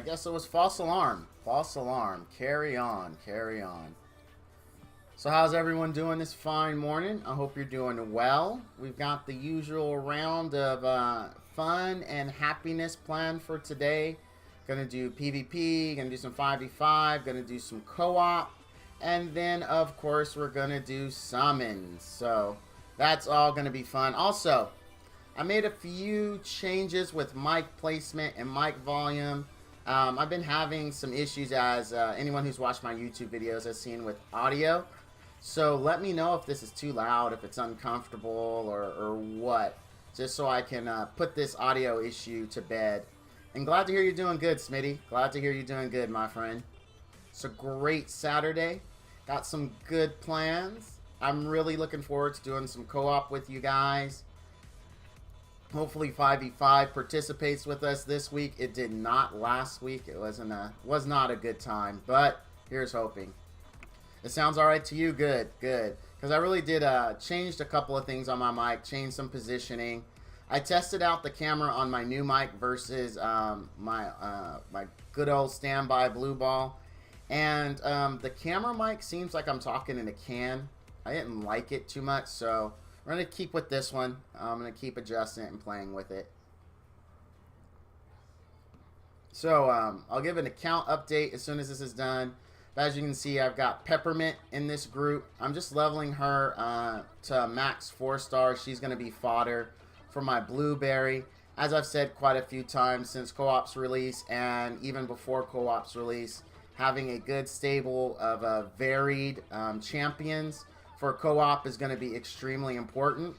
guess it was false alarm. False alarm. Carry on. Carry on. So how's everyone doing this fine morning? I hope you're doing well. We've got the usual round of fun and happiness planned for today. Gonna do PvP, gonna do some 5v5, gonna do some co-op, and then of course we're gonna do summons. So that's all gonna be fun. Also, I made a few changes with mic placement and mic volume. I've been having some issues, as anyone who's watched my YouTube videos has seen, with audio. So let me know if this is too loud, if it's uncomfortable, or what, just so I can put this audio issue to bed. And glad to hear you're doing good, Smitty. Glad to hear you're doing good, my friend. It's a great Saturday. Got some good plans. I'm really looking forward to doing some co-op with you guys. Hopefully 5v5 participates with us this week. It did not last week. It was not a good time, but here's hoping. It sounds all right to you? Good, good. Because I really did changed a couple of things on my mic, changed some positioning. I tested out the camera on my new mic versus my good old standby blue ball, and the camera mic seems like I'm talking in a can. I didn't like it too much, so we're going to keep with this one. I'm going to keep adjusting it and playing with it. So I'll give an account update as soon as this is done. But as you can see, I've got Peppermint in this group. I'm just leveling her to max 4 stars. She's going to be fodder for my Blueberry. As I've said quite a few times since co-op's release, and even before co-op's release, having a good stable of varied champions for co-op is going to be extremely important.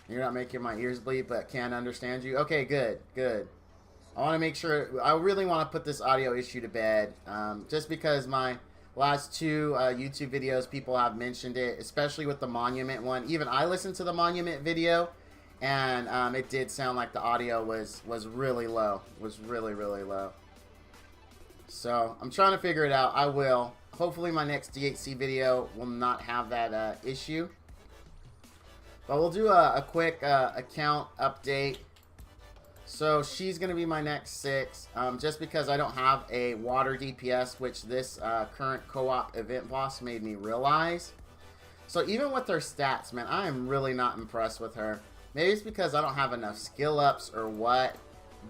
You're not making my ears bleed, but can't understand you. Okay, good, good. I want to make sure, I really want to put this audio issue to bed, just because my last 2 YouTube videos, people have mentioned it, especially with the Monument one. Even I listened to the Monument video, and it did sound like the audio was really low. Was really, really low. So I'm trying to figure it out. I will. Hopefully my next DHC video will not have that issue. But we'll do a quick account update. So she's going to be my next 6, just because I don't have a water DPS, which this current co-op event boss made me realize. So even with her stats, man, I am really not impressed with her. Maybe it's because I don't have enough skill ups or what,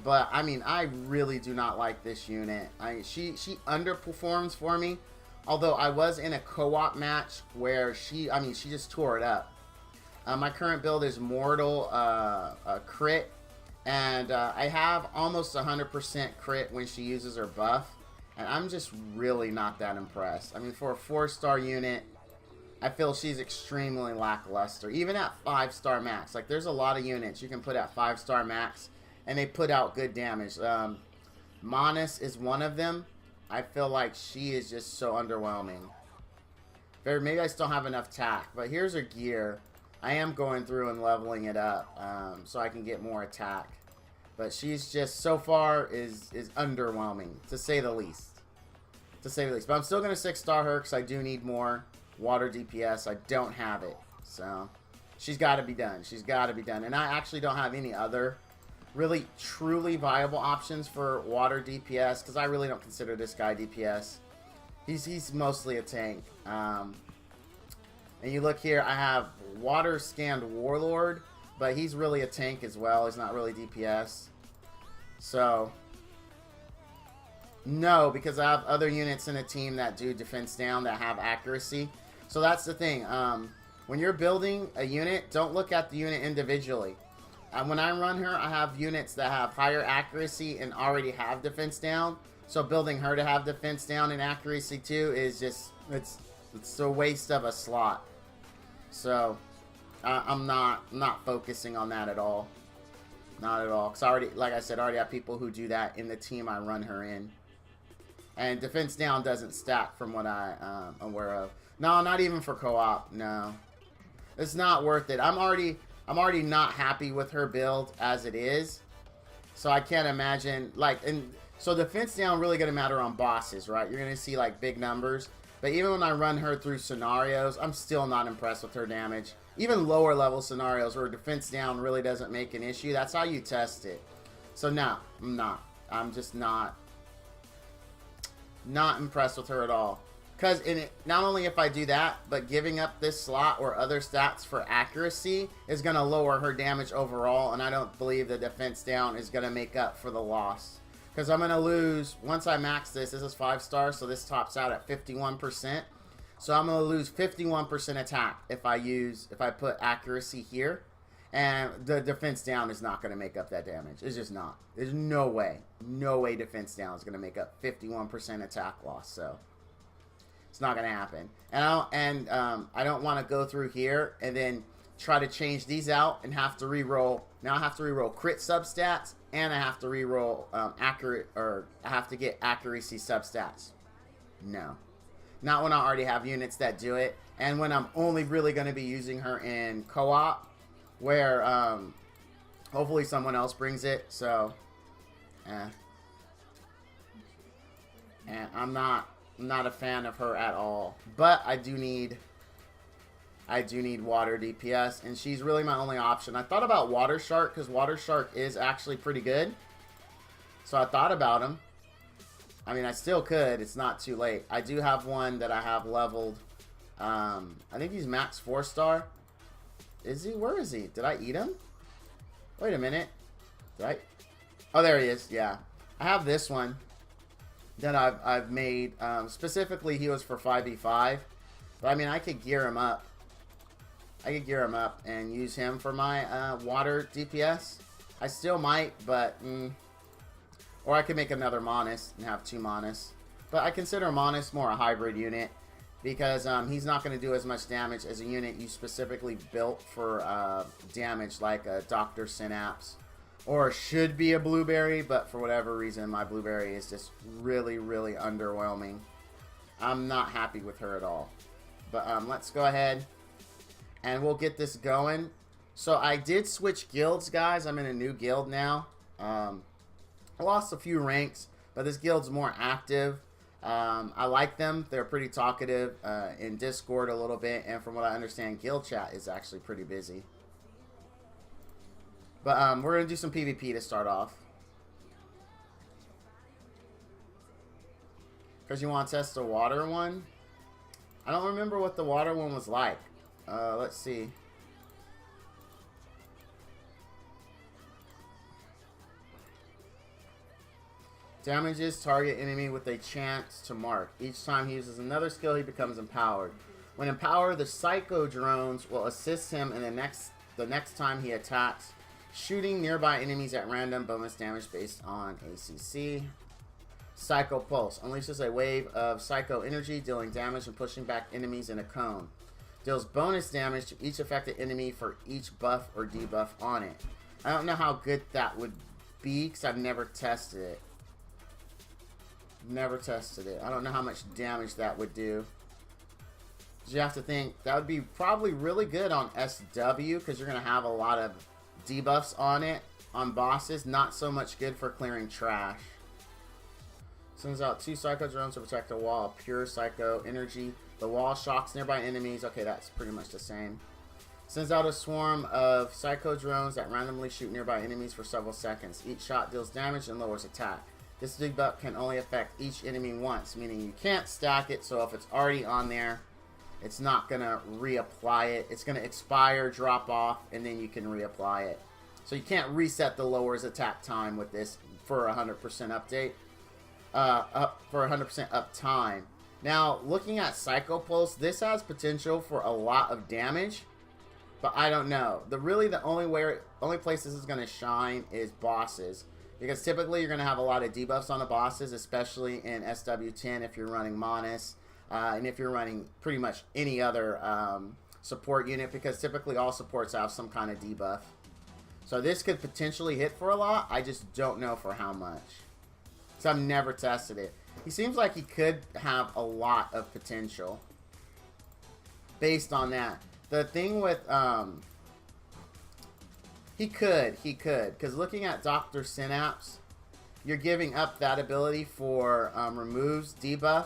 but I mean, I really do not like this unit. She underperforms for me, although I was in a co-op match where she just tore it up. My current build is Mortal Crit. And I have almost 100% crit when she uses her buff. And I'm just really not that impressed. I mean, for a 4-star unit, I feel she's extremely lackluster. Even at 5-star max. Like, there's a lot of units you can put at 5-star max, and they put out good damage. Manas is one of them. I feel like she is just so underwhelming. Maybe I still have enough tack. But here's her gear. I am going through and leveling it up so I can get more attack. But she's just, so far, is underwhelming, to say the least. To say the least. But I'm still going to 6-star her because I do need more water DPS. I don't have it. So, she's got to be done. She's got to be done. And I actually don't have any other really, truly viable options for water DPS because I really don't consider this guy DPS. He's mostly a tank. And you look here, I have Water Scanned Warlord, but he's really a tank as well. He's not really DPS. So, no, because I have other units in a team that do defense down that have accuracy. So that's the thing. When you're building a unit, don't look at the unit individually. When I run her, I have units that have higher accuracy and already have defense down. So building her to have defense down and accuracy too is just, it's a waste of a slot. So, I'm not focusing on that at all. Not at all. Because I already, like I said, I already have people who do that in the team I run her in. And defense down doesn't stack from what I'm aware of. No, not even for co-op. No. It's not worth it. I'm already not happy with her build as it is. So I can't imagine, like, and so defense down really going to matter on bosses, right? You're going to see, like, big numbers. But even when I run her through scenarios, I'm still not impressed with her damage. Even lower level scenarios where defense down really doesn't make an issue, that's how you test it. So no, I'm not. I'm just not impressed with her at all. Because in it, not only if I do that, but giving up this slot or other stats for accuracy is going to lower her damage overall, and I don't believe the defense down is going to make up for the loss. Because I'm going to lose, once I max this is 5 stars, so this tops out at 51%. So I'm going to lose 51% attack if I put accuracy here. And the defense down is not going to make up that damage. It's just not. There's no way. No way defense down is going to make up 51% attack loss, so it's not going to happen. And I don't want to go through here and then try to change these out and have to re-roll. Now I have to re-roll crit substats, and I have to re-roll I have to get accuracy substats. No. Not when I already have units that do it, and when I'm only really going to be using her in co-op, where hopefully someone else brings it. So, and I'm not a fan of her at all. But I do need water DPS, and she's really my only option. I thought about Water Shark because Water Shark is actually pretty good. So I thought about him. I mean, I still could. It's not too late. I do have one that I have leveled. I think he's max 4-star. Is he? Where is he? Did I eat him? Wait a minute. Did I? Oh, there he is. Yeah. I have this one that I've made. Specifically, he was for 5v5. But, I mean, I could gear him up. I could gear him up and use him for my water DPS. I still might, but... or I could make another Monis and have 2 Monis. But I consider Monis more a hybrid unit. Because he's not going to do as much damage as a unit you specifically built for damage, like a Dr. Synapse. Or should be a Blueberry, but for whatever reason, my Blueberry is just really, really underwhelming. I'm not happy with her at all. But let's go ahead and we'll get this going. So I did switch guilds, guys. I'm in a new guild now. I lost a few ranks, but this guild's more active. I like them. They're pretty talkative in Discord a little bit, and from what I understand, guild chat is actually pretty busy. But we're going to do some PvP to start off. Because you want to test the water one? I don't remember what the water one was like. Let's see. Damages target enemy with a chance to mark. Each time he uses another skill, he becomes empowered. When empowered, the Psycho Drones will assist him in the next time he attacks, shooting nearby enemies at random, bonus damage based on ACC. Psycho Pulse unleashes a wave of Psycho energy, dealing damage and pushing back enemies in a cone. Deals bonus damage to each affected enemy for each buff or debuff on it. I don't know how good that would be because I've never tested it. Never tested it. I don't know how much damage that would do. You have to think that would be probably really good on SW because you're going to have a lot of debuffs on it on bosses. Not so much good for clearing trash. Sends out 2 Psycho Drones to protect a wall of pure Psycho energy. The wall shocks nearby enemies. Okay, that's pretty much the same. Sends out a swarm of Psycho Drones that randomly shoot nearby enemies for several seconds. Each shot deals damage and lowers attack. This debuff can only affect each enemy once, meaning you can't stack it, so if it's already on there, it's not going to reapply it. It's going to expire, drop off, and then you can reapply it. So you can't reset the lowers attack time with this for 100% update. For 100% uptime. Now, looking at Psycho Pulse, this has potential for a lot of damage, but I don't know. The only place this is going to shine is bosses. Because typically you're going to have a lot of debuffs on the bosses, especially in SW10 if you're running Monis, and if you're running pretty much any other support unit, because typically all supports have some kind of debuff. So this could potentially hit for a lot. I just don't know for how much. So I've never tested it. He seems like he could have a lot of potential based on that. The thing with... He could, because looking at Dr. Synapse, you're giving up that ability for removes debuff.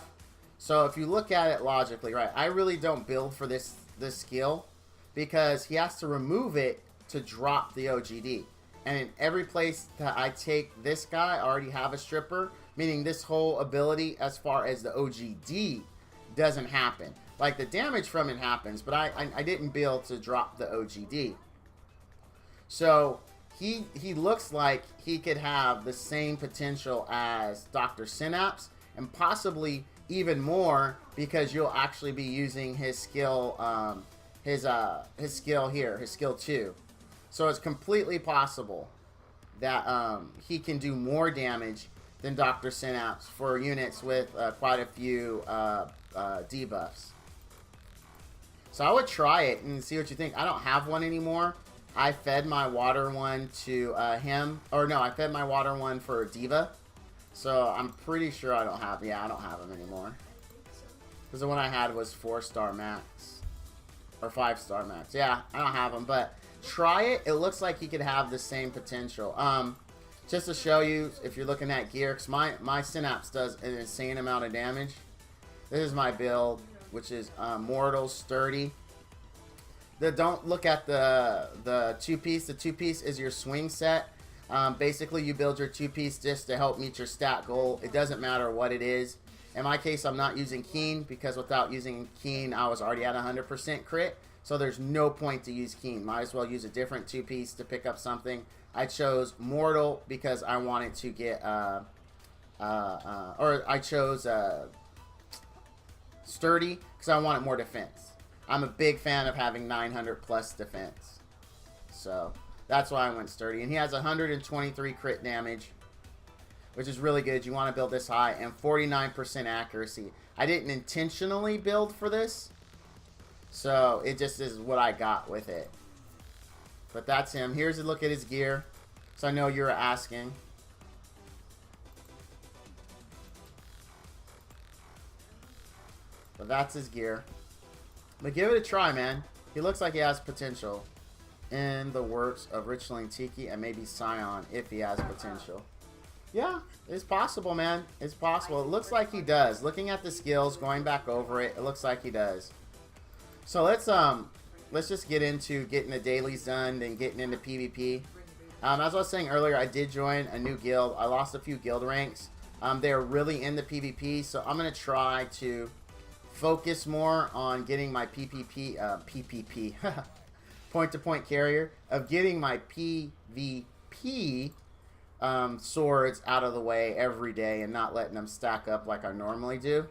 So if you look at it logically, right, I really don't build for this skill because he has to remove it to drop the OGD. And in every place that I take this guy, I already have a stripper, meaning this whole ability as far as the OGD doesn't happen. Like, the damage from it happens, but I didn't build to drop the OGD. So he looks like he could have the same potential as Dr. Synapse, and possibly even more, because you'll actually be using his skill, his skill here, his skill 2. So it's completely possible that he can do more damage than Dr. Synapse for units with quite a few debuffs. So I would try it and see what you think. I don't have one anymore. I fed my water one to him. Or no, I fed my water one for Diva. So I'm pretty sure I don't have... Yeah, I don't have him anymore. Because the one I had was 4-star max. Or 5-star max. Yeah, I don't have him. But try it. It looks like he could have the same potential. Just to show you, if you're looking at gear, because my Synapse does an insane amount of damage. This is my build, which is Mortal, Sturdy. Don't look at the two-piece. The two-piece is your swing set. Basically, you build your two-piece just to help meet your stat goal. It doesn't matter what it is. In my case, I'm not using Keen, because without using Keen, I was already at 100% crit. So there's no point to use Keen. Might as well use a different two-piece to pick up something. I chose Mortal because I wanted to get, or I chose Sturdy because I wanted more defense. I'm a big fan of having 900 plus defense. So that's why I went Sturdy. And he has 123 crit damage, which is really good. You want to build this high, and 49% accuracy. I didn't intentionally build for this, so it just is what I got with it. But that's him. Here's a look at his gear. So I know you're asking. But that's his gear. But give it a try, man. He looks like he has potential in the works of Richling Tiki and maybe Scion if he has potential. Yeah, it's possible, man. It's possible. It looks like he does. Looking at the skills, going back over it, it looks like he does. So let's just get into getting the dailies done and getting into PvP. As I was saying earlier, I did join a new guild. I lost a few guild ranks. They're really into PvP, so I'm going to try to focus more on getting my PPP, point-to-point carrier, of getting my PvP swords out of the way every day and not letting them stack up like I normally do,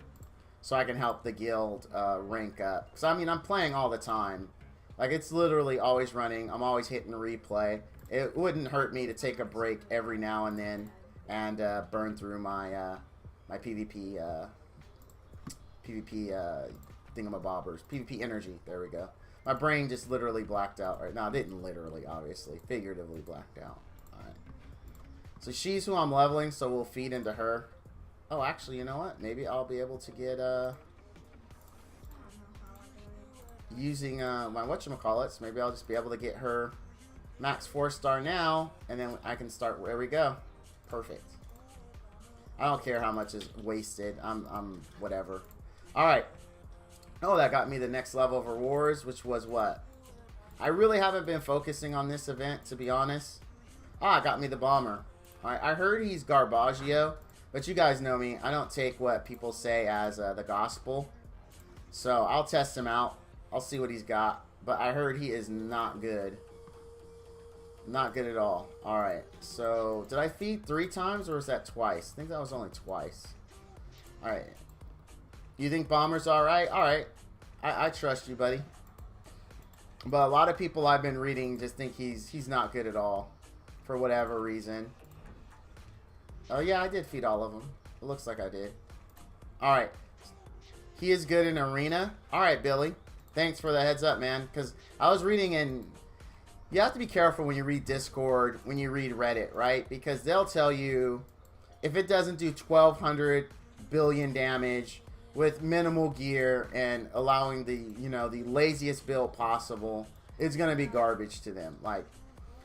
so I can help the guild rank up. Because, I mean, I'm playing all the time. Like, it's literally always running. I'm always hitting replay. It wouldn't hurt me to take a break every now and then and burn through my my PvP thingamabobbers. PvP energy. There we go. My brain just literally blacked out right now. It didn't literally, obviously. Figuratively blacked out. Alright. So she's who I'm leveling, so we'll feed into her. Oh, actually, you know what? Maybe I'll be able to get using my whatchamacallits. Maybe I'll just be able to get her max 4-star now, and then I can start. There we go. Perfect. I don't care how much is wasted. I'm whatever. All right. Oh, that got me the next level of rewards, which was what? I really haven't been focusing on this event, to be honest. Ah, got me the bomber. All right. I heard he's Garbaggio, but you guys know me. I don't take what people say as the gospel. So I'll test him out. I'll see what he's got. But I heard he is not good. Not good at all. Alright, so did I feed 3 times or was that twice? I think that was only twice. Alright. You think Bomber's alright? Alright. I trust you, buddy. But a lot of people I've been reading just think he's not good at all. For whatever reason. Oh yeah, I did feed all of them. It looks like I did. Alright. He is good in arena. Alright, Billy. Thanks for the heads up, man. Because I was reading in... You have to be careful when you read Discord, when you read Reddit, right? Because they'll tell you if it doesn't do 1,200 billion damage with minimal gear and allowing the, you know, the laziest build possible, it's going to be garbage to them. Like,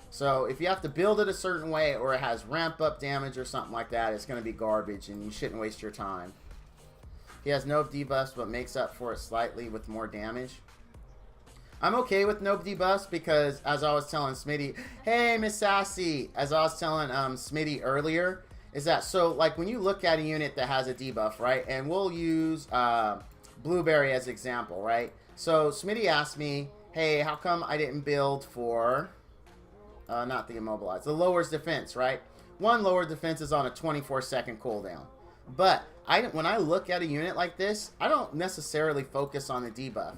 so if you have to build it a certain way or it has ramp up damage or something like that, it's going to be garbage and you shouldn't waste your time. He has no debuffs but makes up for it slightly with more damage. I'm okay with no debuffs because, as I was telling Smitty, hey, Miss Sassy, as I was telling Smitty earlier, is that so, like, when you look at a unit that has a debuff, right, and we'll use Blueberry as example, right? So Smitty asked me, hey, how come I didn't build for, not the immobilized, the lowers defense, right? One, lower defense is on a 24-second cooldown. But when I look at a unit like this, I don't necessarily focus on the debuff.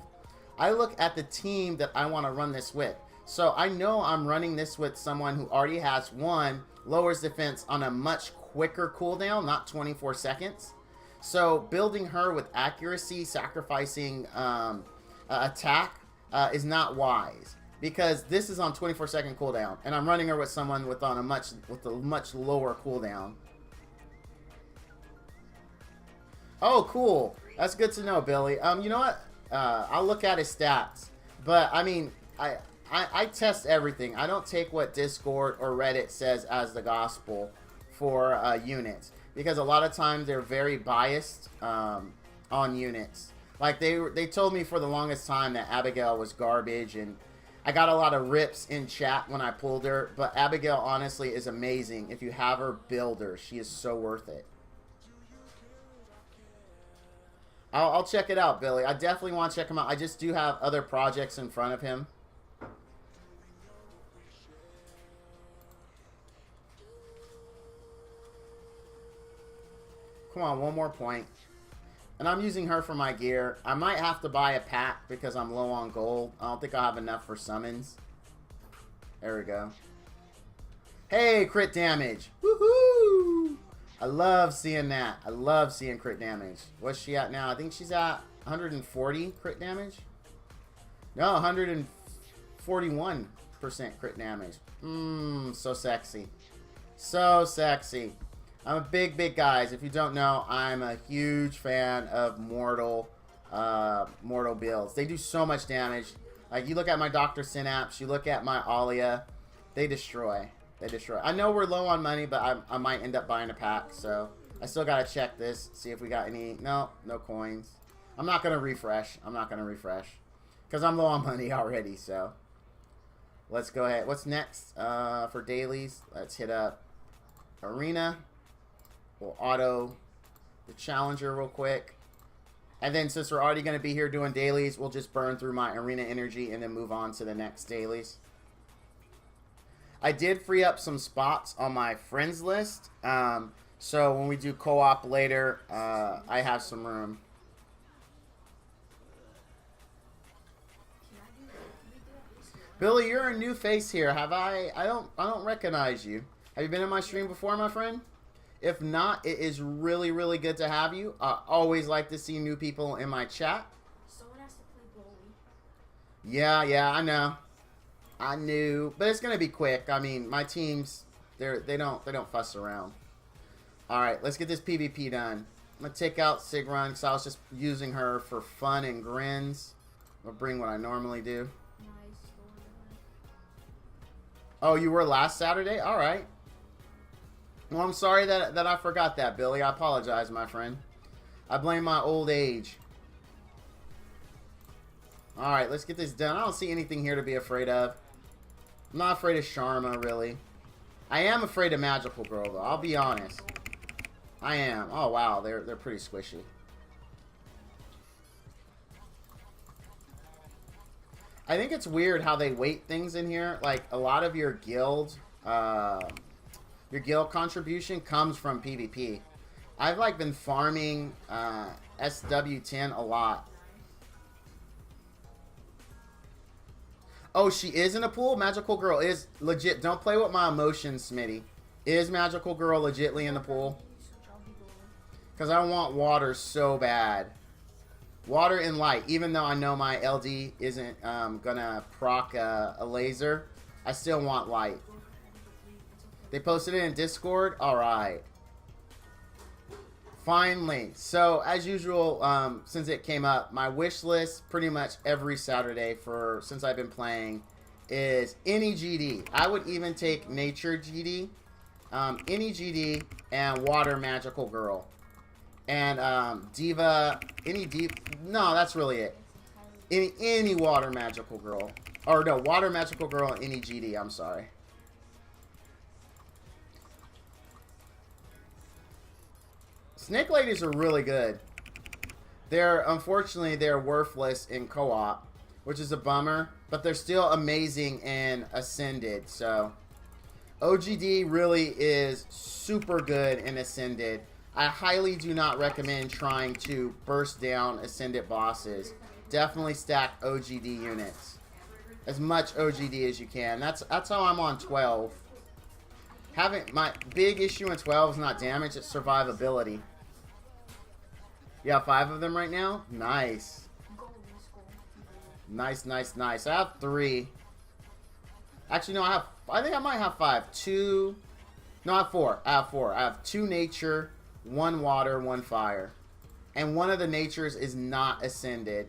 I look at the team that I want to run this with. So I know I'm running this with someone who already has one, lowers defense on a much quicker cooldown, not 24 seconds. So building her with accuracy, sacrificing attack is not wise. Because this is on 24-second cooldown, and I'm running her with someone with a much lower cooldown. Oh, cool. That's good to know, Billy. You know what? I'll look at his stats. But, I mean, I test everything. I don't take what Discord or Reddit says as the gospel for units. Because a lot of times they're very biased on units. Like, they told me for the longest time that Abigail was garbage, and I got a lot of rips in chat when I pulled her. But Abigail, honestly, is amazing. If you have her, build her. She is so worth it. I'll check it out, Billy. I definitely want to check him out. I just do have other projects in front of him. Come on, one more point. And I'm using her for my gear. I might have to buy a pack because I'm low on gold. I don't think I'll have enough for summons. There we go. Hey, crit damage. Woohoo! I love seeing that. I love seeing crit damage. What's she at now? I think she's at 140 crit damage. No, 141% crit damage. So sexy. So sexy. I'm a big guys. If you don't know, I'm a huge fan of mortal builds. They do so much damage. Like, you look at my Dr. Synapse, you look at my Alia, they destroy. They destroy. I know we're low on money, but I might end up buying a pack, so I still gotta check this, see if we got any. No coins. I'm not gonna refresh. Because I'm low on money already, so. Let's go ahead. What's next for dailies? Let's hit up Arena. We'll auto the Challenger real quick. And then since we're already gonna be here doing dailies, we'll just burn through my Arena energy and then move on to the next dailies. I did free up some spots on my friends list, so when we do co-op later, I have some room. Billy, you're a new face here. Have I don't recognize you. Have you been in my stream before, my friend? If not, it is really good to have you. I always like to see new people in my chat. Someone has to play goalie. Yeah, I know. I knew, but it's gonna be quick. I mean, my teams, they don't fuss around. All right, let's get this PvP done. I'm gonna take out Sigrun because I was just using her for fun and grins. I'll bring what I normally do. Nice. Oh, you were last Saturday? All right. Well, I'm sorry that I forgot that, Billy. I apologize, my friend. I blame my old age. All right, let's get this done. I don't see anything here to be afraid of. I'm not afraid of Sharma, really. I am afraid of Magical Girl, though. I'll be honest. I am. Oh, wow. They're pretty squishy. I think it's weird how they weight things in here. Like, a lot of your guild contribution comes from PvP. I've, like, been farming SW10 a lot. Oh, she is in a pool? Magical Girl is legit. Don't play with my emotions, Smitty. Is Magical Girl legitly in the pool? Because I want water so bad. Water and light. Even though I know my LD isn't going to proc a laser, I still want light. They posted it in Discord? Alright. Finally. So, as usual, since it came up, my wish list pretty much every Saturday since I've been playing is any GD. I would even take Nature GD, any GD, and Water Magical Girl. And Diva, any Diva. No, that's really it. Any water magical girl. Or no, water magical girl and any GD, I'm sorry. Snake ladies are really good. Unfortunately, they're worthless in co-op, which is a bummer, but they're still amazing in Ascended, so OGD really is super good in Ascended. I highly do not recommend trying to burst down Ascended bosses. Definitely stack OGD units. As much OGD as you can. That's how I'm on 12. My big issue in 12 is not damage, it's survivability. You have 5 of them right now? Nice. Nice, nice, nice. I have 3. Actually, no, I think I might have 5. 2. No, I have 4. I have 4. I have 2 nature, 1 water, 1 fire. And one of the natures is not ascended.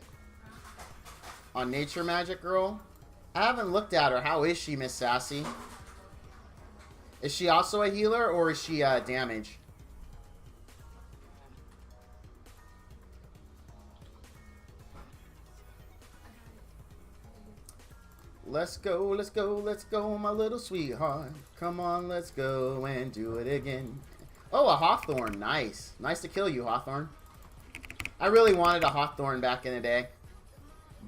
On Nature Magic Girl? I haven't looked at her. How is she, Miss Sassy? Is she also a healer or is she damage? Let's go, let's go, let's go, my little sweetheart. Come on, let's go and do it again. Oh, a Hawthorne. Nice. Nice to kill you, Hawthorne. I really wanted a Hawthorne back in the day,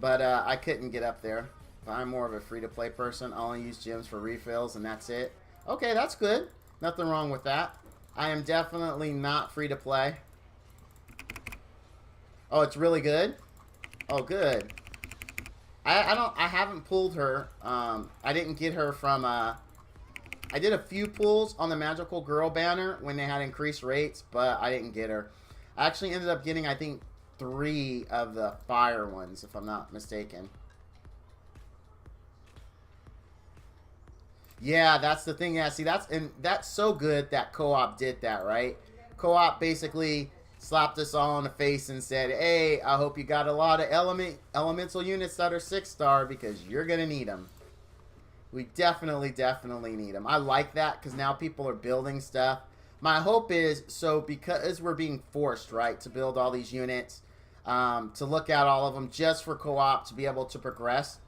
but I couldn't get up there. I'm more of a free-to-play person. I only use gems for refills, and that's it. Okay, that's good. Nothing wrong with that. I am definitely not free-to-play. Oh, it's really good? Oh, good. I haven't pulled her. I didn't get her from I did a few pulls on the Magical Girl banner when they had increased rates, but I didn't get her. I actually ended up getting, I think, 3 of the fire ones, if I'm not mistaken. Yeah, that's the thing. Yeah, see, that's so good that co-op did that, right? Co-op basically slapped us all in the face and said, hey, I hope you got a lot of elemental units that are 6-star because you're going to need them. We definitely need them. I like that because now people are building stuff. My hope is, so because we're being forced, right, to build all these units, to look at all of them just for co-op to be able to progress,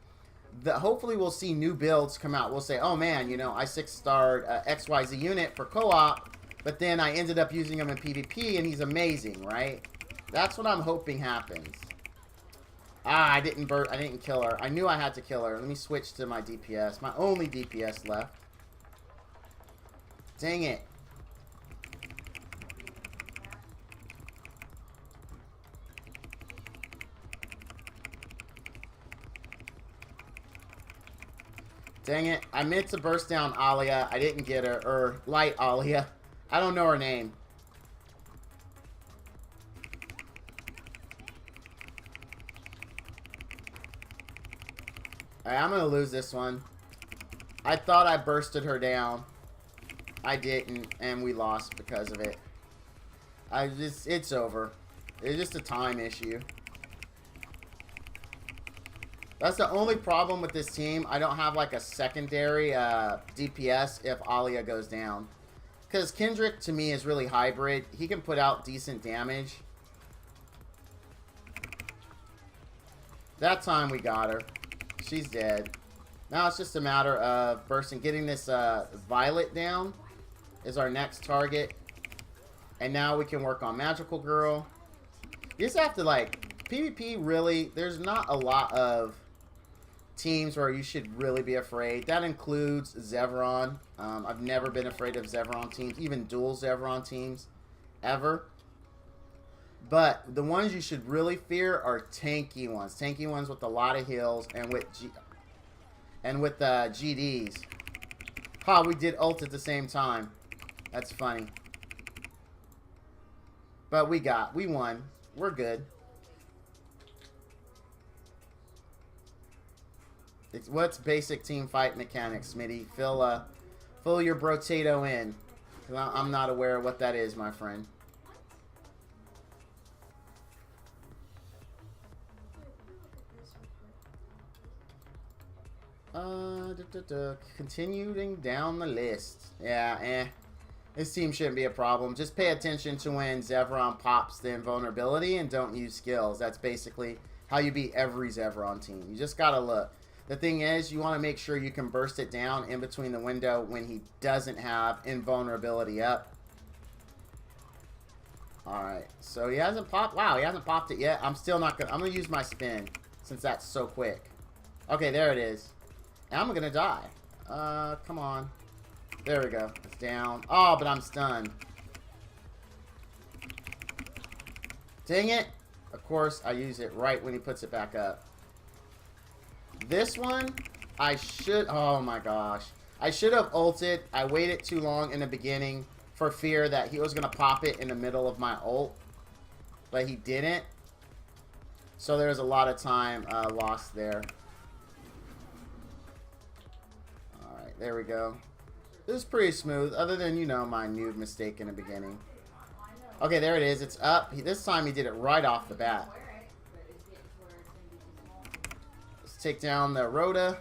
hopefully we'll see new builds come out. We'll say, oh man, you know, I 6-starred XYZ unit for co-op, but then I ended up using him in PvP, and he's amazing, right? That's what I'm hoping happens. Ah, I didn't kill her. I knew I had to kill her. Let me switch to my DPS. My only DPS left. Dang it. Dang it. I meant to burst down Alia. I didn't get her. Or light Alia. I don't know her name. Alright, I'm going to lose this one. I thought I bursted her down. I didn't, and we lost because of it. It's over. It's just a time issue. That's the only problem with this team. I don't have like a secondary DPS if Alia goes down. Because Kendrick, to me, is really hybrid. He can put out decent damage. That time we got her. She's dead. Now it's just a matter of bursting. Getting this Violet down is our next target. And now we can work on Magical Girl. You just have to, like, PvP really, there's not a lot of teams where you should really be afraid. That includes Zevron. I've never been afraid of Zevron teams, even dual Zevron teams, ever. But the ones you should really fear are tanky ones. Tanky ones with a lot of heals and with GDs. Ha, we did ult at the same time. That's funny. But we won. We're good. What's basic team fight mechanics, Smitty? Fill your brotato in. I'm not aware of what that is, my friend. Continuing down the list. Yeah, This team shouldn't be a problem. Just pay attention to when Zevron pops the invulnerability and don't use skills. That's basically how you beat every Zevron team. You just gotta look. The thing is, you want to make sure you can burst it down in between the window when he doesn't have invulnerability up. Alright, so he hasn't popped. Wow, he hasn't popped it yet. I'm still not gonna. I'm gonna use my spin since that's so quick. Okay, there it is. And I'm gonna die. Come on. There we go. It's down. Oh, but I'm stunned. Dang it. Of course, I use it right when he puts it back up. This one, I should... Oh, my gosh. I should have ulted. I waited too long in the beginning for fear that he was going to pop it in the middle of my ult. But he didn't. So there's a lot of time lost there. Alright, there we go. This is pretty smooth, other than, you know, my new mistake in the beginning. Okay, there it is. It's up. This time he did it right off the bat. Let's take down the Rhoda.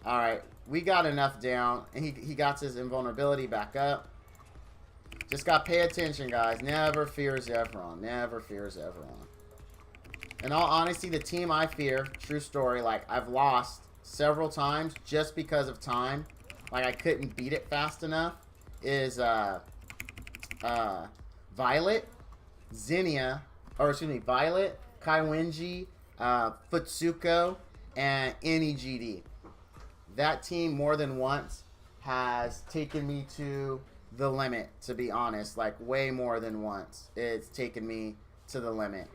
Alright, we got enough down. And he got his invulnerability back up. Just got to pay attention, guys. Never fear Zevron. Never fear Zevron. In all honesty, the team I fear, true story, like, I've lost several times just because of time. Like, I couldn't beat it fast enough. Is, Violet, Zinnia, or excuse me, Violet, Kaiwenji, Futsuko, and NEGD. That team more than once has taken me to the limit, to be honest. Like, way more than once. It's taken me to the limit.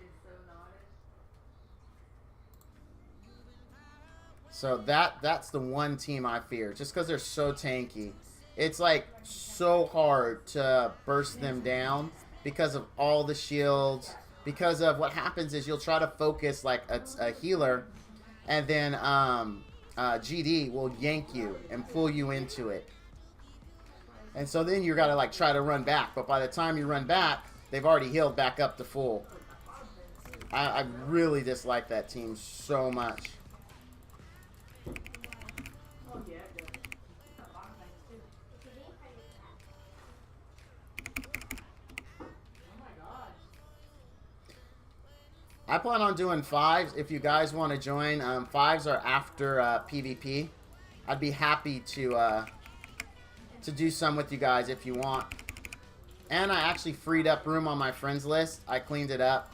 So that's the one team I fear, just because they're so tanky. It's like so hard to burst them down because of all the shields. Because of what happens is you'll try to focus like a healer, and then GD will yank you and pull you into it. And so then you gotta like try to run back, but by the time you run back, they've already healed back up to full. I really dislike that team so much. I plan on doing 5s if you guys want to join. 5s are after PvP. I'd be happy to do some with you guys if you want. And I actually freed up room on my friends list. I cleaned it up.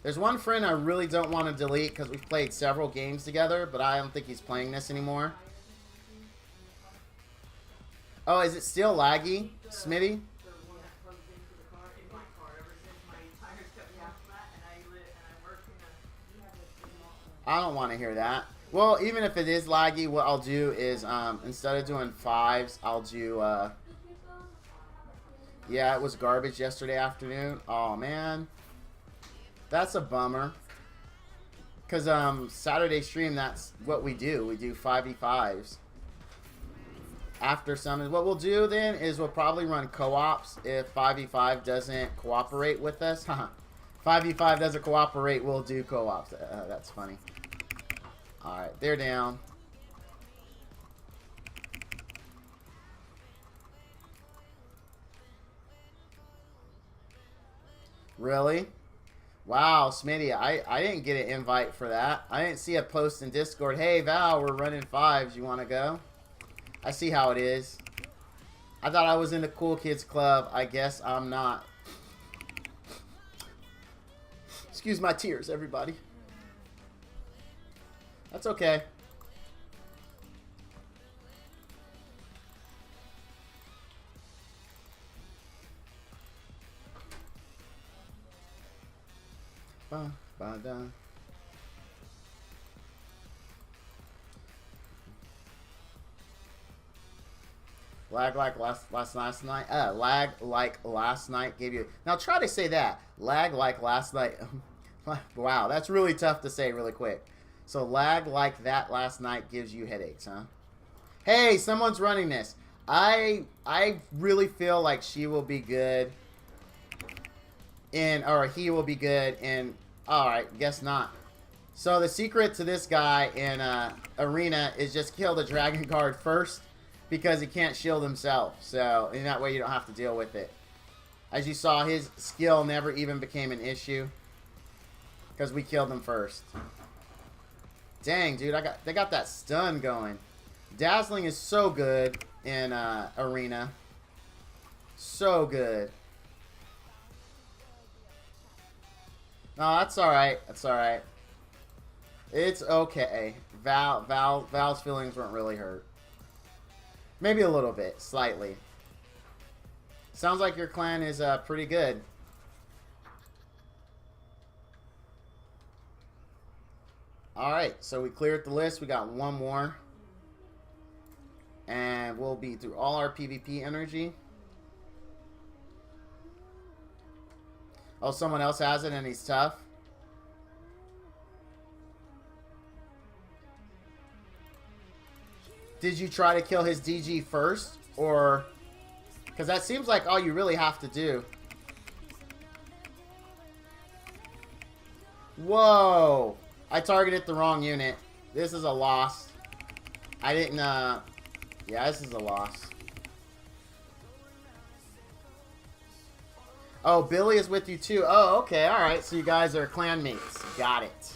There's one friend I really don't want to delete because we've played several games together, but I don't think he's playing this anymore. Oh, is it still laggy, Smitty? I don't want to hear that. Well, even if it is laggy, what I'll do is, instead of doing 5s, I'll do, yeah, it was garbage yesterday afternoon. Oh, man. That's a bummer. Because, Saturday stream, that's what we do. We do 5v5s. After summons. What we'll do, then, is we'll probably run co-ops if 5v5 doesn't cooperate with us. 5v5 doesn't cooperate, we'll do co-ops. That's funny. Alright, they're down. Really? Wow, Smitty, I didn't get an invite for that. I didn't see a post in Discord. Hey, Val, we're running 5s. You want to go? I see how it is. I thought I was in the cool kids club. I guess I'm not. Excuse my tears, everybody. That's okay. Ba, ba, da. Lag like last night. Lag like last night gave you. Now try to say that. Lag like last night. Wow, that's really tough to say really quick. So lag like that last night gives you headaches, huh? Hey, someone's running this. I really feel like she will be good in, or he will be good in. All right, guess not. So the secret to this guy in arena is just kill the dragon guard first, because he can't shield himself. So in that way you don't have to deal with it. As you saw, his skill never even became an issue. Because we killed them first. Dang, dude, they got that stun going. Dazzling is so good in Arena. So good. No, that's alright. That's alright. It's okay. Val's feelings weren't really hurt. Maybe a little bit. Slightly. Sounds like your clan is pretty good. Alright, so we cleared the list. We got one more. And we'll be through all our PvP energy. Oh, someone else has it and he's tough. Did you try to kill his DG first? Or... because that seems like all you really have to do. Whoa! I targeted the wrong unit. This is a loss. I didn't, yeah, this is a loss. Oh, Billy is with you too. Oh, okay, alright. So you guys are clanmates. Got it.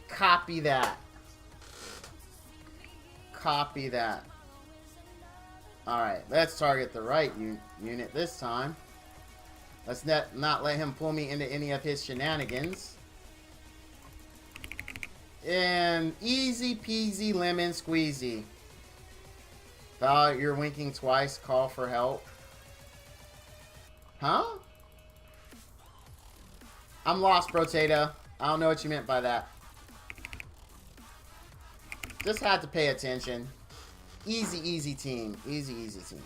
Copy that. Copy that. Alright, let's target the right unit this time. Let's not let him pull me into any of his shenanigans. And easy peasy lemon squeezy. Val, you're winking twice. Call for help. Huh? I'm lost, Potato. I don't know what you meant by that. Just had to pay attention. Easy, easy team. Easy, easy team.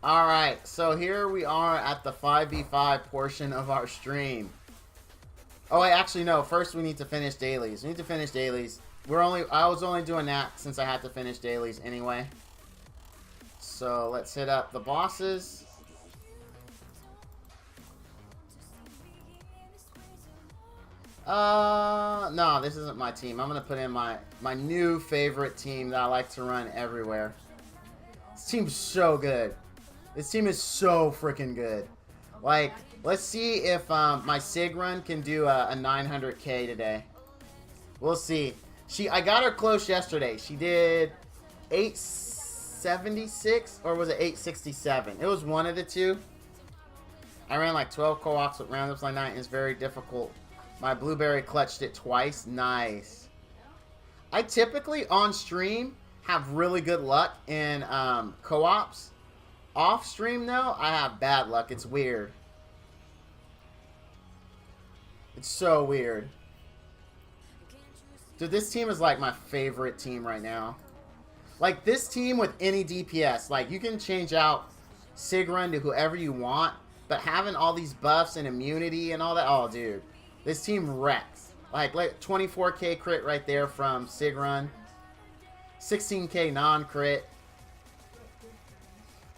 Alright, so here we are at the 5v5 portion of our stream. Oh, wait, actually, no. First, we need to finish dailies. We need to finish dailies. I was only doing that since I had to finish dailies anyway. So, let's hit up the bosses. No, this isn't my team. I'm going to put in my new favorite team that I like to run everywhere. This team's so good. This team is so freaking good. Like, let's see if my Sig run can do a 900k today. We'll see. I got her close yesterday. She did 876 or was it 867? It was one of the two. I ran like 12 co-ops with roundups like that. It's very difficult. My Blueberry clutched it twice. Nice. I typically on stream have really good luck in co-ops. Off stream though, I have bad luck. It's weird. It's so weird. Dude, this team is like my favorite team right now. Like this team with any DPS, like you can change out Sigrun to whoever you want, but having all these buffs and immunity and all that, oh dude, this team wrecks. Like 24k crit right there from Sigrun, 16k non-crit.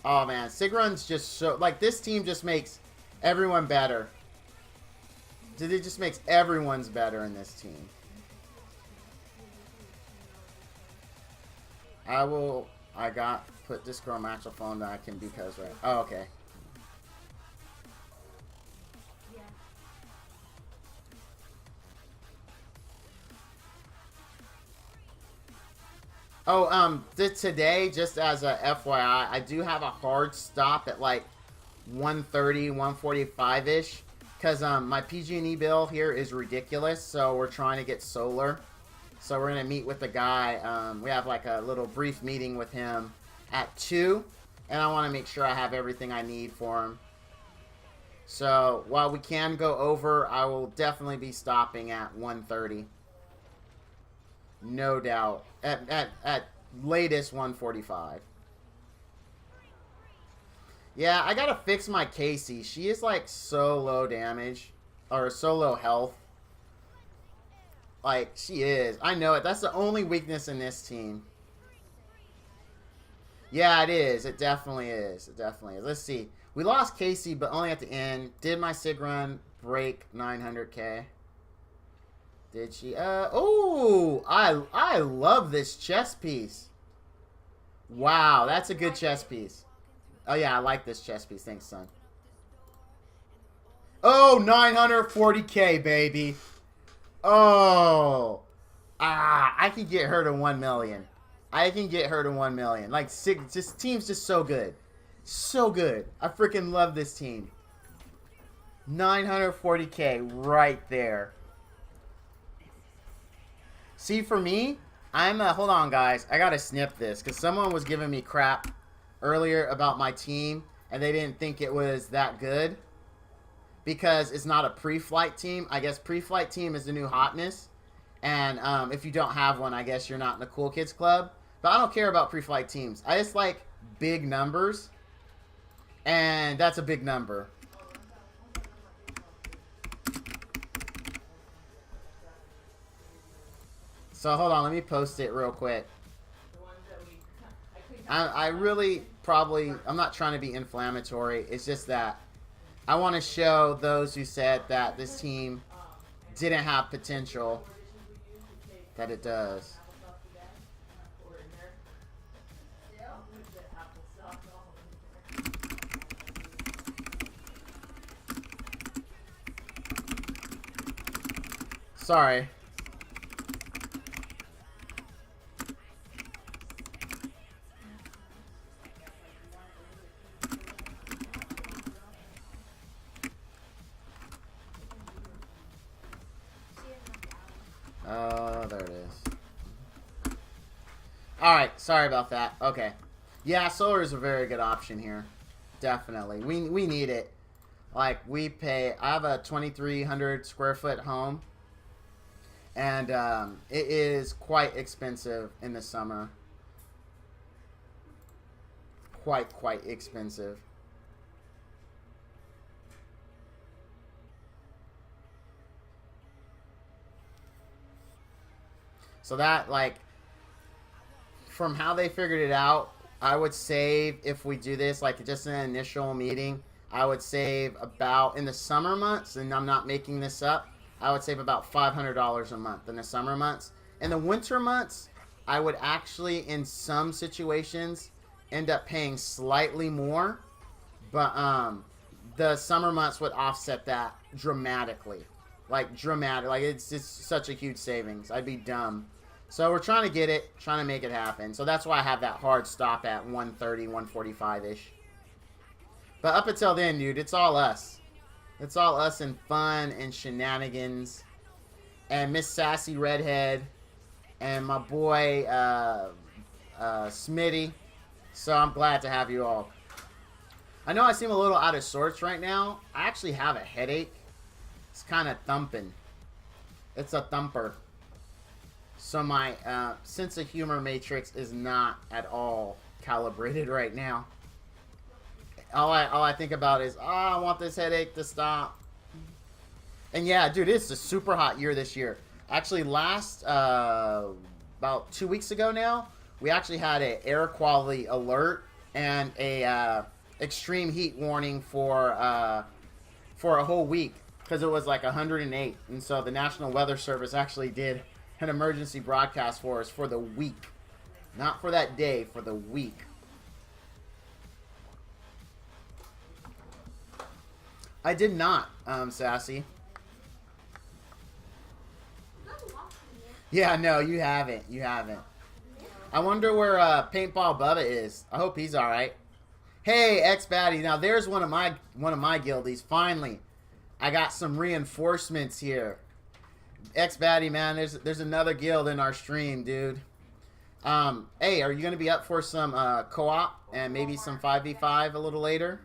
Oh man, Sigrun's just so, like this team just makes everyone better. Dude, it just makes everyone's better in this team. Put this girl microphone that I can because right. Oh, okay. Oh, today, just as a FYI, I do have a hard stop at like 130, 145-ish. Because my PG&E bill here is ridiculous, so we're trying to get solar. So we're going to meet with the guy. We have like a little brief meeting with him at 2. And I want to make sure I have everything I need for him. So while we can go over, I will definitely be stopping at 130. No doubt. At latest 145. Yeah, I gotta fix my Casey. She is like so low damage. Or so low health. Like, she is. I know it. That's the only weakness in this team. Yeah, it is. It definitely is. It definitely is. Let's see. We lost Casey, but only at the end. Did my Sig run break 900k? Did she? Oh! I love this chess piece. Wow, that's a good chess piece. Oh, yeah, I like this chess piece. Thanks, son. Oh, 940K, baby. Oh. I can get her to 1 million. I can get her to 1 million. Like, just team's just so good. So good. I freaking love this team. 940K right there. See, for me, hold on, guys. I gotta snip this because someone was giving me crap earlier about my team, and they didn't think it was that good because it's not a pre-flight team. I guess pre-flight team is the new hotness, and if you don't have one, I guess you're not in the cool kids club. But I don't care about pre-flight teams. I just like big numbers, and that's a big number. So hold on, let me post it real quick. I really I'm not trying to be inflammatory. It's just that I want to show those who said that this team didn't have potential that it does. Sorry. Oh, there it is. Alright, sorry about that. Okay. Yeah, solar is a very good option here. Definitely. We need it. Like, I have a 2,300 square foot home. And it is quite expensive in the summer. Quite expensive. So that, like, from how they figured it out, I would save, if we do this, like, just an initial meeting, I would save about, in the summer months, and I'm not making this up, I would save about $500 a month in the summer months. In the winter months, I would actually, in some situations, end up paying slightly more, but the summer months would offset that dramatically. Like, dramatic. Like, it's just such a huge savings. I'd be dumb. So we're trying to get it, trying to make it happen. So that's why I have that hard stop at 130, 145-ish. But up until then, dude, it's all us. It's all us and fun and shenanigans. And Miss Sassy Redhead. And my boy, Smitty. So I'm glad to have you all. I know I seem a little out of sorts right now. I actually have a headache. It's kind of thumping. It's a thumper. So my sense of humor matrix is not at all calibrated right now. All I think about is, oh, I want this headache to stop. And yeah, dude, it's a super hot year this year. Actually, about 2 weeks ago now, we actually had an air quality alert and a extreme heat warning for a whole week because it was like 108. And so the National Weather Service actually did an emergency broadcast for us for the week. Not for that day, for the week. I did not, Sassy. Yeah, no, you haven't. You haven't. I wonder where Paintball Bubba is. I hope he's alright. Hey, X-Batty. Now there's one of my guildies. Finally. I got some reinforcements here. X-Batty, man, there's another guild in our stream, dude. Hey, are you going to be up for some co-op and maybe some 5v5 a little later?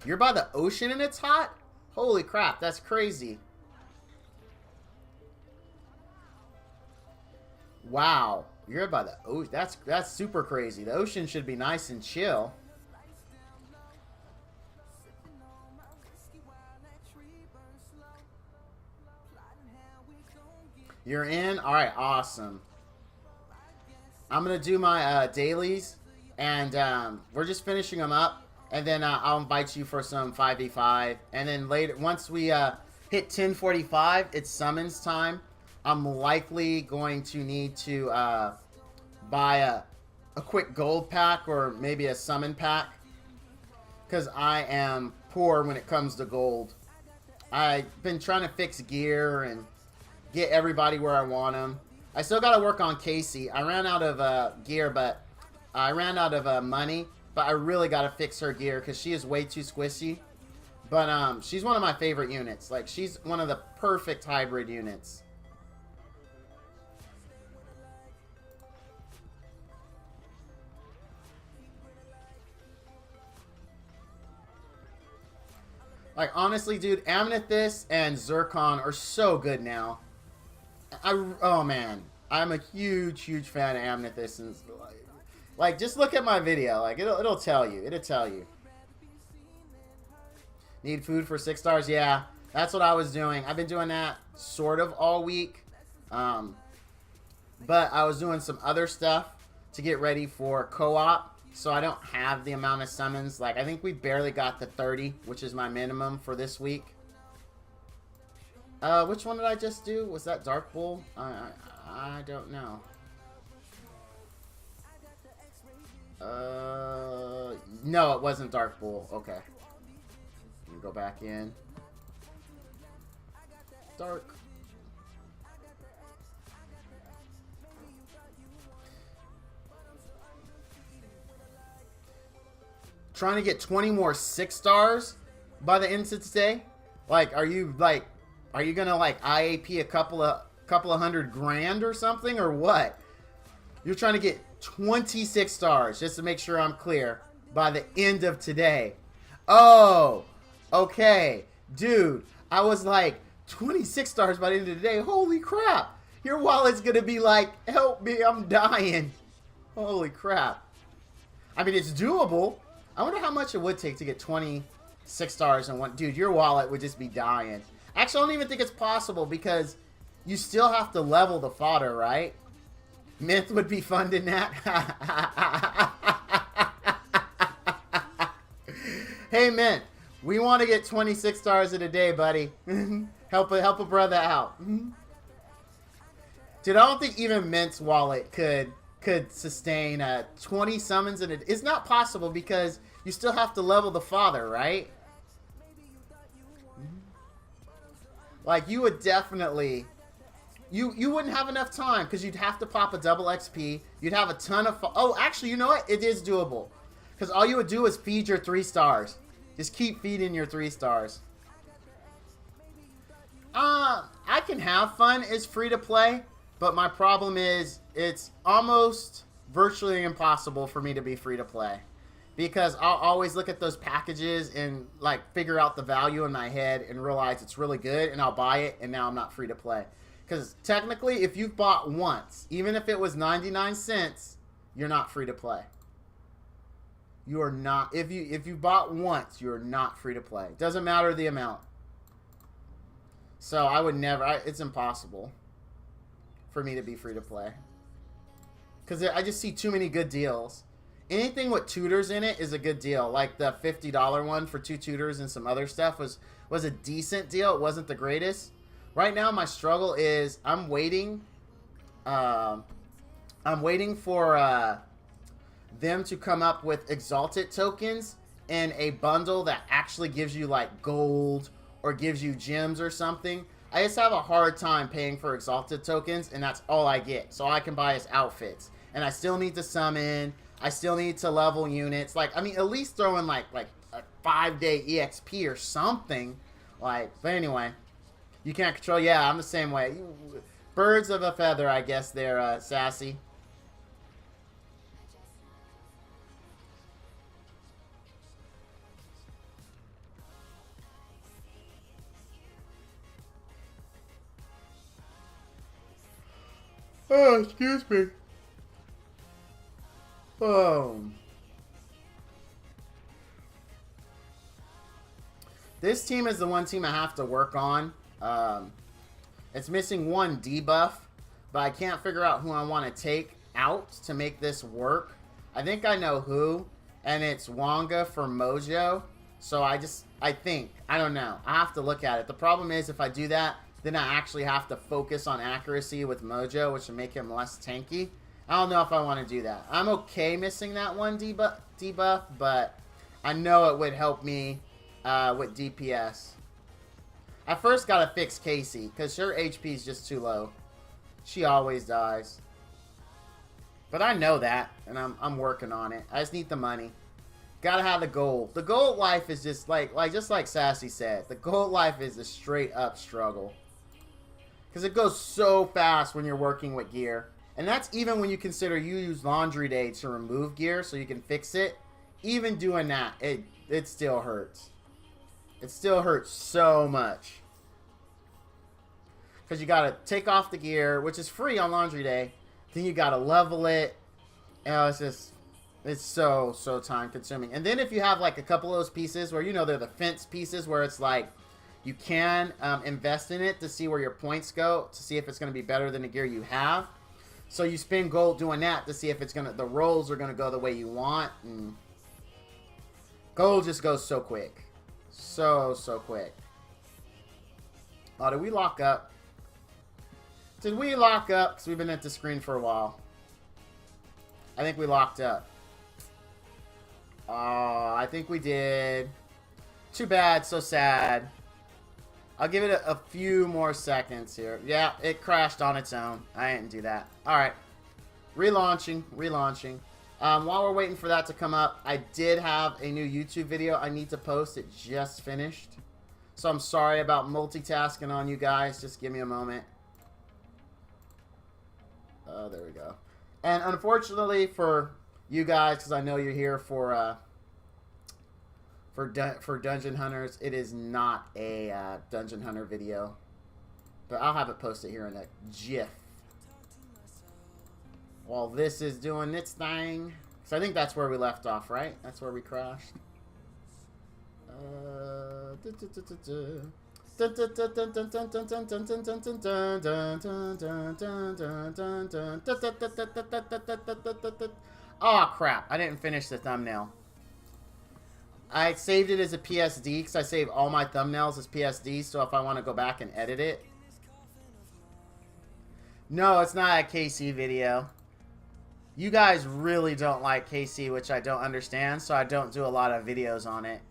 You're by the ocean and it's hot? Holy crap, that's crazy. Wow, you're by the ocean. That's super crazy. The ocean should be nice and chill. You're in? Alright, awesome. I'm going to do my dailies, and we're just finishing them up, and then I'll invite you for some 5v5, and then later, once we hit 10:45, it's summons time. I'm likely going to need to buy a quick gold pack or maybe a summon pack. Because I am poor when it comes to gold. I've been trying to fix gear and get everybody where I want them. I still got to work on Casey. I ran out of gear, but I ran out of money. But I really got to fix her gear because she is way too squishy. But she's one of my favorite units. Like, she's one of the perfect hybrid units. Like, honestly, dude, Amethyst and Zircon are so good now. Oh, man. I'm a huge, huge fan of Amethyst. And, like, just look at my video. Like, it'll tell you. It'll tell you. Need food for 6 stars? Yeah, that's what I was doing. I've been doing that sort of all week. But I was doing some other stuff to get ready for co-op. So I don't have the amount of summons. Like, I think we barely got the 30, which is my minimum for this week. Which one did I just do? Was that Dark Bull? I don't know. No, it wasn't Dark Bull. Okay. Let me go back in. Dark. Trying to get 20 more 6 stars by the end of today? Like, are you gonna like IAP a couple of $100,000 or something, or what? You're trying to get 26 stars, just to make sure I'm clear, by the end of today. Oh, okay. Dude, I was like, 26 stars by the end of the day. Holy crap. Your wallet's gonna be like, help me, I'm dying. Holy crap. I mean, it's doable. I wonder how much it would take to get 26 stars in one. Dude, your wallet would just be dying. Actually, I don't even think it's possible because you still have to level the fodder, right? Myth would be funding that. Hey, Mint, we want to get 26 stars in a day, buddy. help a brother out. Dude, I don't think even Mint's wallet could sustain 20 summons in it. It's not possible because you still have to level the father, right? Like, you would definitely... You wouldn't have enough time because you'd have to pop a double XP. You'd have a ton of... Oh, actually, you know what? It is doable. Because all you would do is feed your 3 stars. Just keep feeding your 3 stars. I can have fun. It's free to play. But my problem is it's almost virtually impossible for me to be free to play. Because I'll always look at those packages and like figure out the value in my head and realize it's really good and I'll buy it and now I'm not free to play. Because technically if you've bought once, even if it was 99 cents, you're not free to play. You are not, if you bought once, you're not free to play. Doesn't matter the amount. So I would never, it's impossible for me to be free to play. Because I just see too many good deals. Anything with tutors in it is a good deal. Like the $50 one for 2 tutors and some other stuff was a decent deal. It wasn't the greatest. Right now my struggle is I'm waiting for them to come up with Exalted tokens in a bundle that actually gives you like gold or gives you gems or something. I just have a hard time paying for Exalted tokens, and that's all I get. So all I can buy is outfits. And I still need to summon. I still need to level units. Like, I mean, at least throw in like a 5-day EXP or something. Like, but anyway. You can't control. Yeah, I'm the same way. Birds of a feather, I guess they're sassy. Oh, excuse me. Oh. This team is the one team I have to work on. It's missing one debuff, but I can't figure out who I want to take out to make this work. I think I know who, and it's Wonga for Mojo. So I don't know. I have to look at it. The problem is if I do that, then I actually have to focus on accuracy with Mojo, which will make him less tanky. I don't know if I want to do that. I'm okay missing that one debuff, but I know it would help me with DPS. I first gotta fix Casey, because her HP is just too low. She always dies. But I know that, and I'm working on it. I just need the money. Gotta have the gold. The gold life is just like Sassy said. The gold life is a straight up struggle. Because it goes so fast when you're working with gear. And that's even when you consider you use Laundry Day to remove gear so you can fix it. Even doing that, it still hurts. It still hurts so much. Because you gotta take off the gear, which is free on Laundry Day. Then you gotta level it. It's so time consuming. And then if you have like a couple of those pieces where, you know, they're the fence pieces where it's like you can invest in it to see where your points go, to see if it's going to be better than the gear you have. So you spend gold doing that to see if it's going to, the rolls are going to go the way you want. And gold just goes so quick. So quick. Oh, did we lock up? Did we lock up? Because we've been at the screen for a while. I think we locked up. I think we did. Too bad, so sad. I'll give it a few more seconds here. Yeah, it crashed on its own. I didn't do that. Alright. Relaunching. While we're waiting for that to come up, I did have a new YouTube video I need to post. It just finished. So I'm sorry about multitasking on you guys. Just give me a moment. Oh, there we go. And unfortunately for you guys, because I know you're here for Dungeon Hunters, it is not a Dungeon Hunter video. But I'll have it posted here in a GIF. While this is doing its thing. So I think that's where we left off, right? That's where we crashed. Oh crap, I didn't finish the thumbnail. I saved it as a PSD because I save all my thumbnails as PSD, so if I want to go back and edit it. No, it's not a KC video. You guys really don't like KC, which I don't understand, so I don't do a lot of videos on it.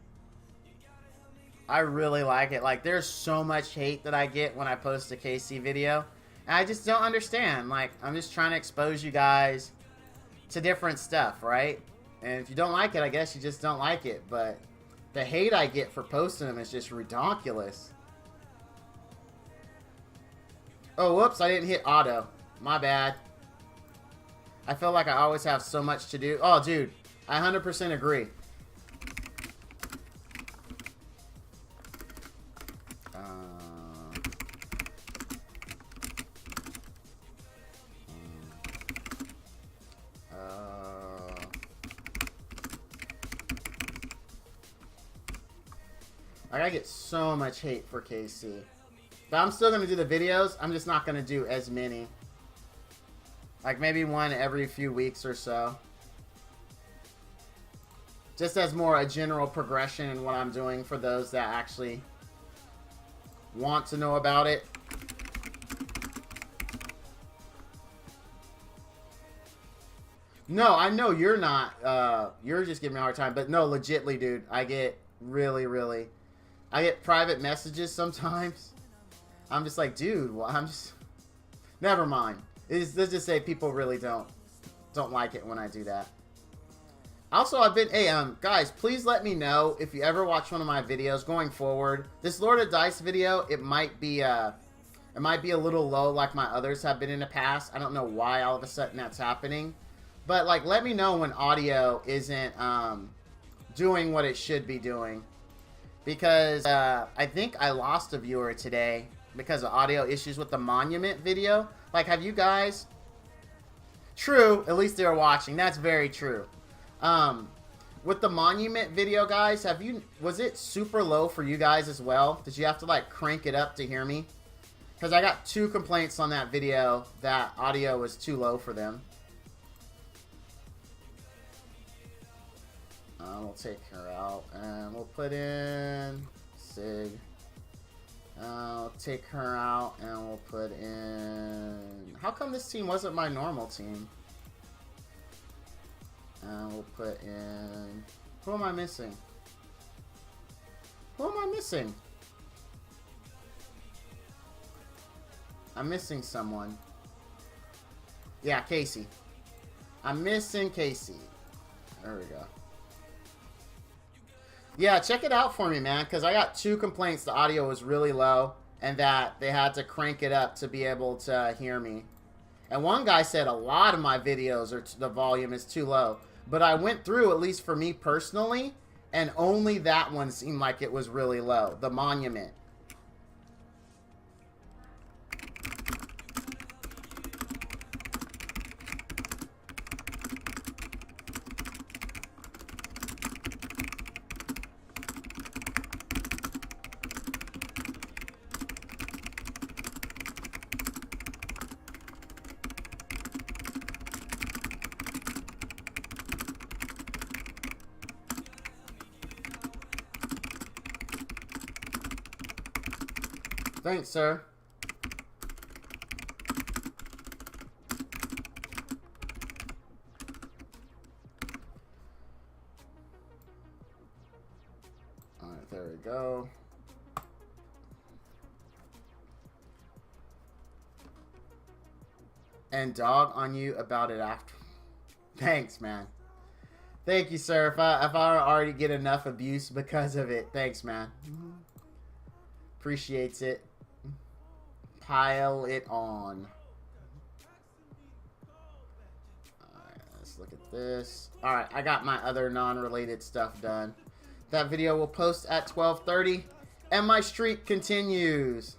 I really like it. Like, there's so much hate that I get when I post a KC video. And I just don't understand. Like, I'm just trying to expose you guys to different stuff, right? And if you don't like it, I guess you just don't like it. But the hate I get for posting them is just ridiculous. Oh, whoops, I didn't hit auto. My bad. I feel like I always have so much to do. Oh, dude, I 100% agree. I get so much hate for KC. But I'm still going to do the videos. I'm just not going to do as many. Like maybe one every few weeks or so. Just as more a general progression in what I'm doing for those that actually want to know about it. No, I know you're not. You're just giving me a hard time. But no, legitly, dude. I get really... I get private messages sometimes. I'm just like, dude, well, I'm just... Never mind. Let's just say people really don't like it when I do that. Also, I've been... Hey, guys, please let me know if you ever watch one of my videos going forward. This Lord of Dice video, it might be a little low like my others have been in the past. I don't know why all of a sudden that's happening. But, like, let me know when audio isn't doing what it should be doing. Because I think I lost a viewer today because of audio issues with the Monument video. Like, have you guys... True, at least they were watching. That's very true. With the Monument video, guys, have you... Was it super low for you guys as well? Did you have to, like, crank it up to hear me? Because I got 2 complaints on that video that audio was too low for them. We'll take her out, and we'll put in Sig. I'll take her out, and we'll put in... How come this team wasn't my normal team? And we'll put in... Who am I missing? Who am I missing? I'm missing someone. Yeah, Casey. I'm missing Casey. There we go. Yeah, check it out for me, man, because I got 2 complaints. The audio was really low and that they had to crank it up to be able to hear me. And one guy said a lot of my videos, the volume is too low. But I went through, at least for me personally, and only that one seemed like it was really low. The Monument. Thanks, sir. All right, there we go. And dog on you about it after. Thanks, man. Thank you, sir. If I already get enough abuse because of it, thanks, man. Appreciates it. Pile it on. Alright, let's look at this. Alright, I got my other non-related stuff done. That video will post at 12:30. And my streak continues.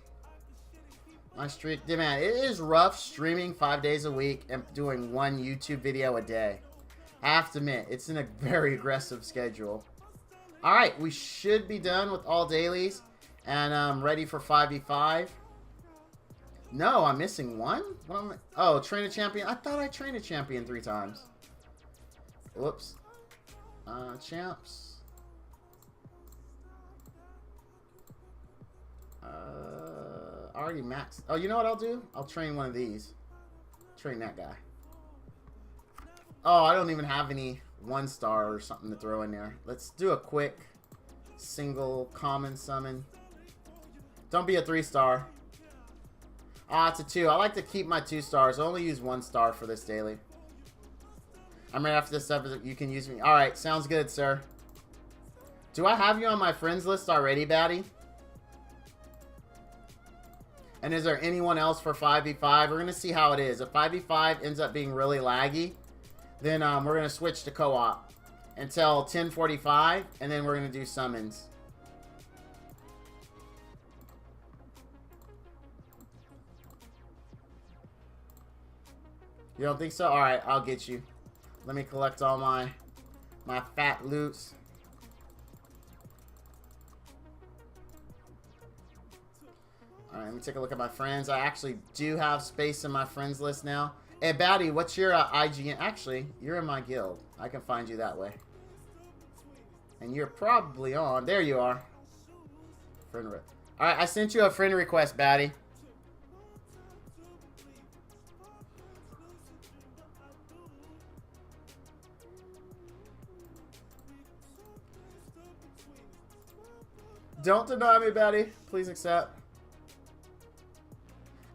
My streak, man, it is rough streaming 5 days a week and doing 1 YouTube video a day. I have to admit, it's in a very aggressive schedule. Alright, we should be done with all dailies. And I'm ready for 5v5. No, I'm missing 1? What am I? Oh, train a champion. I thought I trained a champion 3 times. Whoops. Champs. Already maxed. Oh, you know what I'll do? I'll train one of these. Train that guy. Oh, I don't even have any 1-star or something to throw in there. Let's do a quick single common summon. Don't be a 3-star. Ah, it's a 2. I like to keep my 2 stars. I only use 1 star for this daily. I'm right after this episode. You can use me. Alright, sounds good, sir. Do I have you on my friends list already, Batty? And is there anyone else for 5v5? We're going to see how it is. If 5v5 ends up being really laggy, then we're going to switch to co-op until 10:45, and then we're going to do summons. You don't think so? Alright, I'll get you. Let me collect all my fat loots. Alright, let me take a look at my friends. I actually do have space in my friends list now. Hey, Batty, what's your IGN? Actually, you're in my guild. I can find you that way. And you're probably on. There you are. Friend request. Alright, I sent you a friend request, Batty. Don't deny me, Betty. Please accept.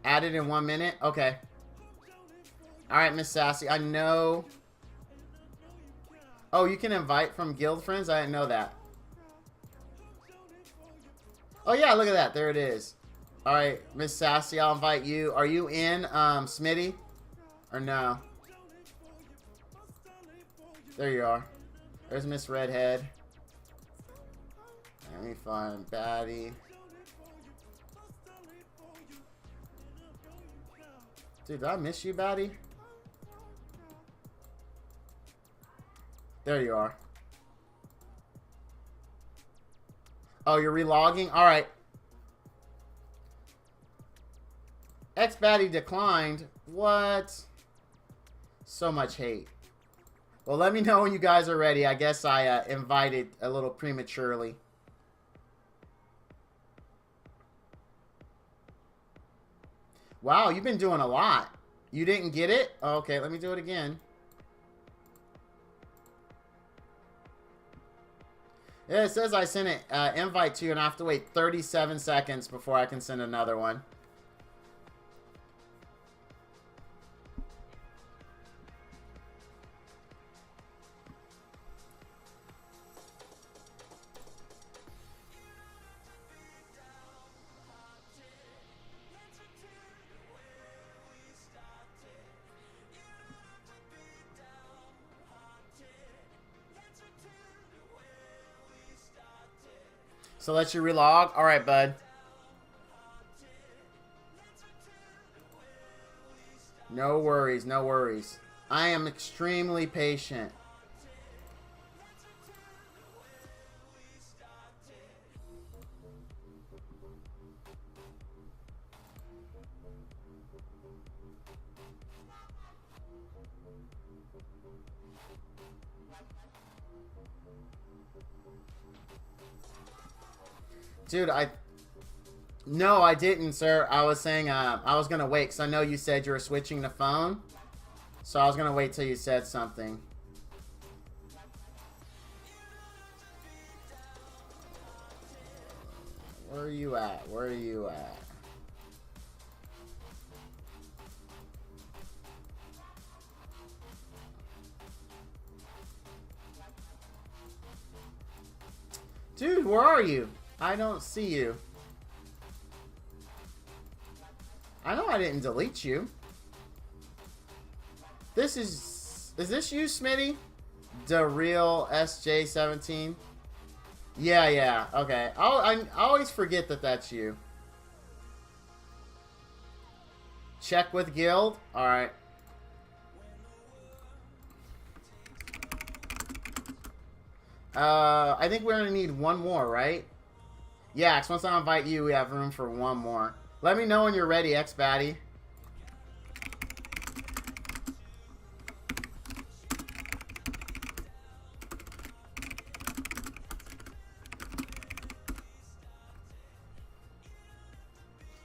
Added in 1 minute? Okay. Alright, Miss Sassy. I know. Oh, you can invite from guild friends? I didn't know that. Oh, yeah, look at that. There it is. Alright, Miss Sassy, I'll invite you. Are you in, Smitty? Or no? There you are. There's Miss Redhead. Let me find Batty. Dude, did I miss you, Batty? There you are. Oh, you're relogging? Alright. X-Batty declined. What? So much hate. Well, let me know when you guys are ready. I guess I invited a little prematurely. Wow, you've been doing a lot. You didn't get it? Oh, okay, let me do it again. Yeah, it says I sent an invite to you, and I have to wait 37 seconds before I can send another one. So let you relog? Alright, bud. No worries, no worries. I am extremely patient. Dude, No, I didn't, sir. I was saying I was going to wait because I know you said you were switching the phone. So I was going to wait till you said something. Where are you at? Where are you at? Dude, where are you? I don't see you. I know I didn't delete you. This is this you, Smitty? The real SJ17? Yeah, okay. I always forget that that's you. Check with guild? Alright. I think we're gonna need one more, right? Yeah, because once I invite you, we have room for one more. Let me know when you're ready, X-Batty.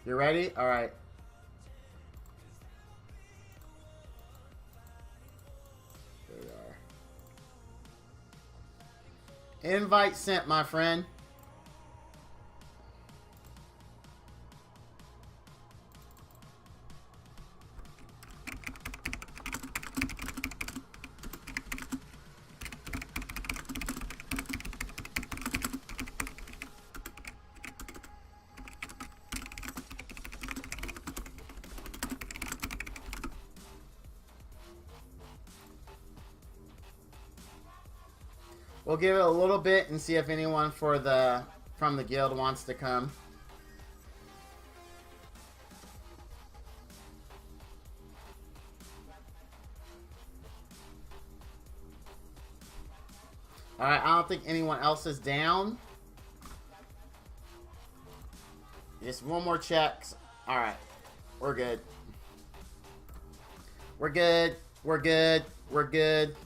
You ready? Alright. There we are. Invite sent, my friend. We'll give it a little bit and see if anyone from the guild wants to come. Alright, I don't think anyone else is down. Just one more check. Alright, we're good. We're good. We're good. We're good.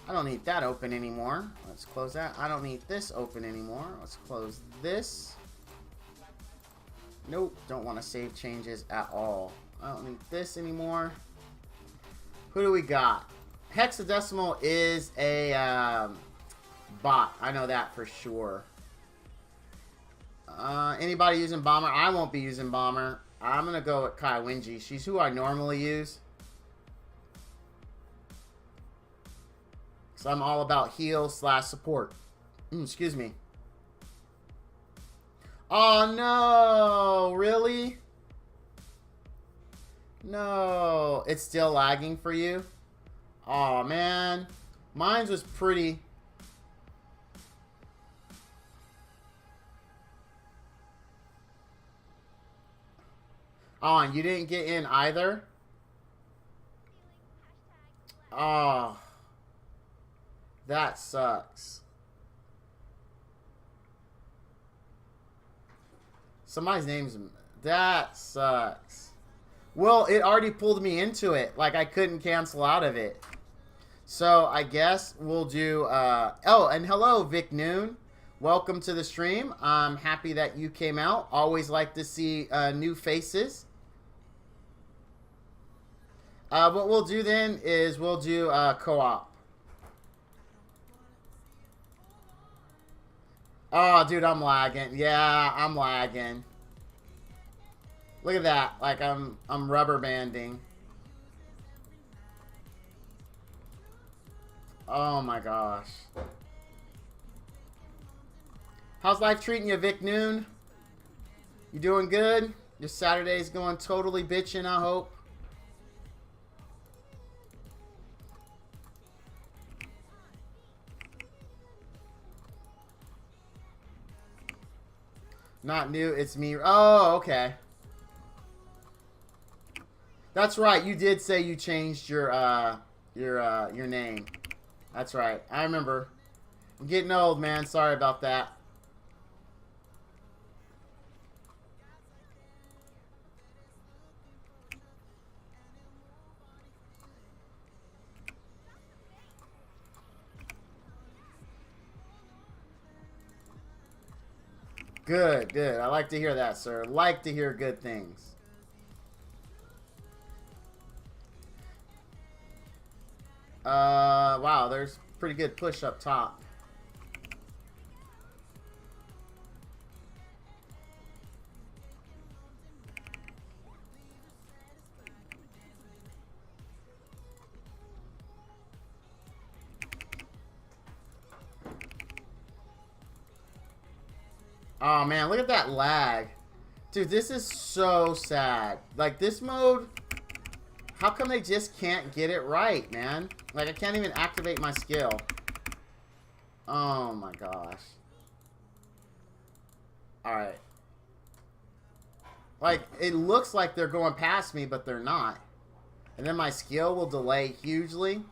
I don't need that open anymore. Let's close that. I don't need this open anymore. Let's close this. Nope, don't want to save changes at all. I don't need this anymore. Who do we got? Hexadecimal is a bot. I know that for sure. Anybody using Bomber? I won't be using Bomber. I'm going to go with Kai Winji. She's who I normally use. So I'm all about heal / support. Excuse me. Oh no, really? No, it's still lagging for you? Oh man, mine was pretty. Oh, and you didn't get in either? Oh. That sucks. Somebody's name's... That sucks. Well, it already pulled me into it. Like, I couldn't cancel out of it. So, I guess we'll do... Oh, and hello, Vic Noon. Welcome to the stream. I'm happy that you came out. Always like to see new faces. What we'll do then is we'll do co-op. Oh, dude, I'm lagging. Yeah, I'm lagging. Look at that. Like I'm rubber banding. Oh my gosh. How's life treating you, Vic Noon? You doing good? Your Saturday's going totally bitchin', I hope. Not new, it's me. Oh, okay. That's right. You did say you changed your name. That's right. I remember. I'm getting old, man. Sorry about that. Good, good. I like to hear that, sir. Like to hear good things. Wow, there's pretty good push up top. Oh man, look at that lag. Dude, this is so sad. Like this mode, how come they just can't get it right, man? Like I can't even activate my skill. Oh my gosh. Alright. Like, it looks like they're going past me, but they're not. And then my skill will delay hugely.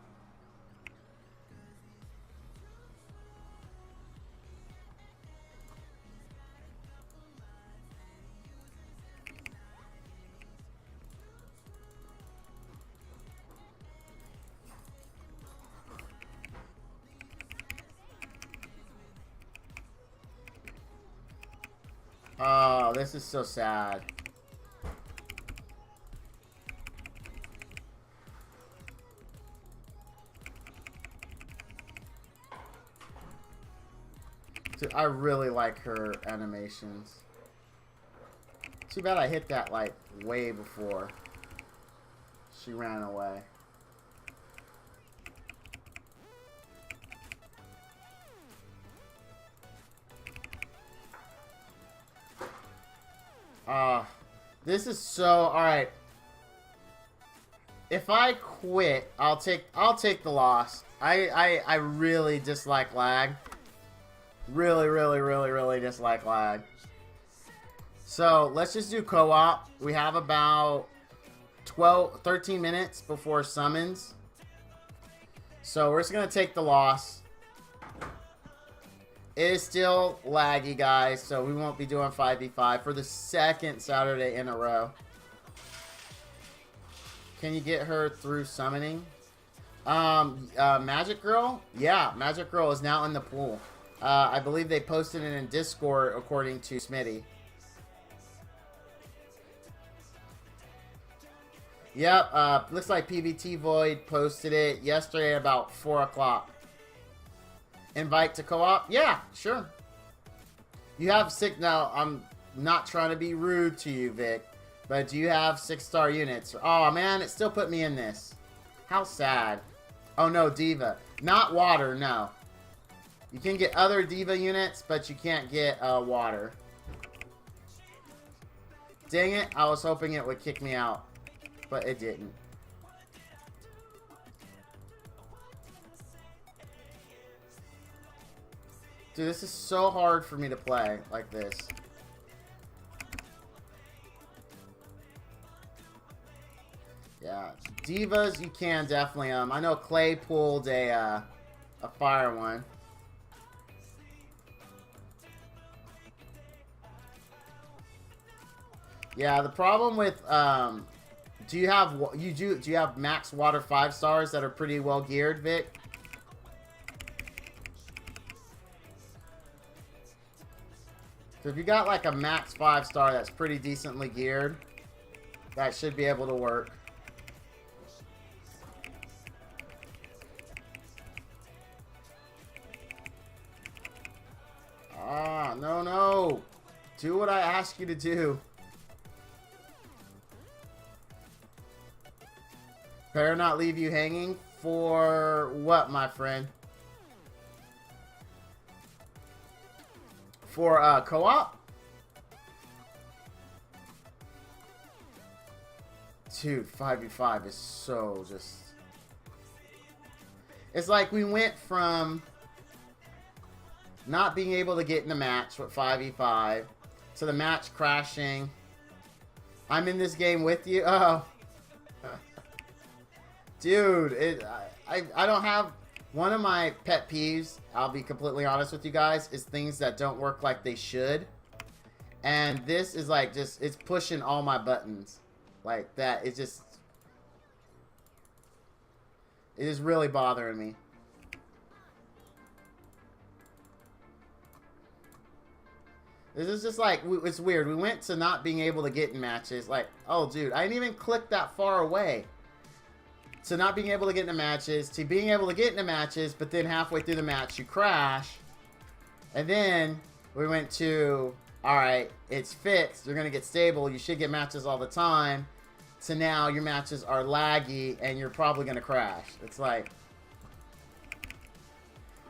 Oh, this is so sad. Dude, I really like her animations. Too bad I hit that, like, way before she ran away. This is so alright. If I quit, I'll take the loss. I really dislike lag. Really dislike lag. So let's just do co-op. We have about 13 minutes before summons. So we're just gonna take the loss. It is still laggy, guys, so we won't be doing 5v5 for the second Saturday in a row. Can you get her through summoning? Magic Girl? Yeah, Magic Girl is now in the pool. I believe they posted it in Discord, according to Smitty. Yep, looks like PBT Void posted it yesterday about 4 o'clock. Invite to co-op? Yeah, sure. You have now, I'm not trying to be rude to you, Vic, but do you have 6-star units? Oh, man, it still put me in this. How sad. Oh, no, Diva. Not water, no. You can get other Diva units, but you can't get water. Dang it, I was hoping it would kick me out, but it didn't. Dude, this is so hard for me to play like this. Yeah, Divas, you can definitely, I know Clay pulled a fire one. Yeah, the problem with, do you have max water 5 stars that are pretty well geared, Vic? So if you got like a max 5-star that's pretty decently geared, that should be able to work. Do what I ask you to do. Better not leave you hanging. For what, my friend? For co-op? Dude, 5v5 is so just... It's like we went from not being able to get in the match with 5v5 to the match crashing. I'm in this game with you. Oh. Dude, I don't have... One of my pet peeves, I'll be completely honest with you guys, is things that don't work like they should. And this is like just... It's pushing all my buttons. Like that. It's just... It is really bothering me. This is just like, it's weird. We went to not being able to get in matches. Like, oh, dude, I didn't even click that far away. To not being able to get into matches, to being able to get into matches, but then halfway through the match, you crash. And then we went to, alright, it's fixed. You're going to get stable. You should get matches all the time. To now, your matches are laggy, and you're probably going to crash. It's like...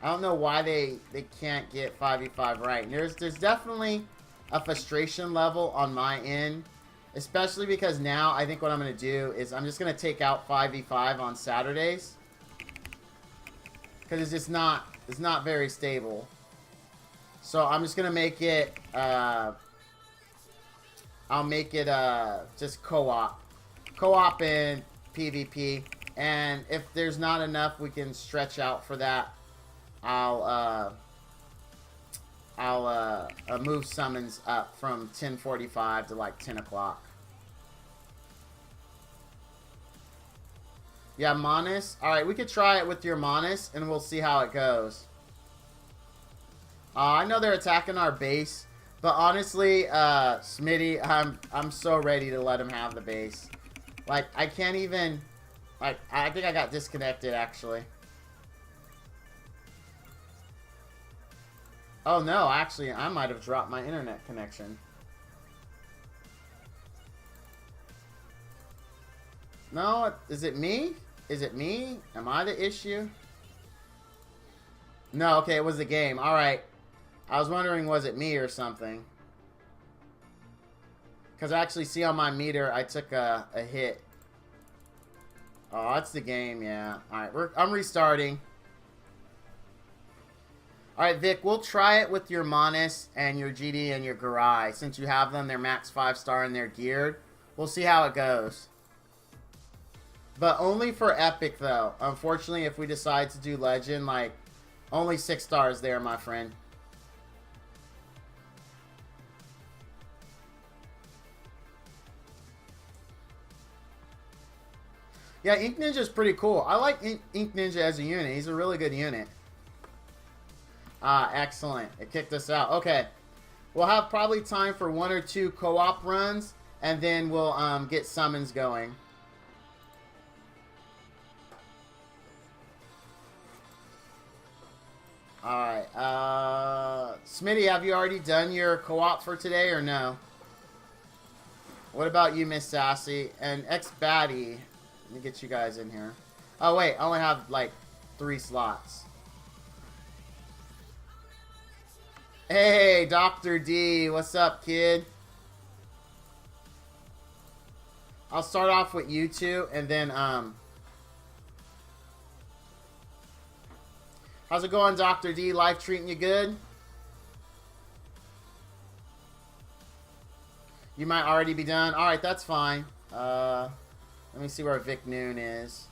I don't know why they can't get 5v5 right. And there's definitely a frustration level on my end. Especially because now I think what I'm going to do is I'm just going to take out 5v5 on Saturdays. Because it's just not... It's not very stable. So I'm just going to make it... I'll make it just co-op. Co-op and PvP. And if there's not enough, we can stretch out for that. I'll move summons up from 10:45 to like 10 o'clock. Yeah, Monis. Alright, we could try it with your Monis, and we'll see how it goes. I know they're attacking our base, but honestly, Smitty, I'm so ready to let him have the base. Like, I can't even... Like, I think I got disconnected, actually. Oh, no, actually, I might have dropped my internet connection. No, is it me? Is it me? Am I the issue? No, okay, it was the game. Alright. I was wondering, was it me or something? Because I actually see on my meter, I took a hit. Oh, that's the game, yeah. Alright, I'm restarting. Alright, Vic, we'll try it with your Monis and your GD and your Garai. Since you have them, they're max 5-star and they're geared. We'll see how it goes. But only for Epic, though. Unfortunately, if we decide to do Legend, like, only 6 stars there, my friend. Yeah, Ink Ninja's pretty cool. I like Ink Ninja as a unit. He's a really good unit. Ah, excellent. It kicked us out. Okay. We'll have probably time for 1 or 2 co-op runs, and then we'll get summons going. Alright. Smitty, have you already done your co-op for today or no? What about you, Miss Sassy? And X-Batty. Let me get you guys in here. Oh, wait. I only have, like, 3 slots. Hey, Dr. D. What's up, kid? I'll start off with you two, and then, how's it going, Dr. D? Life treating you good? You might already be done. Alright, that's fine. Let me see where Vic Noon is.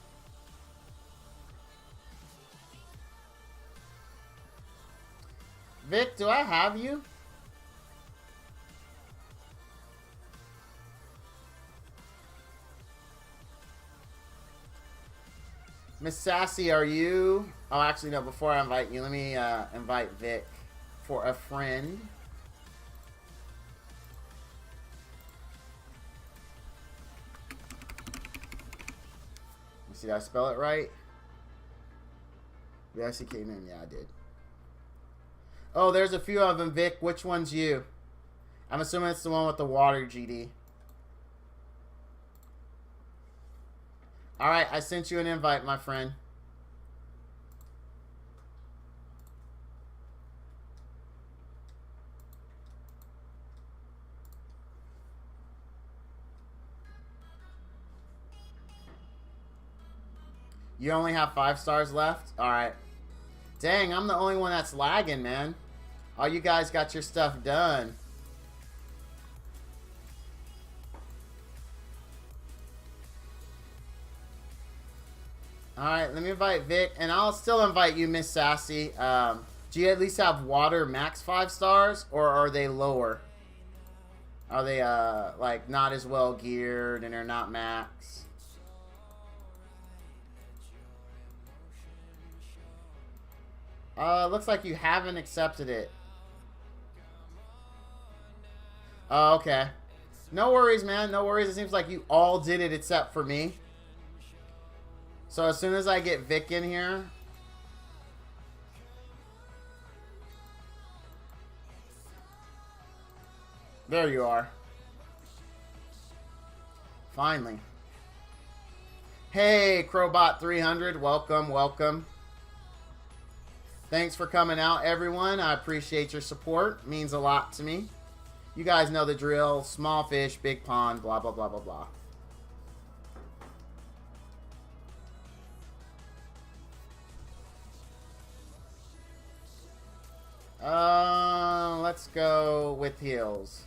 Vic, do I have you? Miss Sassy, are you? Oh, actually, no. Before I invite you, let me invite Vic for a friend. Let me see. Did I spell it right? V-I-C-K name. Yeah, I did. Oh, there's a few of them, Vic. Which one's you? I'm assuming it's the one with the water, GD. Alright, I sent you an invite, my friend. You only have 5 stars left? Alright. Dang, I'm the only one that's lagging, man. All you guys got your stuff done. Alright, let me invite Vic. And I'll still invite you, Miss Sassy. Do you at least have water max 5 stars? Or are they lower? Are they, like, not as well geared and they're not max? Looks like you haven't accepted it. Oh, okay. No worries, man. No worries. It seems like you all did it except for me. So as soon as I get Vic in here... There you are. Finally. Hey, Crowbot 300. Welcome, welcome. Thanks for coming out, everyone. I appreciate your support. It means a lot to me. You guys know the drill. Small fish, big pond, blah, blah, blah, blah, blah. Let's go with heels.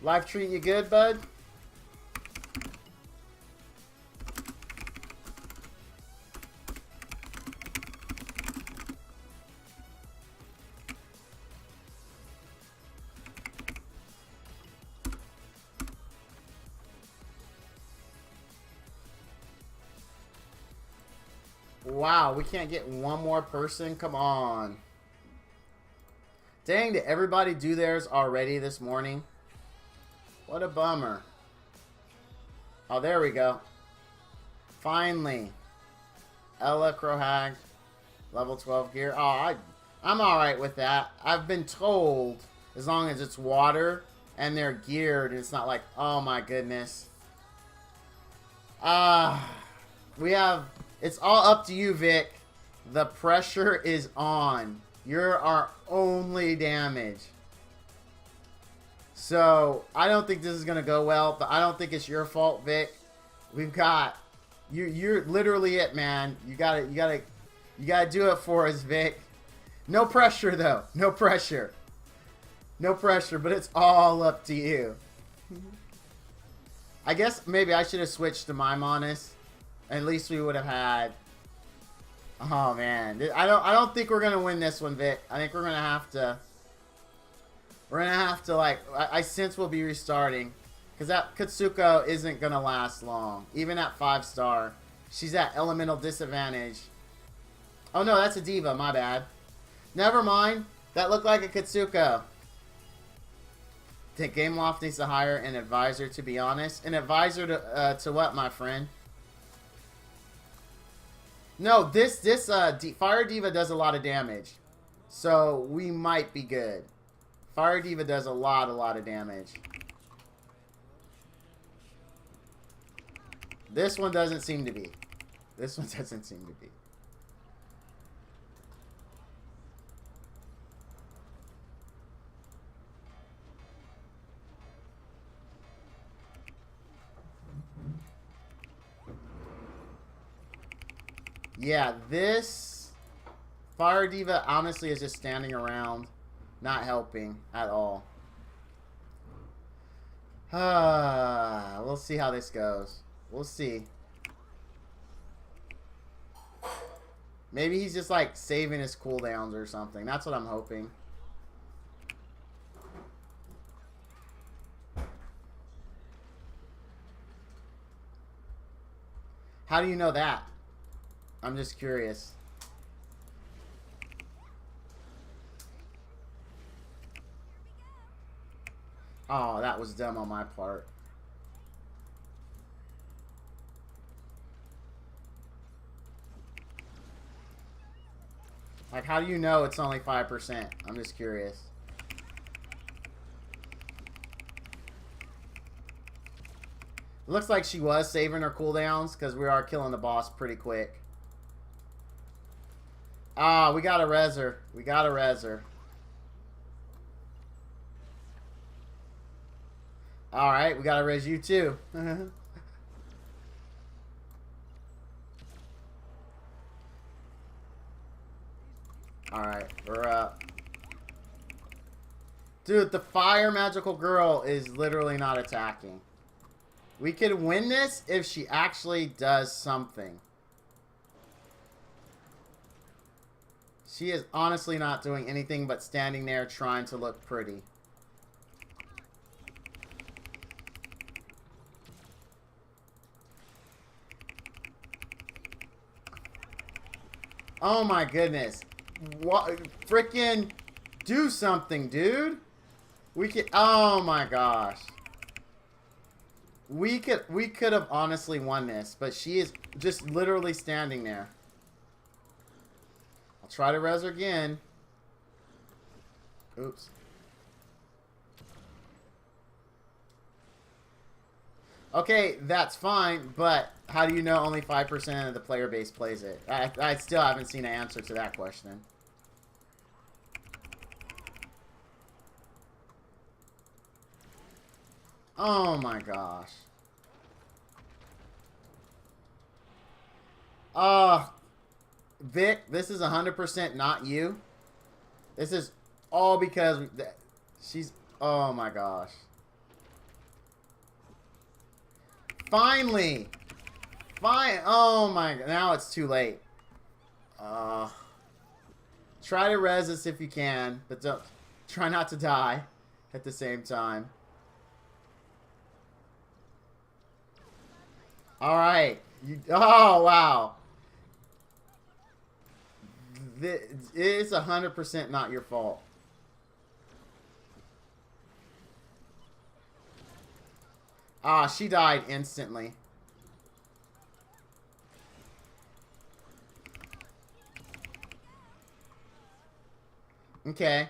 Life treating you good, bud? Wow, we can't get one more person? Come on. Dang, did everybody do theirs already this morning? What a bummer. Oh, there we go. Finally. Ella Crowhag. Level 12 gear. Oh, I'm alright with that. I've been told, as long as it's water and they're geared, it's not like, oh my goodness. We have... It's all up to you, Vic. The pressure is on. You're our only damage. So, I don't think this is going to go well, but I don't think it's your fault, Vic. We've got... You're literally it, man. You gotta do it for us, Vic. No pressure, though. No pressure. No pressure, but it's all up to you. I guess maybe I should have switched to Maimonus. At least we would have had... Oh, man. I don't think we're going to win this one, Vic. I think we're going to have to... We're going to have to, like... I sense we'll be restarting. Because that Katsuko isn't going to last long. Even at 5-star. She's at elemental disadvantage. Oh, no. That's a diva. My bad. Never mind. That looked like a Katsuko. Game Loft needs to hire an advisor, to be honest. An advisor to what, my friend? No, this Fire Diva does a lot of damage. So, we might be good. Fire Diva does a lot of damage. This one doesn't seem to be. This one doesn't seem to be. Yeah, this Fire Diva honestly is just standing around, not helping at all. We'll see how this goes. We'll see. Maybe he's just like saving his cooldowns or something. That's what I'm hoping. How do you know that? I'm just curious. Oh, that was dumb on my part. Like, how do you know it's only 5%? I'm just curious. Looks like she was saving her cooldowns because we are killing the boss pretty quick. Ah, we got a reser. We got a reser. Alright, we got to res you too. Alright, we're up. Dude, the fire magical girl is literally not attacking. We could win this if she actually does something. She is honestly not doing anything but standing there trying to look pretty. Oh my goodness. What? Freaking do something, dude. We could, oh my gosh. We could have honestly won this, but she is just literally standing there. I'll try to res her again. Oops. Okay, that's fine, but how do you know only 5% of the player base plays it? I still haven't seen an answer to that question. Oh my gosh. Vic, this is 100% not you. This is all because she's, oh my gosh. Finally! Fine. Oh my god. Now it's too late. Try to res us if you can, but don't try not to die at the same time. Alright. Oh wow. It's 100% not your fault. Ah, she died instantly. Okay.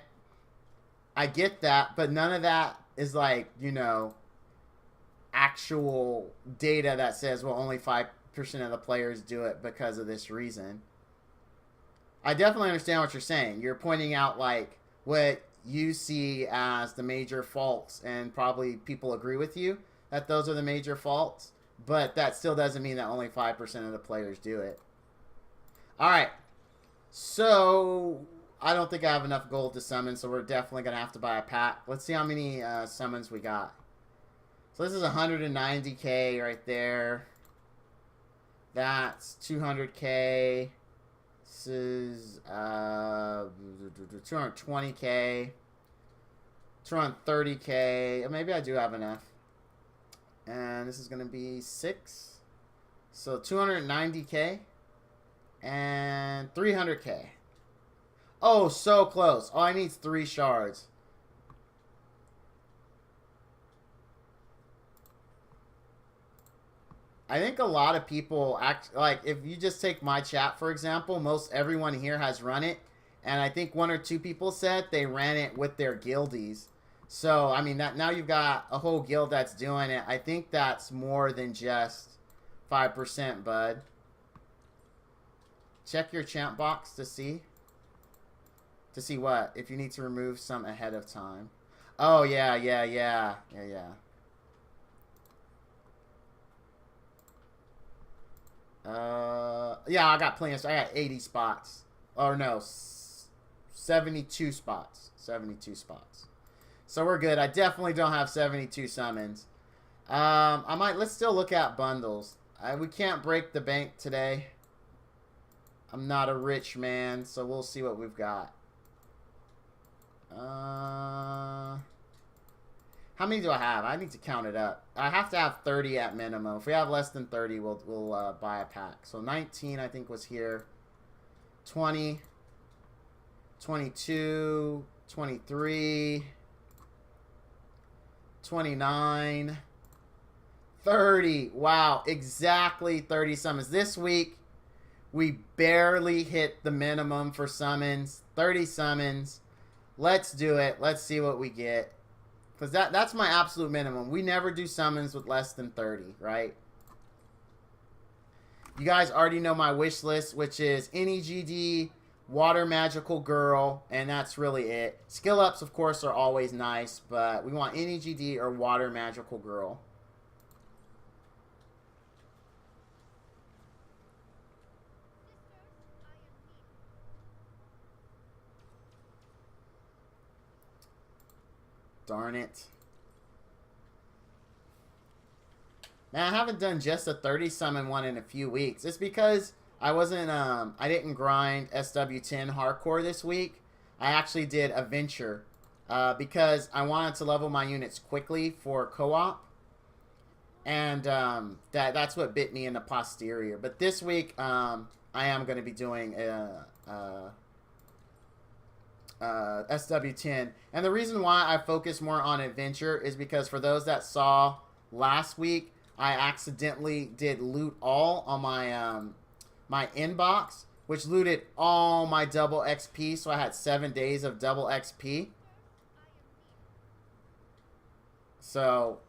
I get that, but none of that is like, you know, actual data that says, well, only 5% of the players do it because of this reason. I definitely understand what you're saying. You're pointing out, like, what you see as the major faults, and probably people agree with you that those are the major faults, but that still doesn't mean that only 5% of the players do it. Alright. So, I don't think I have enough gold to summon, so we're definitely going to have to buy a pack. Let's see how many summons we got. So this is 190k right there. That's 200k. This is 220k. 230k. Maybe I do have enough. And this is going to be 6. So 290k. And 300k. Oh, so close. All I need is 3 shards. I think a lot of people act like, if you just take my chat for example, most everyone here has run it, and I think 1 or 2 people said they ran it with their guildies. So I mean, that now you've got a whole guild that's doing it. I think that's more than just 5%, bud. Check your champ box to see. To see what? If you need to remove some ahead of time. Oh yeah. Yeah, I got plenty of, I got 80 spots. Or no, 72 spots. 72 spots. So we're good. I definitely don't have 72 summons. Let's still look at bundles. We can't break the bank today. I'm not a rich man, so we'll see what we've got. How many do I have? I need to count it up. I have to have 30 at minimum. If we have less than 30, we'll buy a pack. So 19, I think, was here. 20, 22, 23, 29, 30. Wow, exactly 30 summons. This week, we barely hit the minimum for summons. 30 summons. Let's do it. Let's see what we get. Because that's my absolute minimum. We never do summons with less than 30, right? You guys already know my wish list, which is NEGD, Water Magical Girl, and that's really it. Skill ups, of course, are always nice, but we want NEGD or Water Magical Girl. Darn it. Man, I haven't done just a 30 summon one in a few weeks. It's because I wasn't, I didn't grind SW10 hardcore this week. I actually did a venture because I wanted to level my units quickly for co-op. And that's what bit me in the posterior. But this week, I am going to be doing SW10. And the reason why I focus more on adventure is because for those that saw last week, I accidentally did loot all on my my inbox, which looted all my double XP, so I had 7 days of double XP. So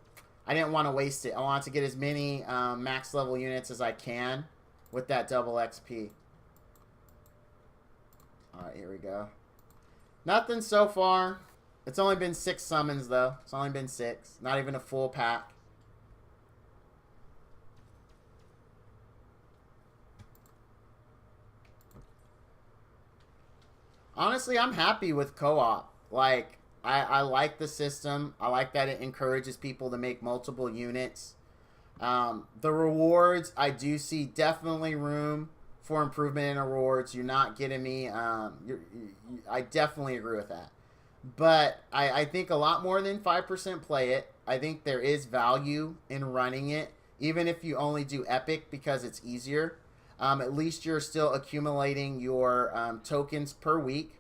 I didn't want to waste it. I wanted to get as many max level units as I can with that double XP. Alright, here we go. Nothing so far. It's only been 6 summons, though. It's only been 6. Not even a full pack. Honestly, I'm happy with co-op. Like, I like the system. I like that it encourages people to make multiple units. The rewards, I do see definitely room for improvement in rewards. You're not getting me. I definitely agree with that. But I think a lot more than 5% play it. I think there is value in running it, even if you only do epic because it's easier. At least you're still accumulating your tokens per week,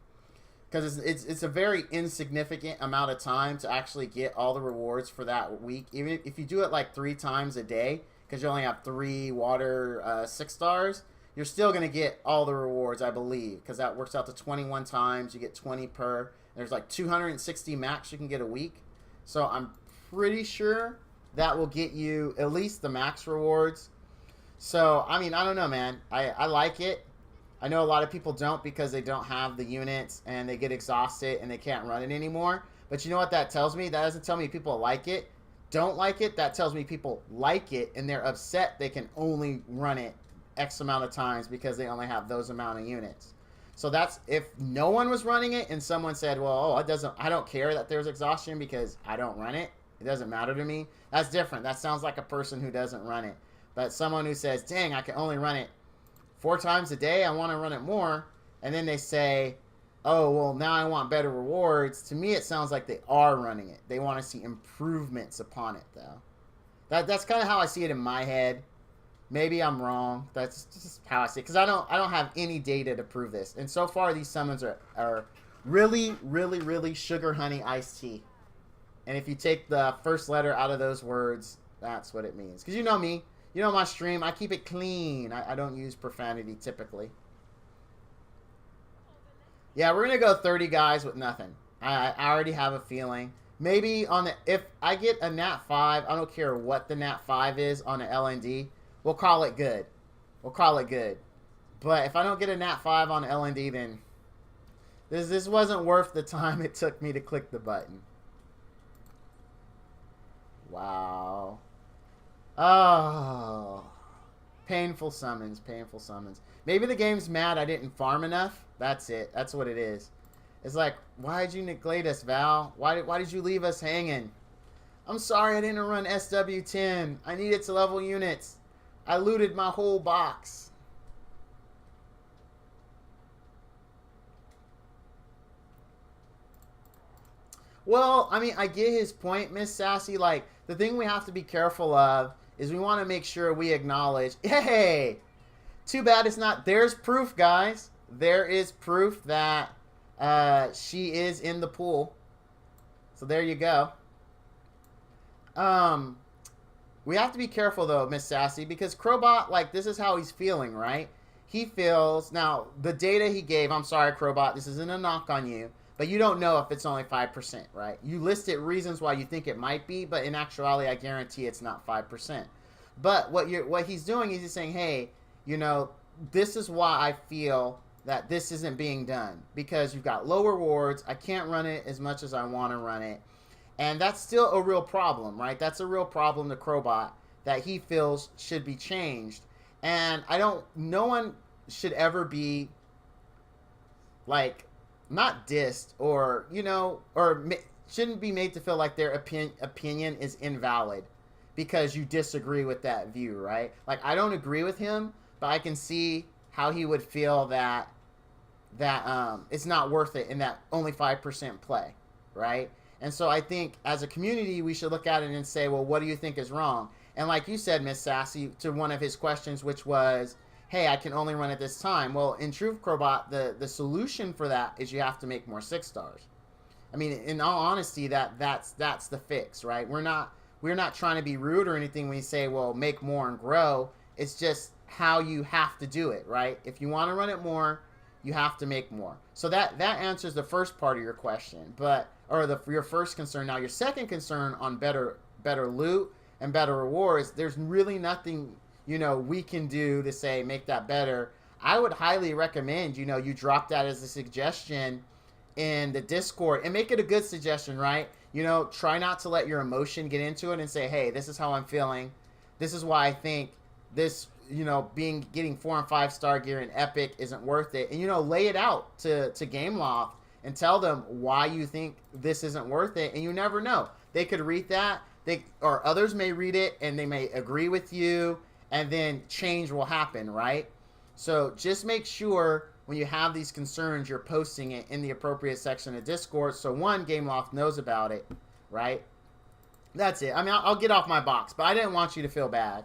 because it's a very insignificant amount of time to actually get all the rewards for that week. Even if you do it like 3 times a day, because you only have 3 water 6 stars, you're still going to get all the rewards, I believe, because that works out to 21 times. You get 20 per. There's like 260 max you can get a week. So I'm pretty sure that will get you at least the max rewards. So, I mean, I don't know, man. I like it. I know a lot of people don't because they don't have the units and they get exhausted and they can't run it anymore. But you know what that tells me? That doesn't tell me people like it, don't like it. That tells me people like it and they're upset they can only run it X amount of times because they only have those amount of units. So that's, if no one was running it and someone said, well, I don't care that there's exhaustion because I don't run it. It doesn't matter to me. That's different. That sounds like a person who doesn't run it. But someone who says, dang, I can only run it 4 times a day, I want to run it more, and then they say, oh, well, now I want better rewards. To me, it sounds like they are running it. They want to see improvements upon it, though. That's kind of how I see it in my head. Maybe I'm wrong. That's just how I see it, because I don't have any data to prove this. And so far, these summons are really, really, really sugar, honey, iced tea. And if you take the first letter out of those words, that's what it means. Because you know me. You know my stream, I keep it clean. I don't use profanity typically. Yeah, we're going to go 30 guys with nothing. I already have a feeling. Maybe on the, if I get a Nat 5, I don't care what the Nat 5 is on an LND, we'll call it good. We'll call it good. But if I don't get a Nat 5 on LND, then this wasn't worth the time it took me to click the button. Wow. Oh, painful summons, painful summons. Maybe the game's mad I didn't farm enough. That's it. That's what it is. It's like, why did you neglect us, Val? Why did you leave us hanging? I'm sorry I didn't run SW10. I needed to level units. I looted my whole box. Well, I mean, I get his point, Miss Sassy. Like, the thing we have to be careful of is we want to make sure we acknowledge, hey, too bad it's not. There's proof, guys. There is proof that she is in the pool. So there you go. Um, we have to be careful though, Miss Sassy, because Crowbot, like, this is how he's feeling, right? He feels now the data he gave. I'm sorry, Crowbot. This isn't a knock on you, but you don't know if it's only 5%, right? You listed reasons why you think it might be, but in actuality, I guarantee it's not 5%. But what he's doing is he's saying, hey, you know, this is why I feel that this isn't being done, because you've got low rewards. I can't run it as much as I want to run it. And that's still a real problem, right? That's a real problem to Crowbot that he feels should be changed. And no one should ever be, like, not dissed or, you know, or shouldn't be made to feel like their opinion is invalid because you disagree with that view, right? Like, I don't agree with him, but I can see how he would feel that it's not worth it in that only 5% play, right? And so I think as a community, we should look at it and say, well, what do you think is wrong? And like you said, Miss Sassy, to one of his questions, which was, hey, I can only run at this time. Well, in truth, Crowbot, the solution for that is you have to make more 6 stars. I mean, in all honesty, that's the fix, right? We're not trying to be rude or anything when we say, well, make more and grow. It's just how you have to do it, right? If you want to run it more, you have to make more. So that answers the first part of your question, your first concern. Now, your second concern on better loot and better rewards, there's really nothing, you know, we can do to say make that better. I would highly recommend, you know, you drop that as a suggestion in the Discord and make it a good suggestion, right? You know, try not to let your emotion get into it and say, hey, this is how I'm feeling. This is why I think this, you know, getting 4 and 5 star gear in Epic isn't worth it. And, you know, lay it out to Gameloft and tell them why you think this isn't worth it. And you never know. They could read that, or others may read it and they may agree with you, and then change will happen, right? So just make sure when you have these concerns, you're posting it in the appropriate section of Discord, so one, Gameloft knows about it, right? That's it. I mean, I'll get off my box, but I didn't want you to feel bad.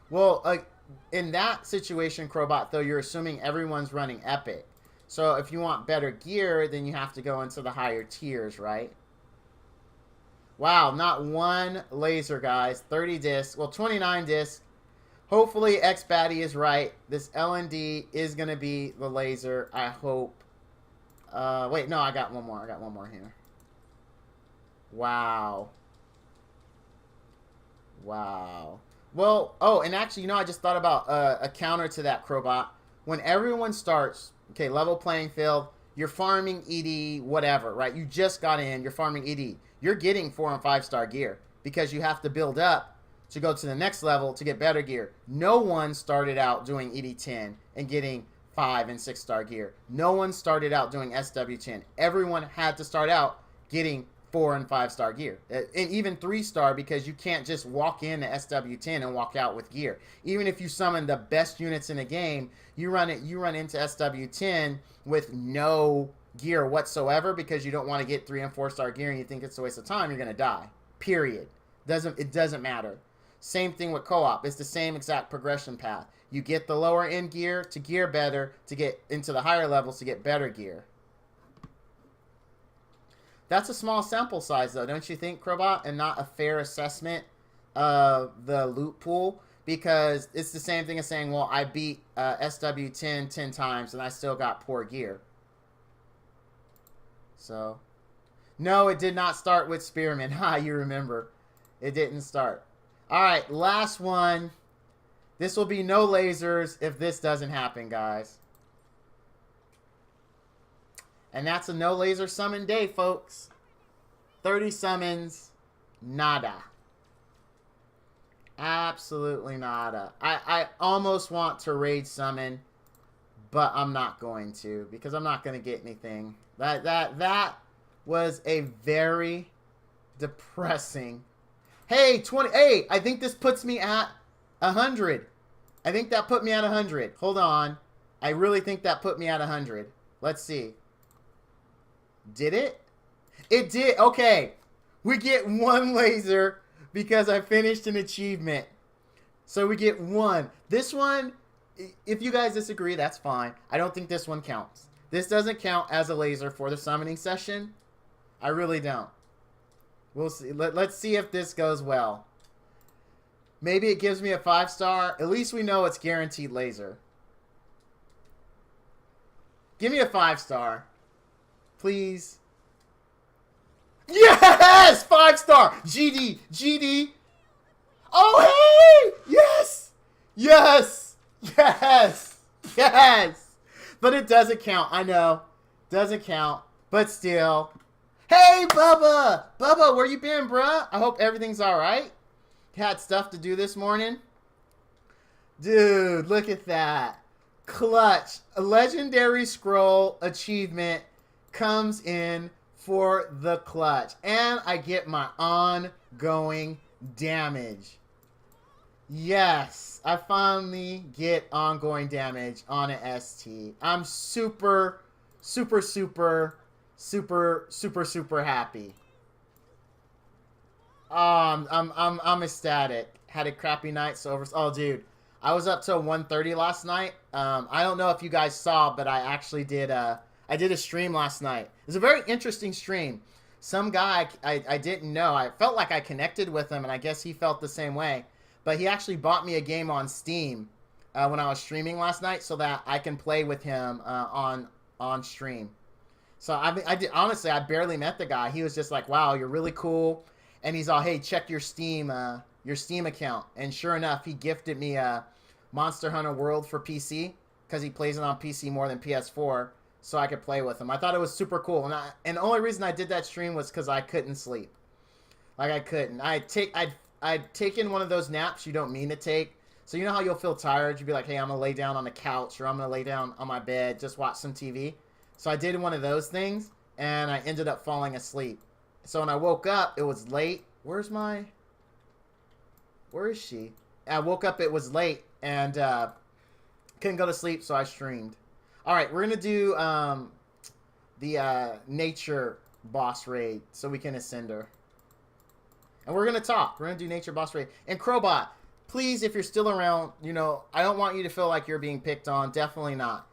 Well, in that situation, Crowbot, though, you're assuming everyone's running Epic. So if you want better gear, then you have to go into the higher tiers, right? Wow, not one laser, guys. 30 discs. Well, 29 discs. Hopefully, X-Batty is right. This LND is going to be the laser, I hope. Wait, no, I got one more. I got one more here. Wow. Wow. Well, oh, and actually, you know, I just thought about a counter to that, Crowbot. When everyone starts, okay, level playing field, you're farming ED, whatever, right? You just got in, you're farming ED. You're getting 4 and 5 star gear because you have to build up to go to the next level to get better gear. No one started out doing ED10 and getting 5 and 6 star gear. No one started out doing SW10. Everyone had to start out getting 4 and 5 star gear, and even 3 star, because you can't just walk into SW10 and walk out with gear. Even if you summon the best units in the game, you run into SW10 with no gear whatsoever because you don't want to get 3 and 4 star gear and you think it's a waste of time. You're gonna die. Period. It doesn't matter. Same thing with co-op. It's the same exact progression path. You get the lower end gear to gear better, to get into the higher levels to get better gear. That's a small sample size, though, don't you think, Crowbot? And not a fair assessment of the loot pool, because it's the same thing as saying, well, I beat SW10 10 times and I still got poor gear. So, no, it did not start with Spearman. Ha, you remember. It didn't start. All right, last one. This will be no lasers if this doesn't happen, guys. And that's a no laser summon day, folks. 30 summons, nada. Absolutely nada. I almost want to raid summon, but I'm not going to, because I'm not going to get anything. That was a very depressing. Hey, 20. Hey, I think this puts me at 100. I think that put me at 100. Hold on. I really think that put me at 100. Let's see. Did it? It did. Okay. We get 1 laser because I finished an achievement. So we get 1. This one, if you guys disagree, that's fine. I don't think this one counts. This doesn't count as a laser for the summoning session. I really don't. We'll see. Let's see if this goes well. Maybe it gives me a 5-star. At least we know it's guaranteed laser. Give me a 5-star. Please. Yes! 5-star! GD! GD! Oh, hey! Yes! Yes! Yes! Yes! But it doesn't count. I know. Doesn't count. But still. Hey, Bubba! Bubba, where you been, bruh? I hope everything's alright. Had stuff to do this morning. Dude, look at that. Clutch. A legendary scroll achievement comes in for the clutch. And I get my ongoing damage. Yes, I finally get ongoing damage on an ST. I'm super happy. I'm ecstatic. Had a crappy night, so over. Oh, dude, I was up till 1:30 last night. I don't know if you guys saw, but I actually did. I did a stream last night. It was a very interesting stream. Some guy I didn't know. I felt like I connected with him, and I guess he felt the same way. But he actually bought me a game on Steam when I was streaming last night, so that I can play with him on stream. So I did, honestly, I barely met the guy. He was just like, "Wow, you're really cool," and he's all, "Hey, check your Steam account." And sure enough, he gifted me a Monster Hunter World for PC because he plays it on PC more than PS4, so I could play with him. I thought it was super cool, and the only reason I did that stream was because I couldn't sleep. Like I couldn't. I'd taken one of those naps you don't mean to take. So you know how you'll feel tired? You'd be like, "Hey, I'm gonna lay down on the couch, or I'm gonna lay down on my bed, just watch some TV." So I did one of those things, and I ended up falling asleep. So when I woke up, it was late. Where is she? I woke up, it was late, and couldn't go to sleep, so I streamed. All right, we're going to do the nature boss raid so we can ascend her. And we're going to talk. We're going to do nature boss raid. And Crowbot, please, if you're still around, you know, I don't want you to feel like you're being picked on. Definitely not.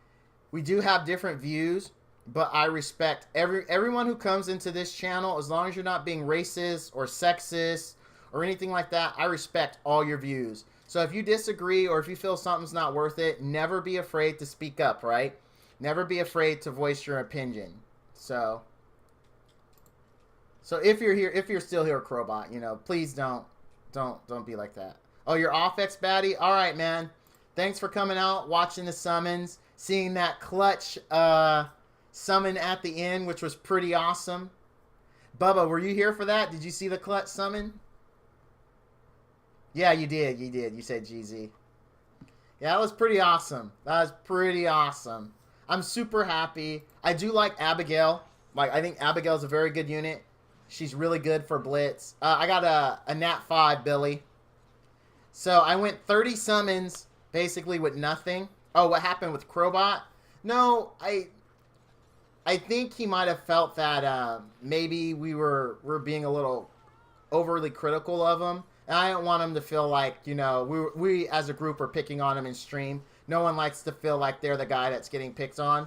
We do have different views, but I respect everyone who comes into this channel. As long as you're not being racist or sexist or anything like that, I respect all your views. So if you disagree or if you feel something's not worth it, never be afraid to speak up, right? Never be afraid to voice your opinion. So if you're here, if you're still here, Crowbot, you know, please don't be like that. Oh, you're off, X-Batty? All right, man. Thanks for coming out, watching the summons, seeing that clutch summon at the end, which was pretty awesome. Bubba, were you here for that? Did you see the clutch summon? Yeah, you did. You did. You said GZ. Yeah, that was pretty awesome. That was pretty awesome. I'm super happy. I do like Abigail. Like, I think Abigail's a very good unit. She's really good for Blitz. I got a Nat 5, Billy. So I went 30 summons, basically with nothing. Oh, what happened with Crowbot? No, I think he might have felt that maybe we're being a little overly critical of him. And I don't want him to feel like, you know, we as a group are picking on him in stream. No one likes to feel like they're the guy that's getting picked on.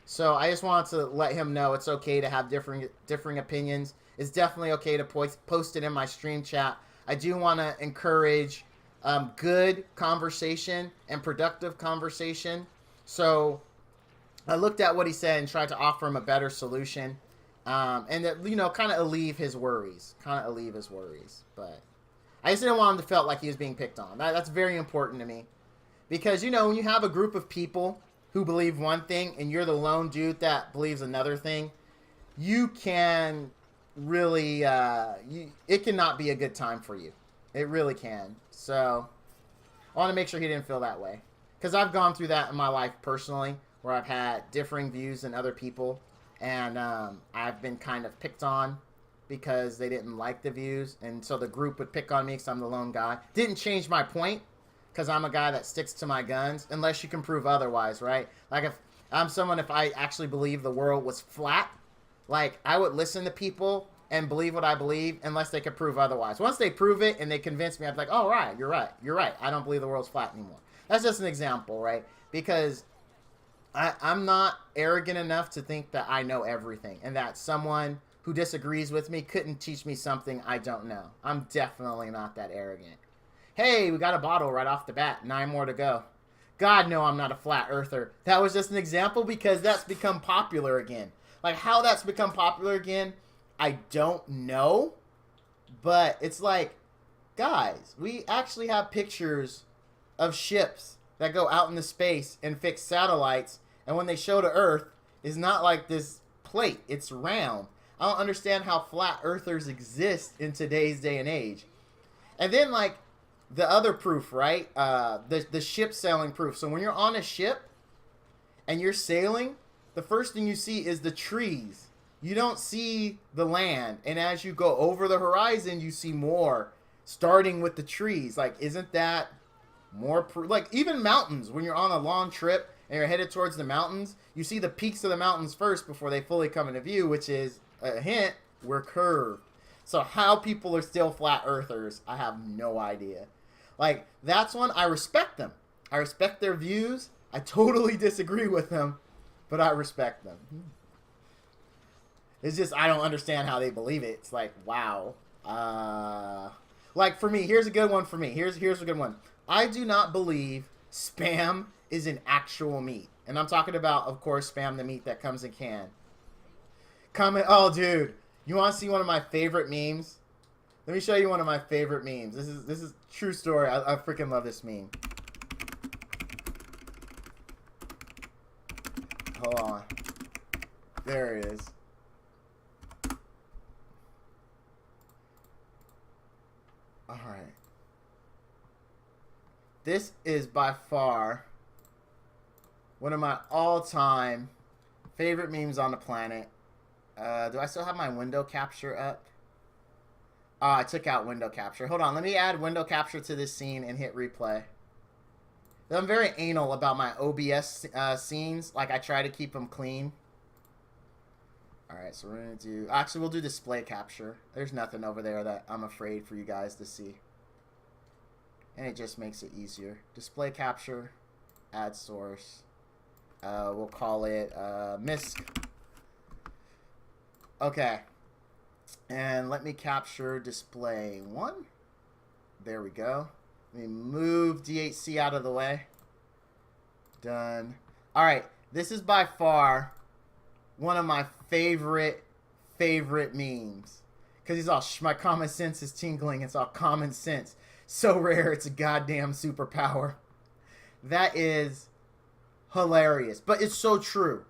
So I just wanted to let him know it's okay to have differing opinions. It's definitely okay to post it in my stream chat. I do want to encourage good conversation and productive conversation. So I looked at what he said and tried to offer him a better solution. And that, you know, kind of alleviate his worries. But I just didn't want him to feel like he was being picked on. That's very important to me. Because, you know, when you have a group of people who believe one thing and you're the lone dude that believes another thing, you can really, it cannot be a good time for you. It really can. So I want to make sure he didn't feel that way. Because I've gone through that in my life personally, where I've had differing views than other people. And I've been kind of picked on because they didn't like the views. And so the group would pick on me because I'm the lone guy. Didn't change my point because I'm a guy that sticks to my guns unless you can prove otherwise, right? Like if I'm someone, if I actually believe the world was flat, like I would listen to people and believe what I believe unless they could prove otherwise. Once they prove it and they convince me, I'd be like, oh, right, you're right. I don't believe the world's flat anymore. That's just an example, right? Because I'm not arrogant enough to think that I know everything and that someone who disagrees with me couldn't teach me something I don't know. I'm definitely not that arrogant. Hey, we got a bottle right off the bat. 9 more to go. God, no, I'm not a flat earther. That was just an example because that's become popular again. Like, how that's become popular again, I don't know. But it's like, guys, we actually have pictures of ships that go out into space and fix satellites. And when they show to Earth, it's not like this plate. It's round. I don't understand how flat earthers exist in today's day and age. And then, like, the other proof, right? The ship sailing proof. So when you're on a ship and you're sailing, the first thing you see is the trees. You don't see the land. And as you go over the horizon, you see more, starting with the trees. Like, isn't that more proof? Like, even mountains, when you're on a long trip and you're headed towards the mountains, you see the peaks of the mountains first before they fully come into view, which is a hint, we're curved. So how people are still flat earthers, I have no idea. Like, that's one, I respect them. I respect their views. I totally disagree with them, but I respect them. It's just, I don't understand how they believe it. It's like, wow. Like, for me, here's a good one for me. Here's a good one. I do not believe Spam is an actual meat. And I'm talking about, of course, Spam, the meat that comes in can. Oh, dude. You want to see one of my favorite memes? Let me show you one of my favorite memes. This is true story. I freaking love this meme. Hold on. There it is. Alright. This is by far one of my all-time favorite memes on the planet. Do I still have my window capture up? Oh, I took out window capture. Hold on, let me add window capture to this scene and hit replay. I'm very anal about my OBS scenes. Like, I try to keep them clean. Alright, so we're going to do... Actually, we'll do display capture. There's nothing over there that I'm afraid for you guys to see. And it just makes it easier. Display capture. Add source. We'll call it MISC. Okay. And let me capture display 1. There we go. Let me move DHC out of the way. Done. Alright, this is by far one of my favorite memes. Because he's all, my common sense is tingling. It's all common sense. So rare, it's a goddamn superpower. That is hilarious. But it's so true.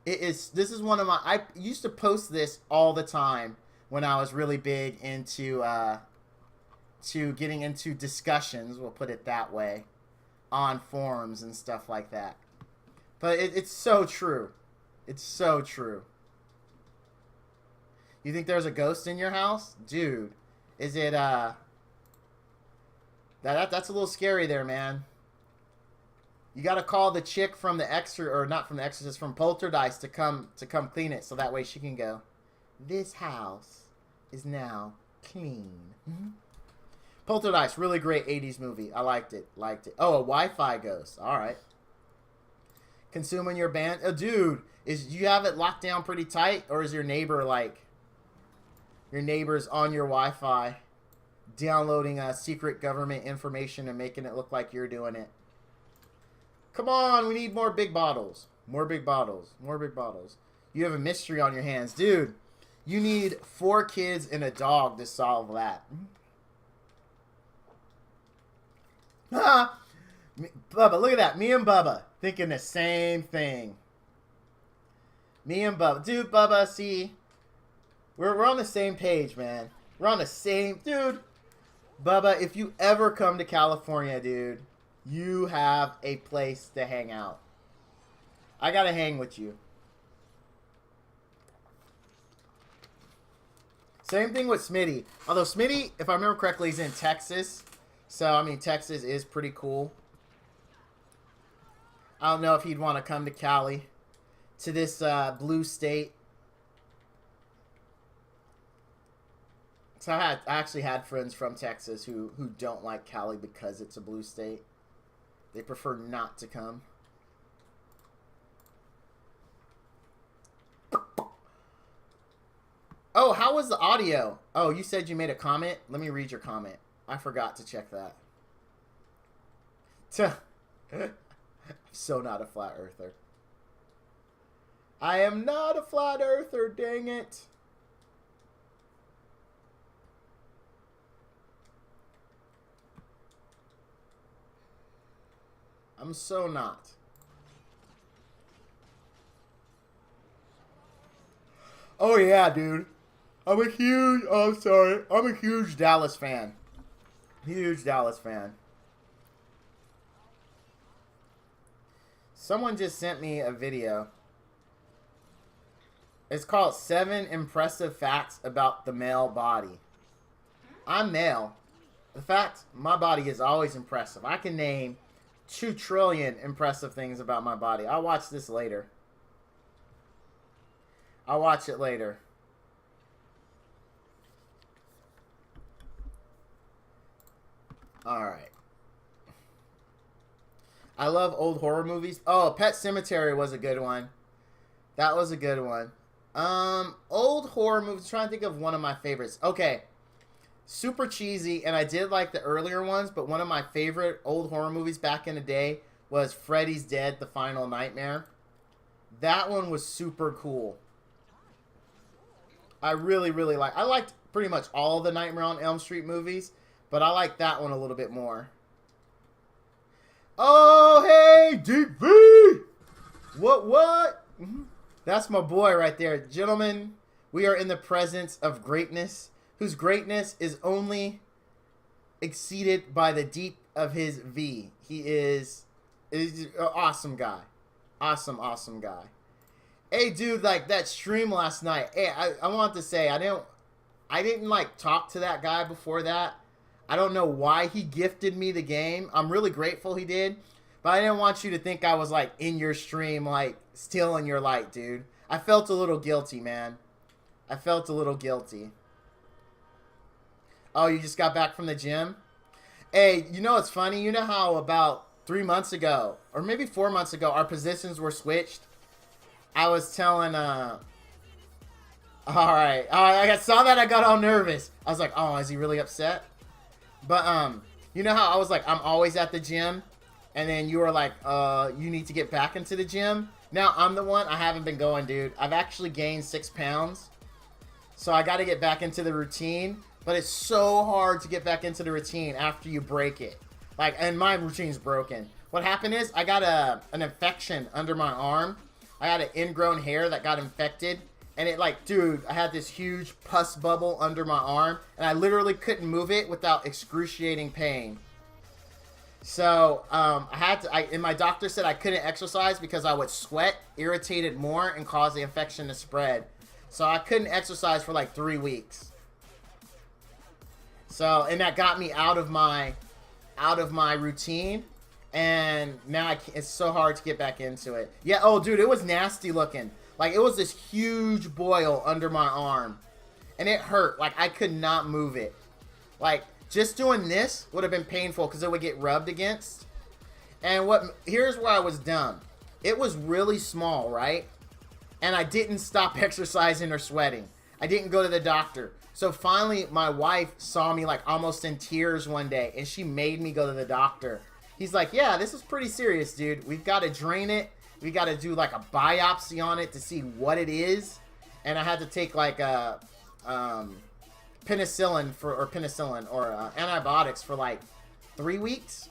This is one of my... I used to post this all the time when I was really big into... to getting into discussions, we'll put it that way, on forums and stuff like that. But it's so true. It's so true. You think there's a ghost in your house? Dude, is it, that's a little scary there, man. You gotta call the chick from the or not from the Exorcist, from Poltergeist to come clean it, so that way she can go, this house is now clean. Mm-hmm. Poltergeist, really great 80s movie. I liked it. Oh, a Wi-Fi ghost. All right. Consuming your band. Oh, dude, you have it locked down pretty tight, or is your neighbor like... Your neighbor's on your Wi-Fi downloading secret government information and making it look like you're doing it? Come on, we need more big bottles. More big bottles. More big bottles. You have a mystery on your hands. Dude, you need 4 kids and a dog to solve that. Bubba, look at that. Me and Bubba thinking the same thing. Me and Bubba. Dude, Bubba, see, we're on the same page, man. We're on the same... Dude, Bubba, if you ever come to California, dude, you have a place to hang out. I gotta hang with you. Same thing with Smitty. Although Smitty, if I remember correctly, is in Texas. So, I mean, Texas is pretty cool. I don't know if he'd want to come to Cali, to this blue state. So I actually had friends from Texas who don't like Cali because it's a blue state. They prefer not to come. Oh, how was the audio? Oh, you said you made a comment? Let me read your comment. I forgot to check that. I'm so not a flat earther. I am not a flat earther, dang it. I'm so not. Oh yeah, dude. I'm a huge Dallas fan. Huge Dallas fan. Someone just sent me a video. It's called 7 Impressive Facts About the Male Body. I'm male. The fact, my body is always impressive. I can name 2 trillion impressive things about my body. I'll watch this later. I'll watch it later. Alright. I love old horror movies. Oh, Pet Sematary was a good one. That was a good one. Old horror movies. Trying to think of one of my favorites. Okay. Super cheesy, and I did like the earlier ones, but one of my favorite old horror movies back in the day was Freddy's Dead, The Final Nightmare. That one was super cool. I really, really I liked pretty much all the Nightmare on Elm Street movies, but I like that one a little bit more. Oh, hey, DV! What? That's my boy right there. Gentlemen, we are in the presence of greatness, whose greatness is only exceeded by the deep of his V. He is an awesome guy. Awesome guy. Hey, dude, like that stream last night. Hey, I want to say, I didn't like talk to that guy before that. I don't know why he gifted me the game. I'm really grateful he did. But I didn't want you to think I was like in your stream, like stealing your light, dude. I felt a little guilty, man. I felt a little guilty. Oh, you just got back from the gym? Hey, you know what's funny? You know how about 3 months ago, or maybe 4 months ago, our positions were switched? I was telling, alright. I saw that, I got all nervous. I was like, oh, is he really upset? But, you know how I was like, I'm always at the gym? And then you were like, you need to get back into the gym? Now I'm the one, I haven't been going, dude. I've actually gained 6 pounds. So I got to get back into the routine. But it's so hard to get back into the routine after you break it. Like, and my routine's broken. What happened is, I got an infection under my arm. I had an ingrown hair that got infected. And it like, dude, I had this huge pus bubble under my arm. And I literally couldn't move it without excruciating pain. So, and my doctor said I couldn't exercise because I would sweat, irritate it more, and cause the infection to spread. So I couldn't exercise for like 3 weeks. So, and that got me out of my routine. And now it's so hard to get back into it. Yeah, oh, dude, it was nasty looking. Like, it was this huge boil under my arm. And it hurt. Like, I could not move it. Like, just doing this would have been painful because it would get rubbed against. And here's where I was dumb. It was really small, right? And I didn't stop exercising or sweating. I didn't go to the doctor. So finally, my wife saw me like almost in tears one day. And she made me go to the doctor. He's like, yeah, this is pretty serious, dude. We've got to drain it. We got to do like a biopsy on it to see what it is. And I had to take like a penicillin or antibiotics for like 3 weeks.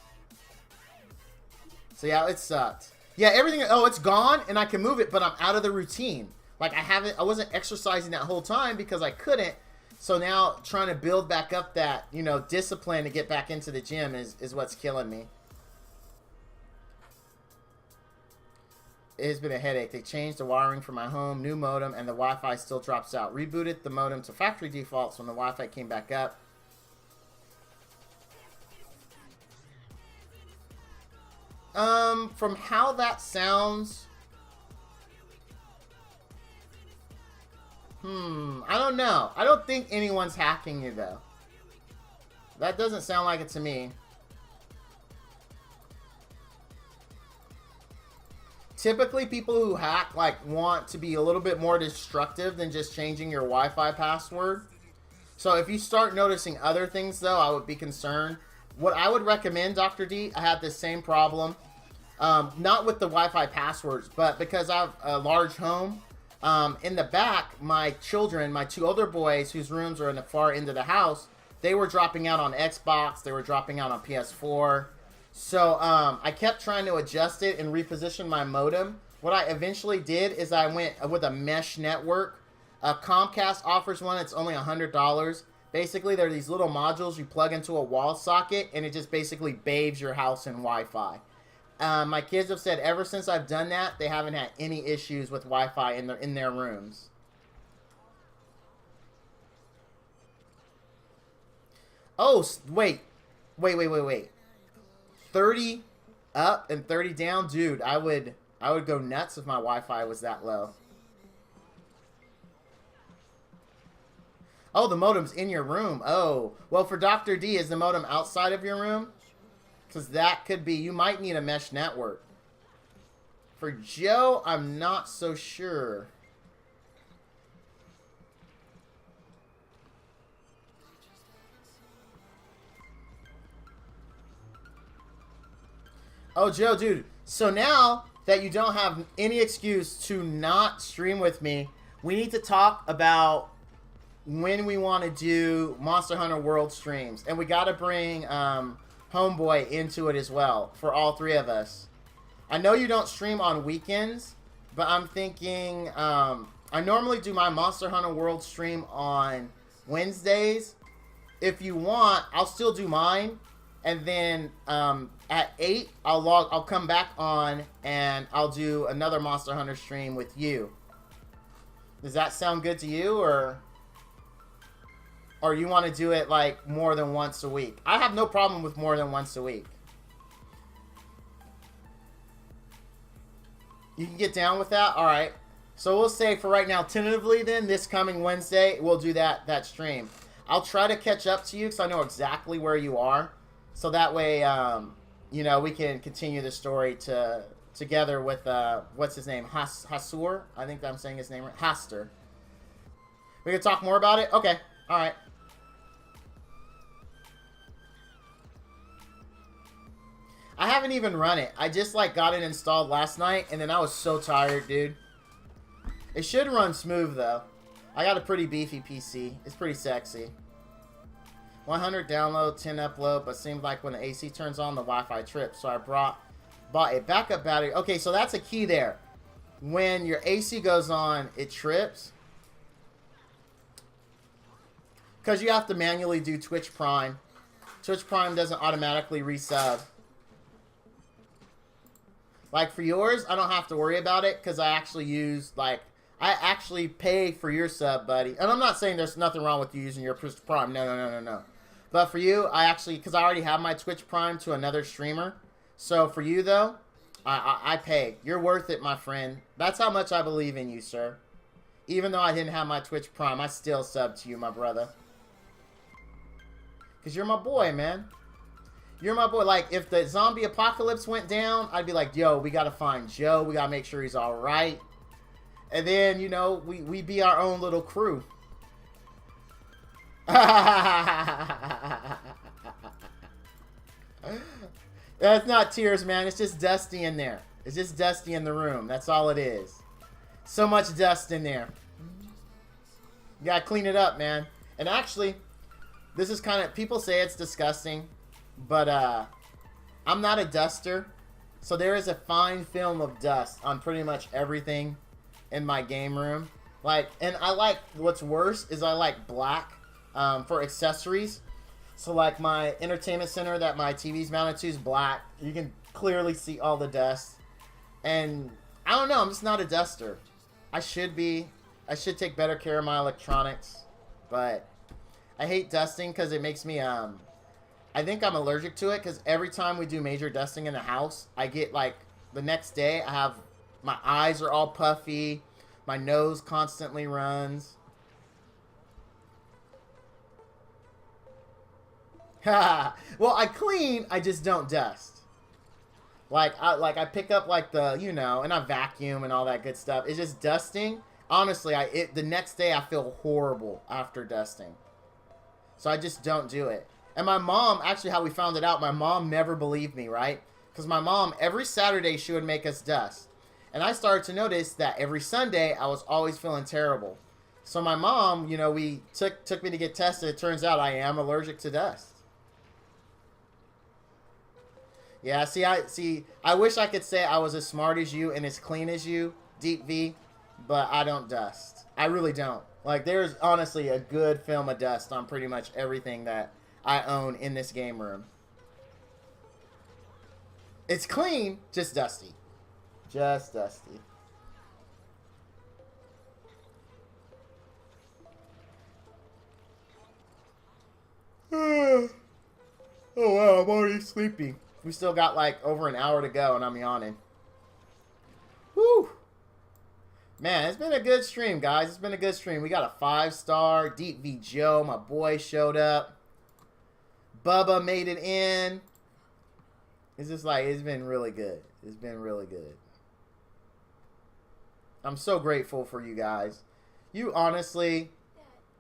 So yeah, it sucked. Yeah, everything. Oh, it's gone and I can move it, but I'm out of the routine. Like I wasn't exercising that whole time because I couldn't. So now trying to build back up that, discipline to get back into the gym is what's killing me. It has been a headache. They changed the wiring for my home, new modem, and the Wi-Fi still drops out. Rebooted the modem to factory defaults when the Wi-Fi came back up. From how that sounds, I don't know. I don't think anyone's hacking you, though. That doesn't sound like it to me. typically people who hack like want to be a little bit more destructive than just changing your Wi-Fi password. So if you start noticing other things, though, I would be concerned. What I would recommend, Dr. D, I had this same problem. Not with the Wi-Fi passwords, but because I have a large home. In the back, my children, my two older boys, whose rooms are in the far end of the house, they were dropping out on Xbox. They were dropping out on PS4. So I kept trying to adjust it and reposition my modem. What I eventually did is I went with a mesh network. Comcast offers one. It's only $100. Basically, there are these little modules you plug into a wall socket, and it just basically bathes your house in Wi-Fi. My kids have said ever since I've done that, they haven't had any issues with Wi-Fi in their rooms. Oh, wait. 30 up and 30 down? Dude, I would go nuts if my Wi-Fi was that low. Oh, the modem's in your room. Oh, well, for Dr. D, is the modem outside of your room? Because that could be, you might need a mesh network. For Joe, I'm not so sure. Oh, Joe, dude. So now that you don't have any excuse to not stream with me, we need to talk about when we want to do Monster Hunter World streams. And we got to bring Homeboy into it as well for all three of us. I know you don't stream on weekends, but I'm thinking I normally do my Monster Hunter World stream on Wednesdays. If you want, I'll still do mine. And then at 8, I'll come back on and I'll do another Monster Hunter stream with you. Does that sound good to you, or you want to do it like more than once a week? I have no problem with more than once a week. You can get down with that? All right. So we'll say for right now, tentatively then, this coming Wednesday, we'll do that stream. I'll try to catch up to you because I know exactly where you are. So that way, you know, we can continue the story together with, what's his name? Hasur? I think I'm saying his name right. Haster. We can talk more about it? Okay. All right. I haven't even run it. I just, like, got it installed last night, and then I was so tired, dude. It should run smooth, though. I got a pretty beefy PC. It's pretty sexy. 100 download, 10 upload, but seems like when the AC turns on, the Wi-Fi trips. So I bought a backup battery. Okay, so that's a key there. When your AC goes on, it trips. Because you have to manually do Twitch Prime. Twitch Prime doesn't automatically resub. Like for yours, I don't have to worry about it because I actually use, like, I actually pay for your sub, buddy. And I'm not saying there's nothing wrong with you using your Twitch Prime. No. But for you, I actually, because I already have my Twitch Prime to another streamer. So for you, though, I pay. You're worth it, my friend. That's how much I believe in you, sir. Even though I didn't have my Twitch Prime, I still sub to you, my brother. Because you're my boy, man. You're my boy. Like, if the zombie apocalypse went down, I'd be like, yo, we got to find Joe. We got to make sure he's all right. And then, you know, we be our own little crew. That's not tears, man. It's just dusty in there. It's just dusty in the room. That's all it is. So much dust in there. You gotta clean it up, man. And actually, this is kind of, people say it's disgusting, but I'm not a duster. So there is a fine film of dust on pretty much everything in my game room. Like, and I like, what's worse is I like black for accessories. So like my entertainment center that my TV's mounted to is black. You can clearly see all the dust. And I don't know, I'm just not a duster. I should be. I should take better care of my electronics. But I hate dusting because it makes me, I think I'm allergic to it because every time we do major dusting in the house, I get like, the next day I have, my eyes are all puffy. My nose constantly runs. Well, I clean, I just don't dust. Like I pick up like the, you know, and I vacuum and all that good stuff. It's just dusting. Honestly, the next day I feel horrible after dusting. So I just don't do it. And my mom, actually how we found it out, my mom never believed me, right? Because my mom, every Saturday she would make us dust. And I started to notice that every Sunday I was always feeling terrible. So my mom, you know, we took me to get tested. It turns out I am allergic to dust. Yeah, I wish I could say I was as smart as you and as clean as you, Deep V, but I don't dust. I really don't. Like, there's honestly a good film of dust on pretty much everything that I own in this game room. It's clean, just dusty. Just dusty. Oh, wow, I'm already sleepy. We still got like over an hour to go and I'm yawning. Woo! Man, it's been a good stream, guys. It's been a good stream. We got a 5-star. Deep V Joe, my boy, showed up. Bubba made it in. It's just like, it's been really good. It's been really good. I'm so grateful for you guys. You honestly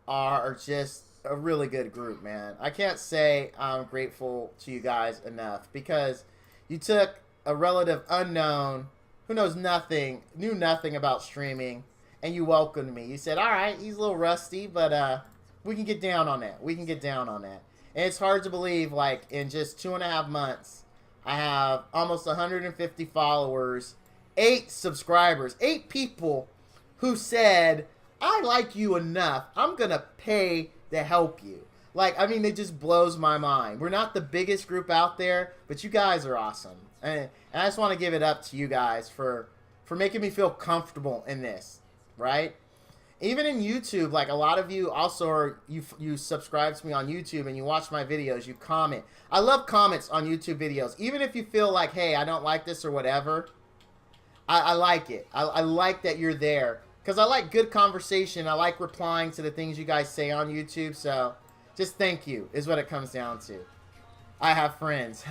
are just a really good group, man. I can't say I'm grateful to you guys enough because you took a relative unknown who knows nothing, knew nothing about streaming, and you welcomed me. You said, all right, he's a little rusty, but we can get down on that. We can get down on that. And it's hard to believe, like, in just 2.5 months, I have almost 150 followers, 8 subscribers, 8 people who said, I like you enough, I'm going to pay to help you. Like, I mean, it just blows my mind. We're not the biggest group out there, but you guys are awesome. And I just want to give it up to you guys for making me feel comfortable in this, right? Even in YouTube, like a lot of you also are, you subscribe to me on YouTube and you watch my videos, you comment. I love comments on YouTube videos. Even if you feel like, hey, I don't like this or whatever, I like it. I like that you're there. Because I like good conversation. I like replying to the things you guys say on YouTube. So just thank you is what it comes down to. I have friends.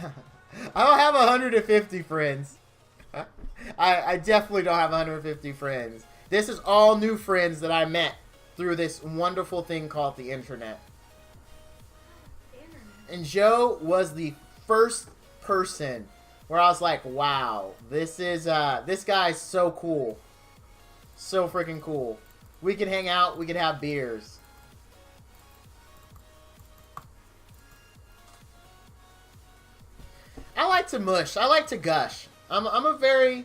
I don't have 150 friends. I definitely don't have 150 friends. This is all new friends that I met through this wonderful thing called the internet. And Joe was the first person where I was like, wow, this guy's so cool. So freaking cool. We can hang out, we can have beers. I like to mush. I like to gush. I'm a very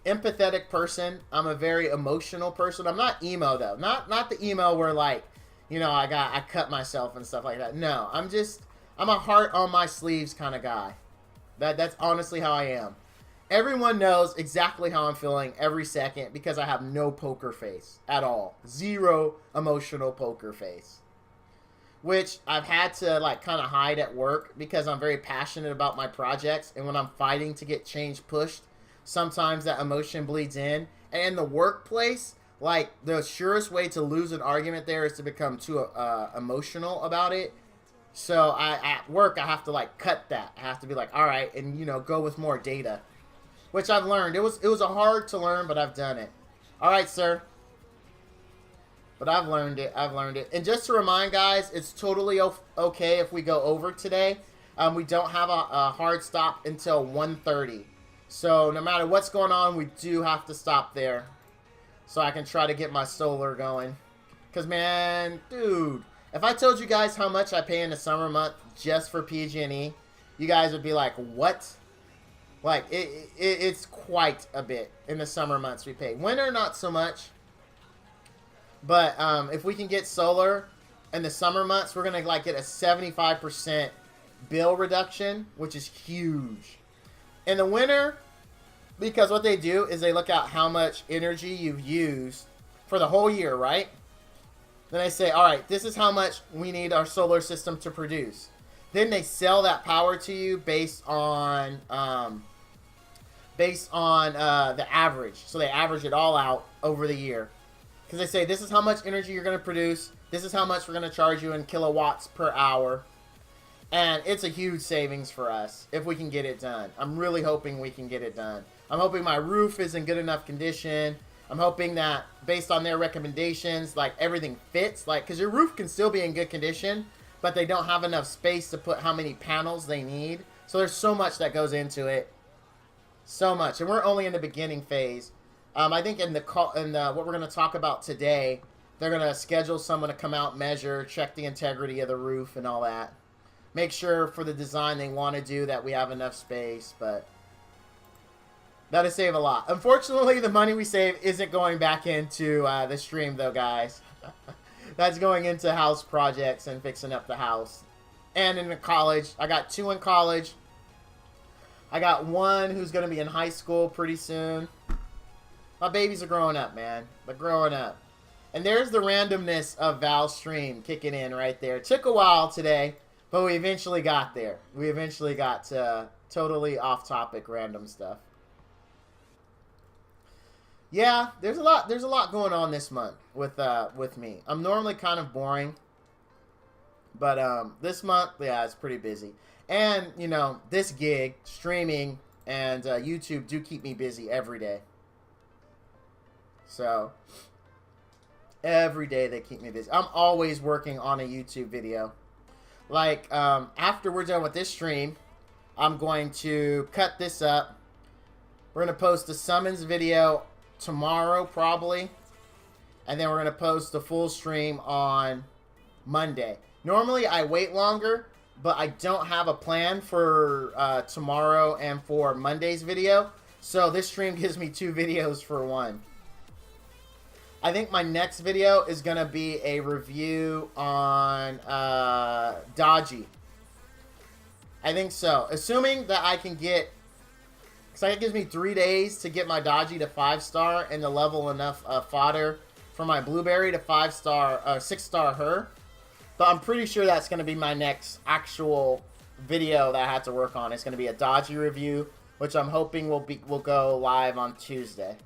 empathetic person. I'm a very emotional person. I'm not emo though. Not the emo where like, you know, I cut myself and stuff like that. No, I'm a heart on my sleeves kind of guy. That's honestly how I am. Everyone knows exactly how I'm feeling every second because I have no poker face at all. Zero emotional poker face. Which I've had to like kind of hide at work because I'm very passionate about my projects, and when I'm fighting to get change pushed, sometimes that emotion bleeds in. And in the workplace, like the surest way to lose an argument there is to become too emotional about it. So at work I have to like cut that. I have to be like, all right, and you know, go with more data, which I've learned. It was a hard to learn, but I've done it. All right, sir. But I've learned it. I've learned it. And just to remind guys, it's totally okay if we go over today. We don't have a hard stop until 1:30. So no matter what's going on, we do have to stop there. So I can try to get my solar going. Because, man, dude, if I told you guys how much I pay in the summer month just for PG&E, you guys would be like, what? Like, it's quite a bit in the summer months we pay. Winter, not so much. But if we can get solar in the summer months, we're going to like get a 75% bill reduction, which is huge. In the winter, because what they do is they look at how much energy you've used for the whole year, right? Then they say, all right, this is how much we need our solar system to produce. Then they sell that power to you based on the average. So they average it all out over the year. Because they say, this is how much energy you're going to produce. This is how much we're going to charge you in kilowatts per hour. And it's a huge savings for us if we can get it done. I'm really hoping we can get it done. I'm hoping my roof is in good enough condition. I'm hoping that based on their recommendations, like everything fits. Like, because your roof can still be in good condition, but they don't have enough space to put how many panels they need. So there's so much that goes into it. So much. And we're only in the beginning phase. I think in what we're going to talk about today, they're going to schedule someone to come out, measure, check the integrity of the roof and all that. Make sure for the design they want to do that we have enough space, but that'll save a lot. Unfortunately, the money we save isn't going back into the stream, though, guys. That's going into house projects and fixing up the house. And in the college. I got 2 in college. I got 1 who's going to be in high school pretty soon. My babies are growing up, man. They're growing up. And there's the randomness of Val's stream kicking in right there. It took a while today, but we eventually got there. We eventually got to totally off-topic random stuff. Yeah, there's a lot going on this month with me. I'm normally kind of boring, but this month, yeah, it's pretty busy. And, you know, this gig, streaming, and YouTube do keep me busy every day. So, every day they keep me busy. I'm always working on a YouTube video. Like, after we're done with this stream, I'm going to cut this up. We're going to post a summons video tomorrow, probably. And then we're going to post the full stream on Monday. Normally, I wait longer, but I don't have a plan for tomorrow and for Monday's video. So, this stream gives me 2 videos for 1. I think my next video is going to be a review on Dodgy. I think so. Assuming that I can get... Because that gives me 3 days to get my Dodgy to 5-star and to level enough fodder for my Blueberry to 5-star, 6-star her. But I'm pretty sure that's going to be my next actual video that I have to work on. It's going to be a Dodgy review, which I'm hoping will go live on Tuesday.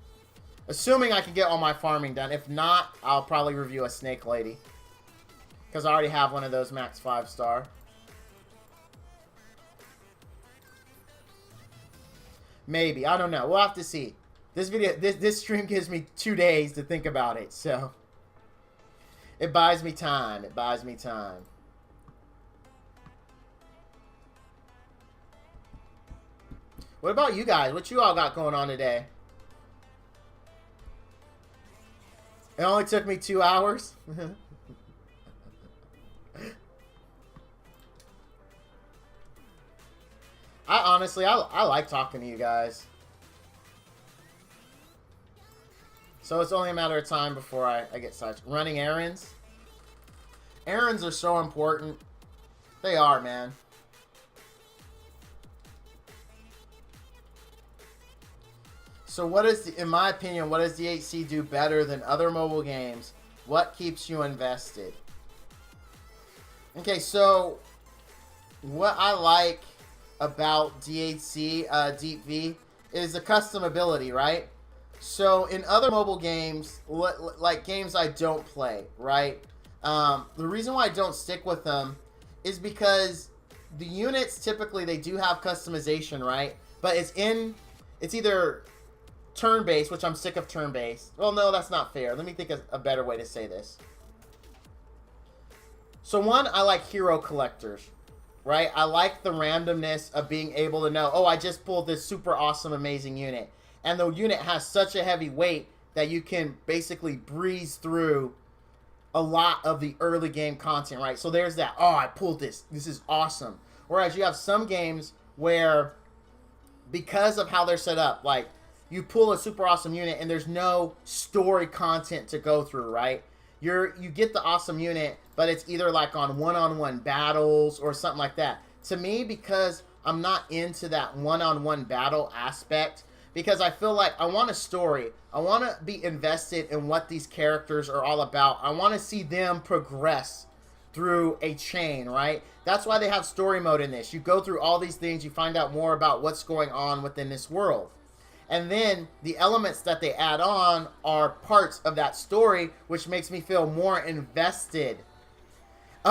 Assuming I can get all my farming done. If not, I'll probably review a Snake Lady. Because I already have one of those max 5-star. Maybe. I don't know. We'll have to see. This stream gives me 2 days to think about it. So, it buys me time. It buys me time. What about you guys? What you all got going on today? It only took me 2 hours. I like talking to you guys. So it's only a matter of time before I get such. Running errands. Errands are so important. They are, man. So what is, in my opinion, what does DHC do better than other mobile games? What keeps you invested? Okay, so what I like about DHC, Deep V, is the customability, right? So in other mobile games, like games I don't play, right? The reason why I don't stick with them is because the units, typically, they do have customization, right? But it's either turn-based, which I'm sick of turn-based. Well, no, that's not fair. Let me think of a better way to say this. So one, I like hero collectors, right? I like the randomness of being able to know, oh, I just pulled this super awesome, amazing unit. And the unit has such a heavy weight that you can basically breeze through a lot of the early game content, right? So there's that, oh, I pulled this. This is awesome. Whereas you have some games where, because of how they're set up, like, you pull a super awesome unit and there's no story content to go through, right? You get the awesome unit, but it's either like on one-on-one battles or something like that. To me, because I'm not into that one-on-one battle aspect, because I feel like I want a story. I want to be invested in what these characters are all about. I want to see them progress through a chain, right? That's why they have story mode in this. You go through all these things, you find out more about what's going on within this world. And then the elements that they add on are parts of that story, which makes me feel more invested.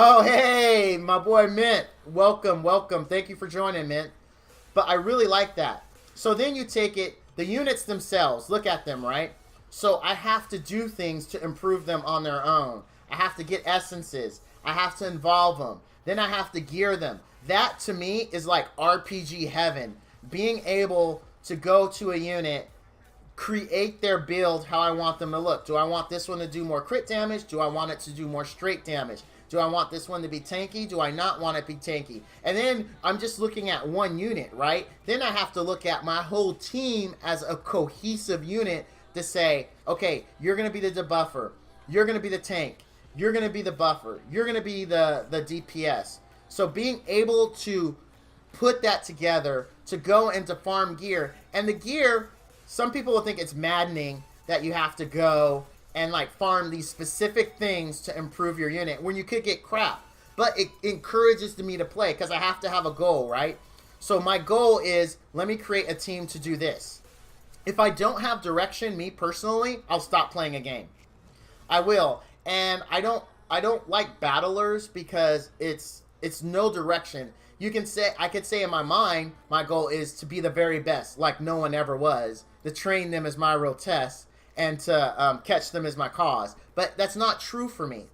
Oh, hey, my boy Mint. Welcome, welcome. Thank you for joining, Mint. But I really like that. So then you take it, the units themselves, look at them, right? So I have to do things to improve them on their own. I have to get essences. I have to involve them. Then I have to gear them. That, to me, is like RPG heaven. Being able to go to a unit, create their build how I want them to look. Do I want this one to do more crit damage? Do I want it to do more straight damage? Do I want this one to be tanky? Do I not want it to be tanky? And then I'm just looking at one unit, right? Then I have to look at my whole team as a cohesive unit to say, okay, you're going to be the debuffer. You're going to be the tank. You're going to be the buffer. You're going to be the DPS. So being able to put that together to go into farm gear. And the gear, some people will think it's maddening that you have to go and like farm these specific things to improve your unit when you could get crap. But it encourages me to play because I have to have a goal, right? So my goal is, let me create a team to do this. If I don't have direction, me personally, I'll stop playing a game. I will. And I don't like battlers because it's no direction. You can say, I could say in my mind, my goal is to be the very best, like no one ever was. To train them as my real test, and to catch them as my cause. But that's not true for me.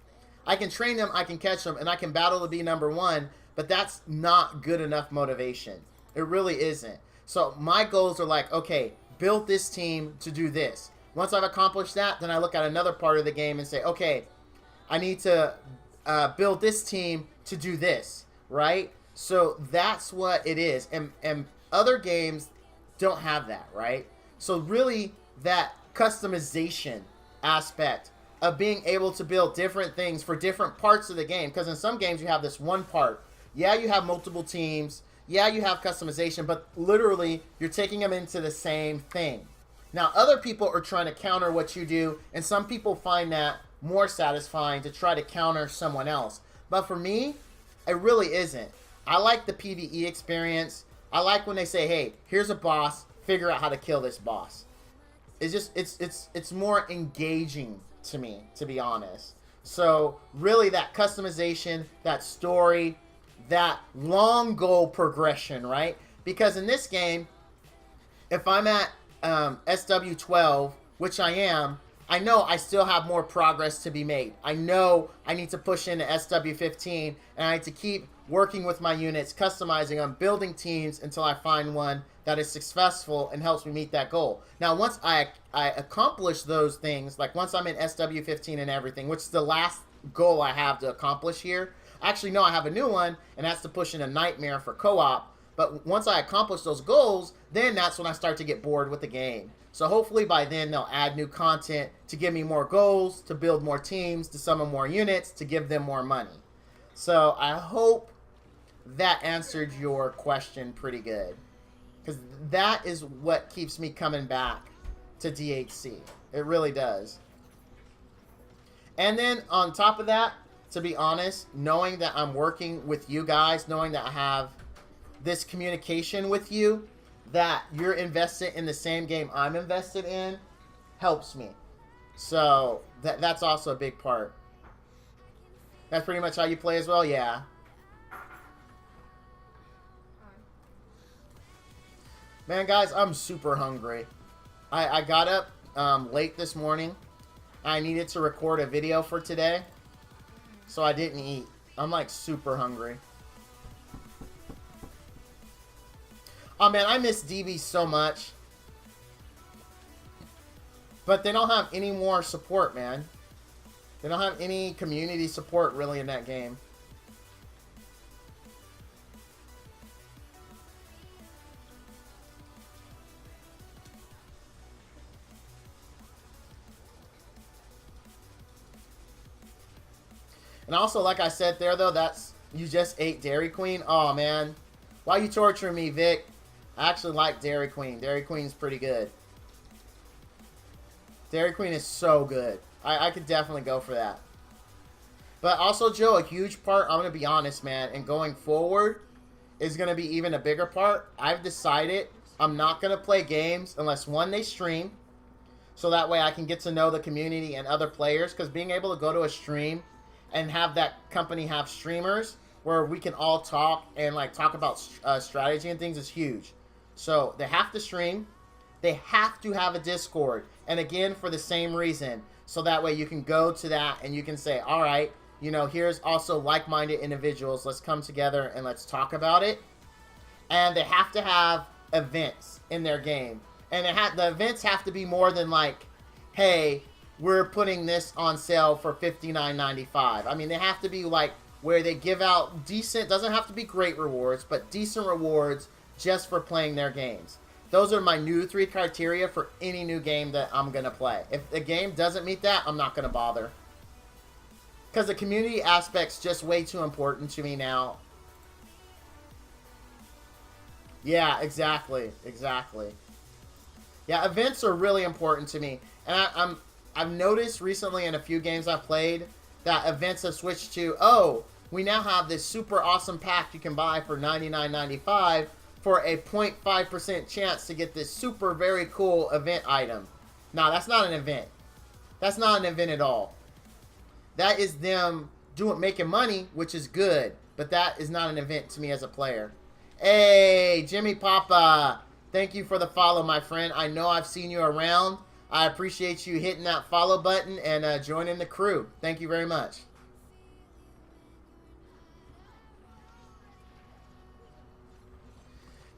I can train them, I can catch them, and I can battle to be number one, but that's not good enough motivation. It really isn't. So my goals are like, okay, build this team to do this. Once I've accomplished that, then I look at another part of the game and say, okay, I need to build this team to do this, right? So that's what it is. And other games don't have that, right? So really that customization aspect of being able to build different things for different parts of the game. Because in some games you have this one part. Yeah, you have multiple teams. Yeah, you have customization. But literally you're taking them into the same thing. Now, other people are trying to counter what you do. And some people find that more satisfying to try to counter someone else. But for me, it really isn't. I like the PvE experience. I like when they say, hey, here's a boss. Figure out how to kill this boss. It's just, it's more engaging to me, to be honest. So really that customization, that story, that long goal progression, right? Because in this game, if I'm at SW12, which I am, I know I still have more progress to be made. I know I need to push into SW15, and I need to keep working with my units, customizing them, building teams until I find one that is successful and helps me meet that goal. Now, once I accomplish those things, like once I'm in SW15 and everything, which is the last goal I have to accomplish here. Actually, no, I have a new one, and that's to push in a nightmare for co-op. But once I accomplish those goals, then that's when I start to get bored with the game. So hopefully by then they'll add new content to give me more goals, to build more teams, to summon more units, to give them more money. So I hope that answered your question pretty good. Because that is what keeps me coming back to DHC. It really does. And then on top of that, to be honest, knowing that I'm working with you guys, knowing that I have this communication with you, that you're invested in the same game I'm invested in, helps me. So that's also a big part. That's pretty much how you play as well? Yeah. Man, guys, I'm super hungry. I got up late this morning. I needed to record a video for today, so I didn't eat. I'm like super hungry. Oh man, I miss DB so much. But they don't have any more support, man. They don't have any community support really in that game. And also, like I said there, though, that's... You just ate Dairy Queen? Oh, man. Why are you torturing me, Vic? I actually like Dairy Queen. Dairy Queen's pretty good. Dairy Queen is so good. I could definitely go for that. But also, Joe, a huge part, I'm going to be honest, man, and going forward is going to be even a bigger part. I've decided I'm not going to play games unless, one, they stream. So that way I can get to know the community and other players. Because being able to go to a stream and have that company have streamers where we can all talk and like talk about strategy and things is huge. So they have to stream. They have to have a Discord. And again, for the same reason. So that way you can go to that and you can say, all right, you know, here's also like-minded individuals. Let's come together and let's talk about it. And they have to have events in their game. And the events have to be more than like, hey, we're putting this on sale for $59.95. I mean, they have to be like where they give out decent, doesn't have to be great rewards, but decent rewards just for playing their games. Those are my new 3 criteria for any new game that I'm going to play. If the game doesn't meet that, I'm not going to bother. Because the community aspect's just way too important to me now. Yeah, exactly. Exactly. Yeah, events are really important to me. And I've noticed recently in a few games I've played that events have switched to, oh, we now have this super awesome pack you can buy for $99.95 for a 0.5% chance to get this super very cool event item. Now, that's not an event. That's not an event at all. That is them making money, which is good, but that is not an event to me as a player. Hey, Jimmy Papa, thank you for the follow, my friend. I know I've seen you around. I appreciate you hitting that follow button and joining the crew. Thank you very much.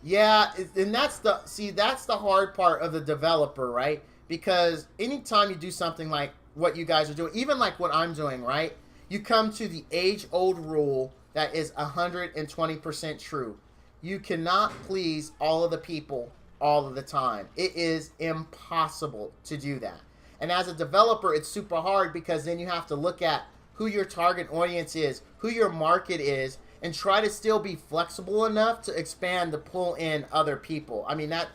Yeah, and that's the hard part of the developer, right? Because anytime you do something like what you guys are doing, even like what I'm doing, right? You come to the age-old rule that is 120% true. You cannot please all of the people all of the time. It is impossible to do that. And as a developer, it's super hard because then you have to look at who your target audience is, who your market is, and try to still be flexible enough to expand to pull in other people. I mean, that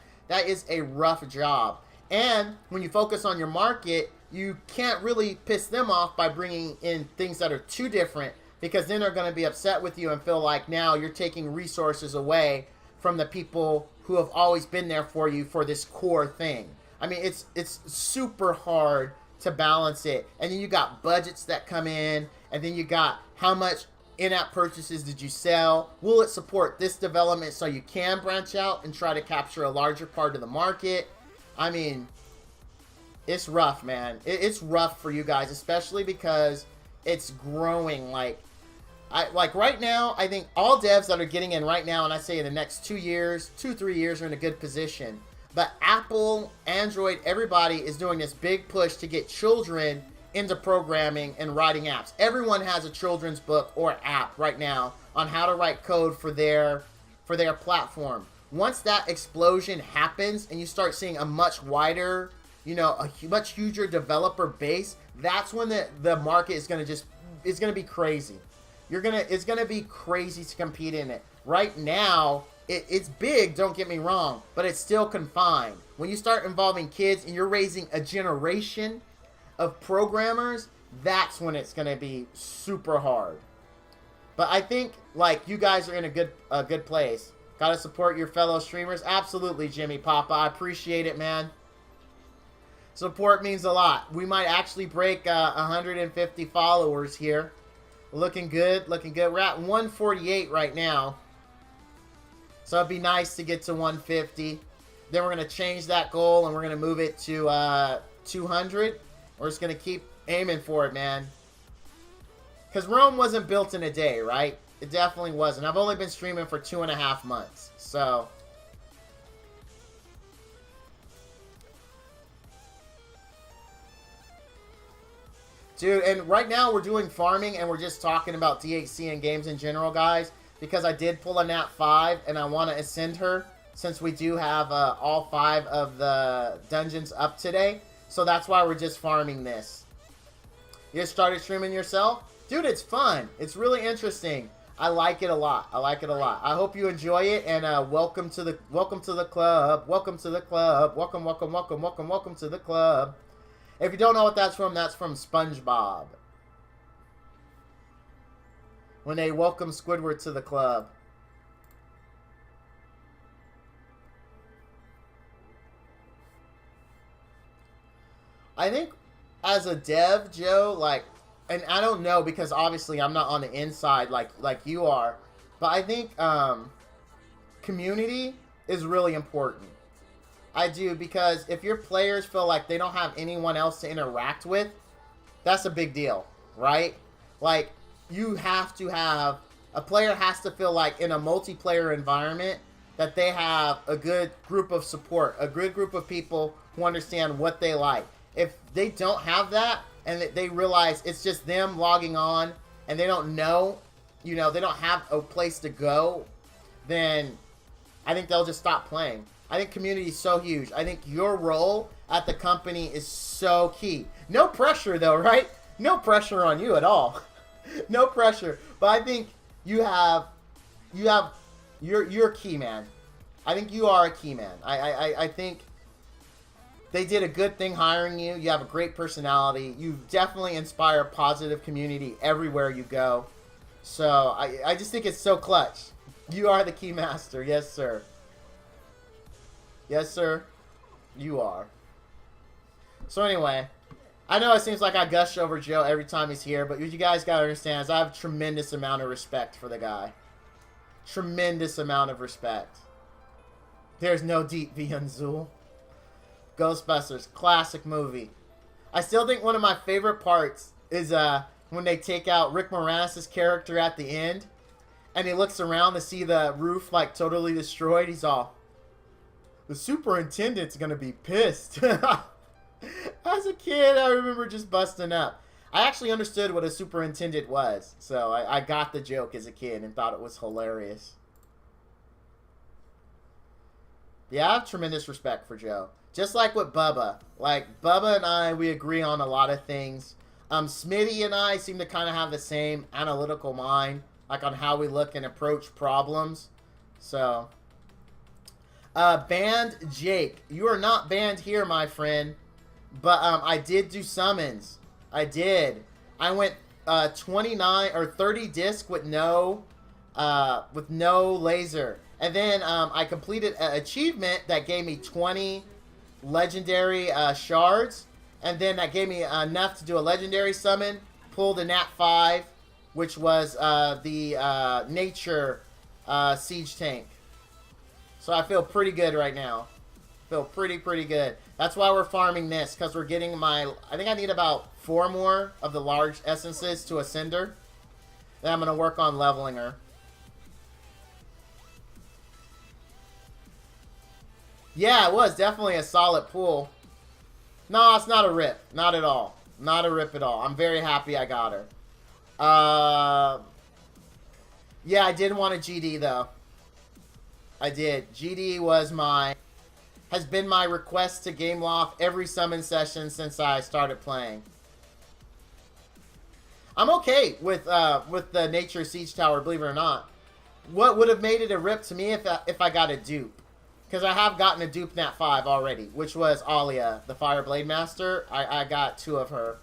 is a rough job. And when you focus on your market, you can't really piss them off by bringing in things that are too different, because then they're going to be upset with you and feel like now you're taking resources away from the people who have always been there for you for this core thing. I mean, it's super hard to balance it. And then you got budgets that come in, and then you got how much in-app purchases did you sell? Will it support this development so you can branch out and try to capture a larger part of the market? I mean, it's rough, man. It's rough for you guys, especially because it's growing. Like right now, I think all devs that are getting in right now, and I say in the next 3 years are in a good position. But Apple, Android, everybody is doing this big push to get children into programming and writing apps. Everyone has a children's book or app right now on how to write code for their platform. Once that explosion happens and you start seeing a much wider, you know, a much huger developer base, that's when the market is going to be crazy. It's going to be crazy to compete in it. Right now, it's big, don't get me wrong, but it's still confined. When you start involving kids and you're raising a generation of programmers, that's when it's going to be super hard. But I think like you guys are in a good place. Got to support your fellow streamers. Absolutely, Jimmy Papa. I appreciate it, man. Support means a lot. We might actually break 150 followers here. Looking good, looking good. We're at 148 right now. So it'd be nice to get to 150. Then we're going to change that goal and we're going to move it to 200. We're just going to keep aiming for it, man. Because Rome wasn't built in a day, right? It definitely wasn't. I've only been streaming for 2.5 months. So dude, and right now we're doing farming and we're just talking about DHC and games in general, guys. Because I did pull a Nat 5 and I want to ascend her since we do have all 5 of the dungeons up today. So that's why we're just farming this. You just started streaming yourself? Dude, it's fun. It's really interesting. I like it a lot. I like it a lot. I hope you enjoy it, and welcome to the club. Welcome to the club. Welcome to the club. If you don't know what that's from SpongeBob. When they welcome Squidward to the club. I think as a dev, Joe, like, and I don't know because obviously I'm not on the inside like you are, but I think community is really important. I do, because if your players feel like they don't have anyone else to interact with, that's a big deal, right? Like, you have to have, a player has to feel like in a multiplayer environment that they have a good group of support, a good group of people who understand what they like. If they don't have that and they realize it's just them logging on and they don't know, you know, they don't have a place to go, then I think they'll just stop playing. I think community is so huge. I think your role at the company is so key. No pressure though, right? No pressure on you at all. No pressure. But I think you're key, man. I think you are a key man. I think they did a good thing hiring you. You have a great personality. You definitely inspire positive community everywhere you go. So I just think it's so clutch. You are the key master. Yes, sir. Yes, sir. You are. So anyway, I know it seems like I gush over Joe every time he's here, but what you guys gotta understand is I have a tremendous amount of respect for the guy. Tremendous amount of respect. There's no deep V on Zool. Ghostbusters, classic movie. I still think one of my favorite parts is when they take out Rick Moranis' character at the end, and he looks around to see the roof like totally destroyed. He's all, the superintendent's gonna be pissed. As a kid, I remember just busting up. I actually understood what a superintendent was, so I got the joke as a kid and thought it was hilarious. Yeah, I have tremendous respect for Joe. Just like with Bubba. Like, Bubba and I, we agree on a lot of things. Smitty and I seem to kind of have the same analytical mind, like on how we look and approach problems. So, banned Jake. You are not banned here, my friend. But I did do summons. I did. I went 29 or 30 disc with no laser. And then I completed an achievement that gave me 20 legendary shards. And then that gave me enough to do a legendary summon. Pulled a Nat 5, which was the nature siege tank. So I feel pretty good right now. Feel pretty good. That's why we're farming this, because we're getting I think I need about 4 more of the large essences to ascend her. Then I'm going to work on leveling her. Yeah, it was definitely a solid pull. No, it's not a rip. Not at all. Not a rip at all. I'm very happy I got her. Yeah, I did want a GD, though. I did. GD has been my request to game loft every summon session since I started playing. I'm okay with the Nature Siege Tower, believe it or not. What would have made it a rip to me if I got a dupe? Because I have gotten a dupe Nat 5 already, which was Alia, the Fire Blade Master. I got 2 of her.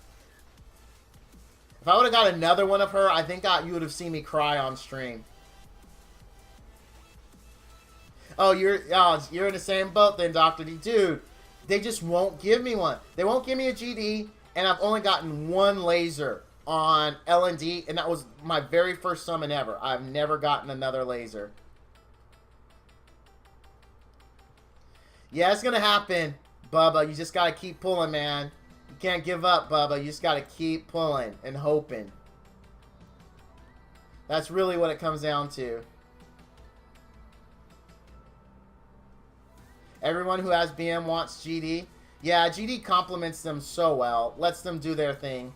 If I would have got another one of her, I think you would have seen me cry on stream. Oh, you're in the same boat then, Dr. D. Dude, they just won't give me one. They won't give me a GD, and I've only gotten 1 laser on L&D, and that was my very first summon ever. I've never gotten another laser. Yeah, it's going to happen, Bubba. You just got to keep pulling, man. You can't give up, Bubba. You just got to keep pulling and hoping. That's really what it comes down to. Everyone who has BM wants GD. Yeah, GD complements them so well. Lets them do their thing.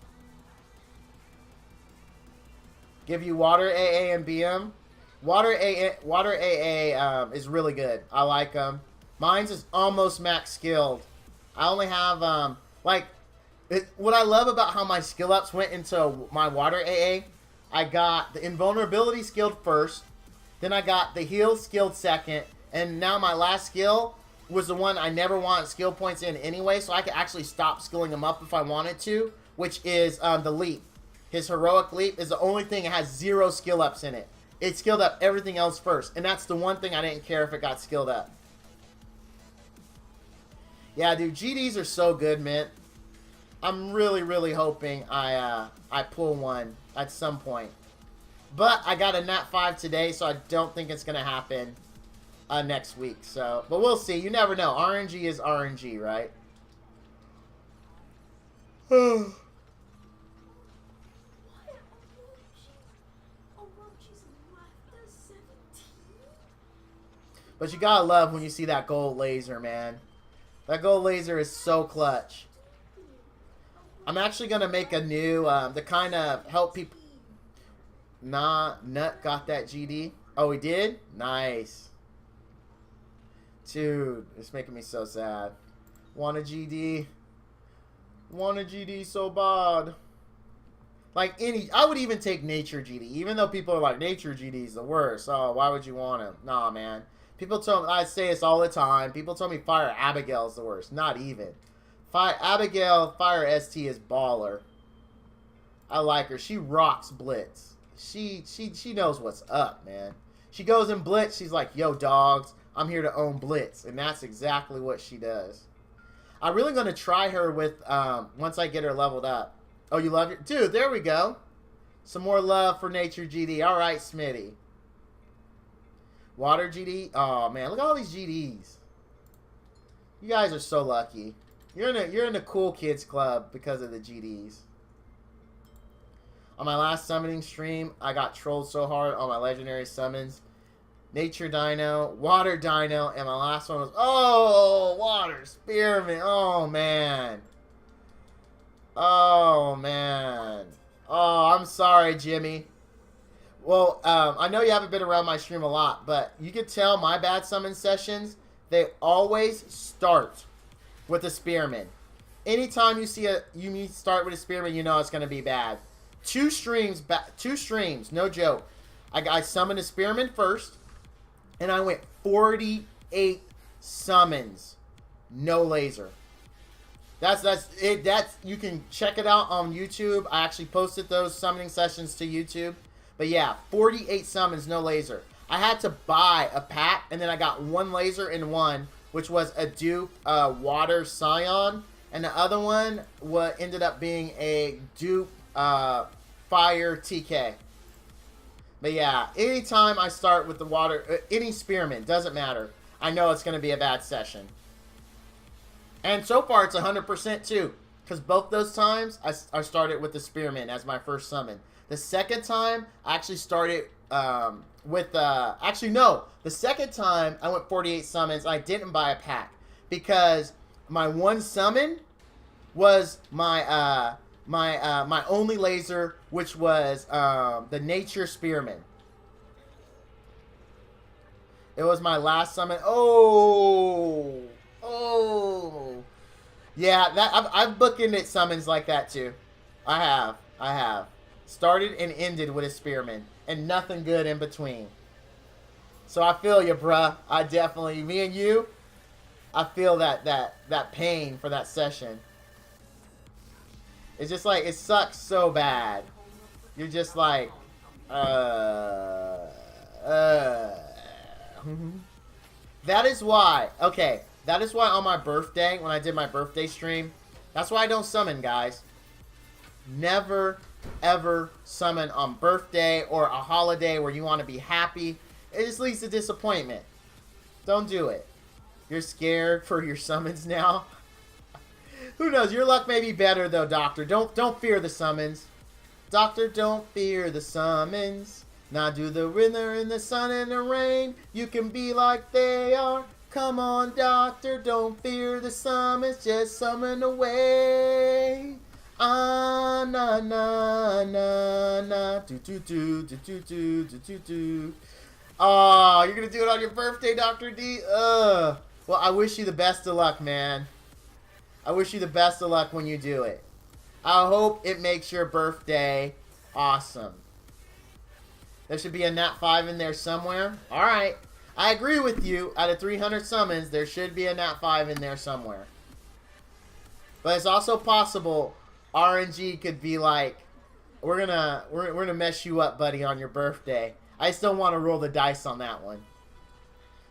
Give you Water AA and BM. Water AA is really good. I like them. Mine's is almost max skilled. I only have, what I love about how my skill ups went into my Water AA, I got the invulnerability skilled first, then I got the heal skilled second, and now my last skill was the one I never wanted skill points in anyway, so I could actually stop skilling him up if I wanted to, which is the leap. His heroic leap is the only thing that has 0 skill ups in it. It skilled up everything else first, and that's the one thing I didn't care if it got skilled up. Yeah, dude, GDs are so good, man. I'm really hoping I pull one at some point. But I got a Nat 5 today, so I don't think it's gonna happen next week. So, but we'll see. You never know. RNG is RNG, right? But you gotta love when you see that gold laser, man. That gold laser is so clutch. I'm actually gonna make a new to kind of help people. Nah, Nut got that GD. Oh, he did? Nice. Dude, it's making me so sad. Want a GD? Want a GD so bad. Like I would even take Nature GD, even though people are like, Nature GD is the worst. Oh, why would you want him? Nah, man. People told me, I say this all the time. People told me Fire Abigail is the worst. Not even. Abigail Fire ST is baller. I like her. She rocks Blitz. She knows what's up, man. She goes in Blitz. She's like, yo, dogs, I'm here to own Blitz. And that's exactly what she does. I'm really going to try her with, once I get her leveled up. Oh, you love her? Dude, there we go. Some more love for Nature GD. All right, Smitty. Water GD. Oh, man, look at all these GDs. You guys are so lucky. You're in the cool kids club because of the GDs. On my last summoning stream, I got trolled so hard on my legendary summons. Nature Dino, Water Dino, and my last one was, oh, Water Spearman. Oh, man. Oh, man. Oh, I'm sorry, Jimmy. Well, I know you haven't been around my stream a lot, but you can tell my bad summon sessions, they always start with a Spearman. Anytime you see you start with a Spearman, you know it's going to be bad. Two streams, no joke. I summoned a Spearman first, and I went 48 summons, no laser. That's it. You can check it out on YouTube. I actually posted those summoning sessions to YouTube. But yeah, 48 summons, no laser. I had to buy a pack, and then I got one laser in one, which was a dupe Water Scion, and the other one ended up being a dupe Fire TK. But yeah, anytime I start with the water, any Spearman, doesn't matter. I know it's going to be a bad session. And so far, it's 100% too. Because both those times, I started with the Spearman as my first summon. The second time, I actually started with... actually, no. The second time, I went 48 summons. I didn't buy a pack. Because my one summon was my my only laser, which was the Nature Spearman. It was my last summon. Oh, yeah. That I've bookended summons like that too. I have started and ended with a Spearman, and nothing good in between. So I feel you, bruh. I definitely, me and you, I feel that pain for that session. It's just like, it sucks so bad. You're just like, That is why, okay, that is why on my birthday, when I did my birthday stream, that's why I don't summon, guys. Never, ever summon on birthday or a holiday where you want to be happy. It just leads to disappointment. Don't do it. You're scared for your summons now. Who knows? Your luck may be better though, Doctor. Don't fear the summons. Doctor, don't fear the summons. Now do the winner in the sun and the rain. You can be like they are. Come on, Doctor, don't fear the summons. Just summon away. Ah, na, na, na, na. Do, do, do, do, do, do, do, do, do. Oh, you're going to do it on your birthday, Dr. D? Well, I wish you the best of luck, man. I wish you the best of luck when you do it. I hope it makes your birthday awesome. There should be a Nat 5 in there somewhere. Alright. I agree with you. Out of 300 summons, there should be a Nat 5 in there somewhere. But it's also possible RNG could be like, we're gonna mess you up, buddy, on your birthday. I still want to roll the dice on that one.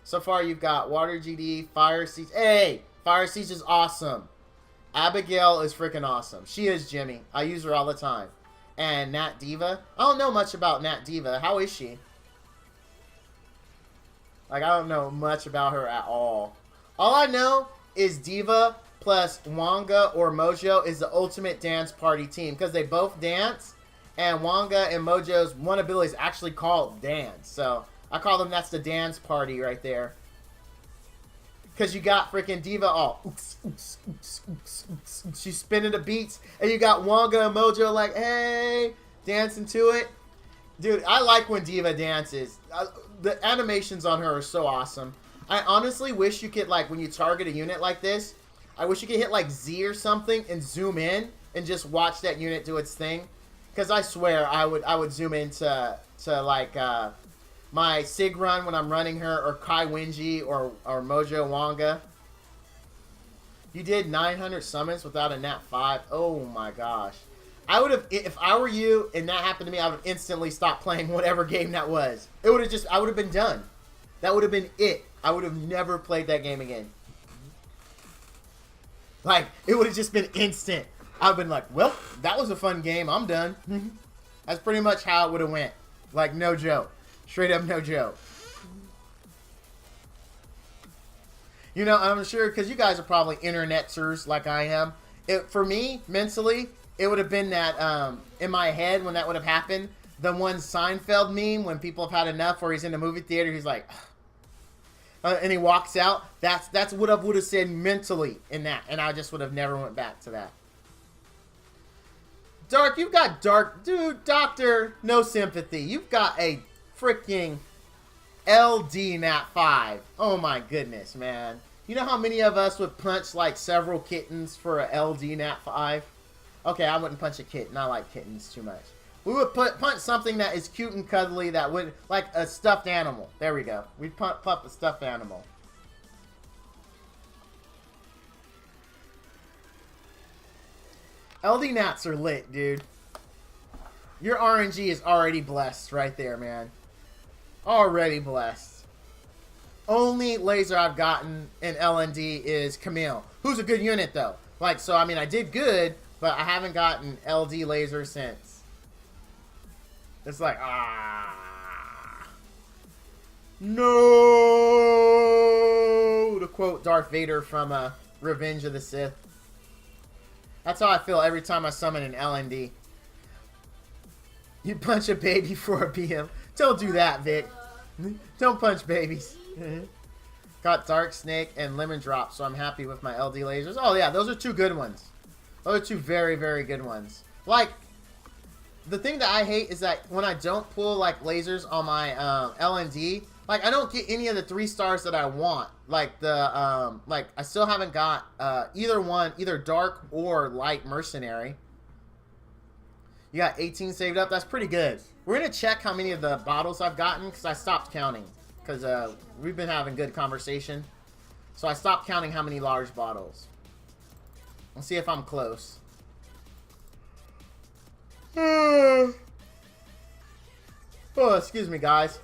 So far, you've got Water GD, Fire Siege. Hey! Fire Siege is awesome. Abigail is freaking awesome. She is Jimmy. I use her all the time. And Nat Diva. I don't know much about Nat Diva. How is she? Like, I don't know much about her at all. All I know is Diva plus Wonga or Mojo is the ultimate dance party team. Because they both dance. And Wonga and Mojo's one ability is actually called dance. So, I call them, that's the dance party right there. Because you got freaking Diva all, oops, oops, oops, oops, oops, oops. She's spinning the beats. And you got Wonga and Mojo like, hey, dancing to it. Dude, I like when Diva dances. The animations on her are so awesome. I honestly wish you could, like, when you target a unit like this, I wish you could hit, like, Z or something and zoom in and just watch that unit do its thing. Because I swear I would zoom into like, my Sig run when I'm running her, or Kai Winji, or Mojo Wonga. You did 900 summons without a Nat 5. Oh my gosh. I would have, if I were you and that happened to me, I would have instantly stopped playing whatever game that was. It would have just, I would have been done. That would have been it. I would have never played that game again. Like, it would have just been instant. I've been like, well, that was a fun game. I'm done. That's pretty much how it would have went. Like, no joke. Straight up no joke. You know, I'm sure, because you guys are probably interneters like I am. For me, mentally, it would have been that, in my head, when that would have happened, the one Seinfeld meme, when people have had enough, where he's in the movie theater, he's like, and he walks out. That's what I would have said mentally in that, and I just would have never went back to that. Dark, you've got Dark. Dude, Doctor, no sympathy. You've got a freaking LD Nat 5. Oh my goodness, man. You know how many of us would punch like several kittens for a LD Nat 5? Okay, I wouldn't punch a kitten. I like kittens too much. We would punch something that is cute and cuddly, that would, like a stuffed animal. There we go. We'd pump a stuffed animal. LD Nats are lit, dude. Your RNG is already blessed right there, man. Already blessed. Only laser I've gotten in LND is Camille, who's a good unit, though. Like, so, I mean, I did good, but I haven't gotten LD laser since. It's like, no! To quote Darth Vader from Revenge of the Sith. That's how I feel every time I summon an LND. You punch a baby for a PM. Don't do that, Vic. Don't punch babies. Got Dark Snake and Lemon Drop, so I'm happy with my LD lasers. Oh, yeah, those are two good ones. Those are two very, very good ones. Like, the thing that I hate is that when I don't pull, like, lasers on my LND, like, I don't get any of the 3 stars that I want. Like, the, like, I still haven't got either one, either Dark or Light Mercenary. You got 18 saved up. That's pretty good. We're going to check how many of the bottles I've gotten, because I stopped counting. Because we've been having good conversation. So I stopped counting how many large bottles. Let's see if I'm close. Oh, excuse me, guys.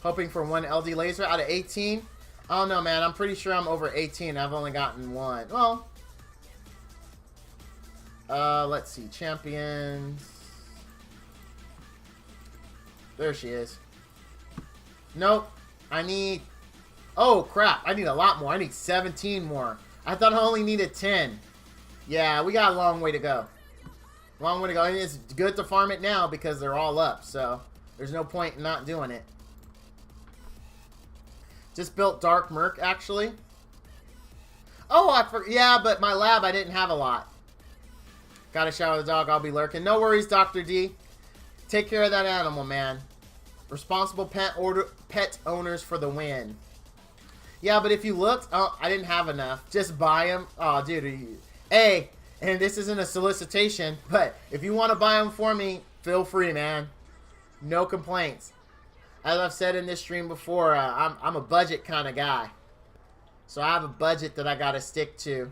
Hoping for 1 LD laser out of 18. I don't know, man. I'm pretty sure I'm over 18. I've only gotten 1. Well, let's see. Champions. There she is. Nope. I need... Oh, crap. I need a lot more. I need 17 more. I thought I only needed 10. Yeah, we got a long way to go. Long way to go. And it's good to farm it now because they're all up. So, there's no point in not doing it. Just built Dark Merc, actually. Oh, yeah, but my lab, I didn't have a lot. Gotta shower the dog. I'll be lurking. No worries, Dr. D. Take care of that animal, man. Responsible pet owners for the win. Yeah, but if you looked, oh, I didn't have enough. Just buy them. Oh, dude. Hey, and this isn't a solicitation, but if you want to buy them for me, feel free, man. No complaints. As I've said in this stream before, I'm a budget kind of guy. So I have a budget that I got to stick to.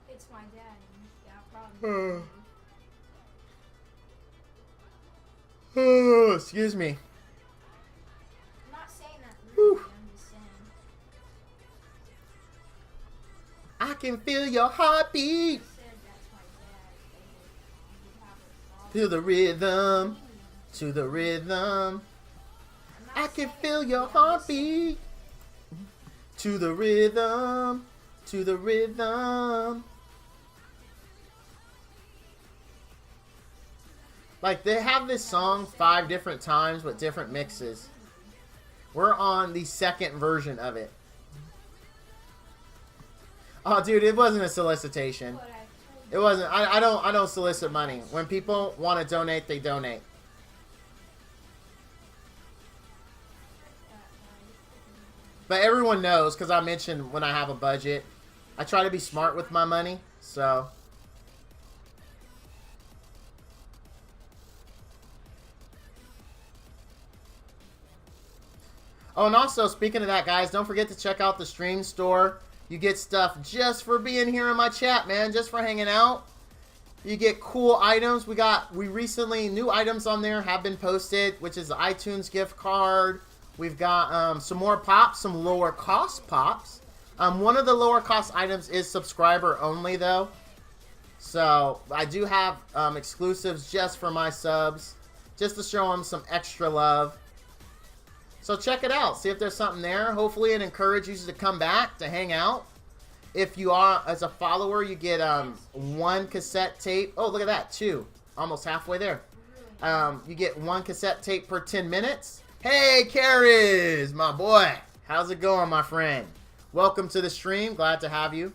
It's my dad. Yeah, probably. Oh, excuse me. I'm not saying that. Whew. can feel your heartbeat. Said that's my dad. And you have a song. Feel the rhythm, to the rhythm. I'm I not can saying feel it's your the youngest. heartbeat. To the rhythm, to the rhythm. Like, they have this song 5 different times with different mixes. We're on the second version of it. Oh, dude, it wasn't a solicitation. What I told It wasn't. I don't solicit money. When people want to donate, they donate. But everyone knows, because I mentioned when I have a budget. I try to be smart with my money, so... Oh, and also, speaking of that, guys, don't forget to check out the stream store. You get stuff just for being here in my chat, man. Just for hanging out. You get cool items. We recently, new items on there have been posted, which is the iTunes gift card. We've got some more pops, some lower cost pops. One of the lower cost items is subscriber only, though. So, I do have exclusives just for my subs. Just to show them some extra love. So check it out. See if there's something there. Hopefully it encourages you to come back, to hang out. If you are, as a follower, you get 1 cassette tape. Oh, look at that. 2. Almost halfway there. You get 1 cassette tape per 10 minutes. Hey, Karis, my boy. How's it going, my friend? Welcome to the stream. Glad to have you.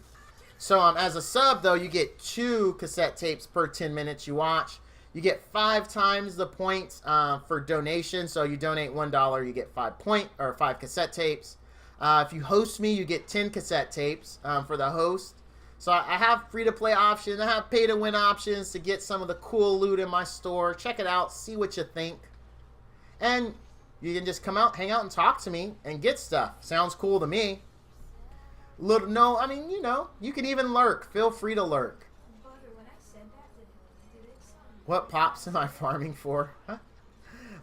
So as a sub, though, you get 2 cassette tapes per 10 minutes you watch. You get 5 times the points for donation. So you donate $1, you get 5 cassette tapes. If you host me, you get 10 cassette tapes for the host. So I have free-to-play options. I have pay-to-win options to get some of the cool loot in my store. Check it out. See what you think. And you can just come out, hang out, and talk to me and get stuff. Sounds cool to me. I mean, you know, you can even lurk. Feel free to lurk. Butter, when I said that, did it sound What pops am I farming for? Huh?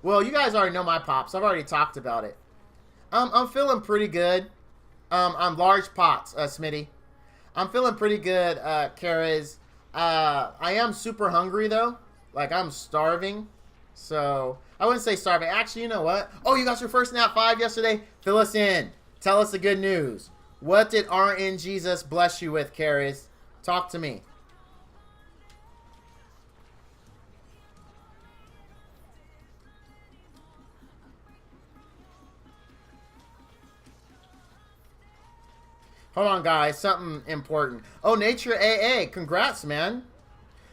Well, you guys already know my pops. I've already talked about it. I'm feeling pretty good. I'm large pots, Smitty. I'm feeling pretty good, Karis. I am super hungry, though. Like, I'm starving. So, I wouldn't say starving. Actually, you know what? Oh, you got your first Nat 5 yesterday? Fill us in. Tell us the good news. What did RN Jesus bless you with, Karis? Talk to me. Hold on, guys. Something important. Oh, Nature AA. Congrats, man.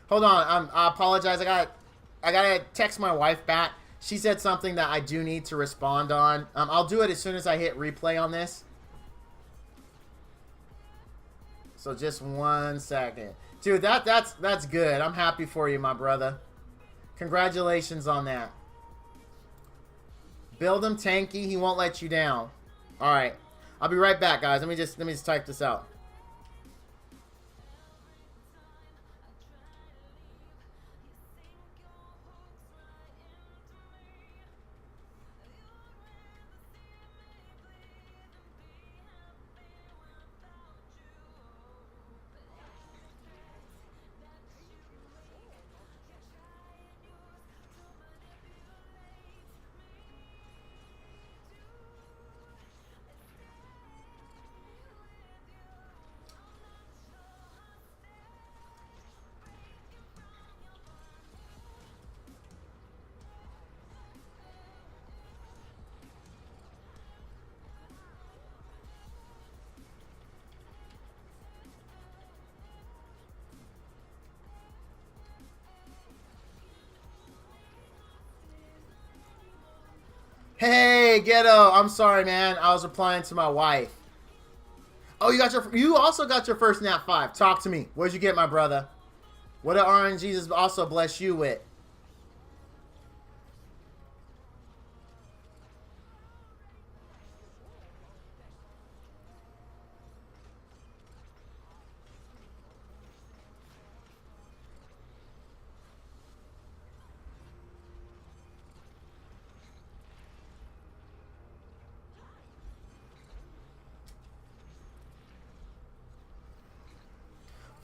Hold on. I apologize. I gotta text my wife back. She said something that I do need to respond on. I'll do it as soon as I hit replay on this. So just 1 second. Dude, that's good. I'm happy for you, my brother. Congratulations on that. Build him tanky. He won't let you down. All right. I'll be right back, guys. Let me just type this out. Hey, Ghetto. I'm sorry, man. I was replying to my wife. Oh, you also got your first Nat 5. Talk to me. Where'd you get, my brother? What did RN Jesus also bless you with?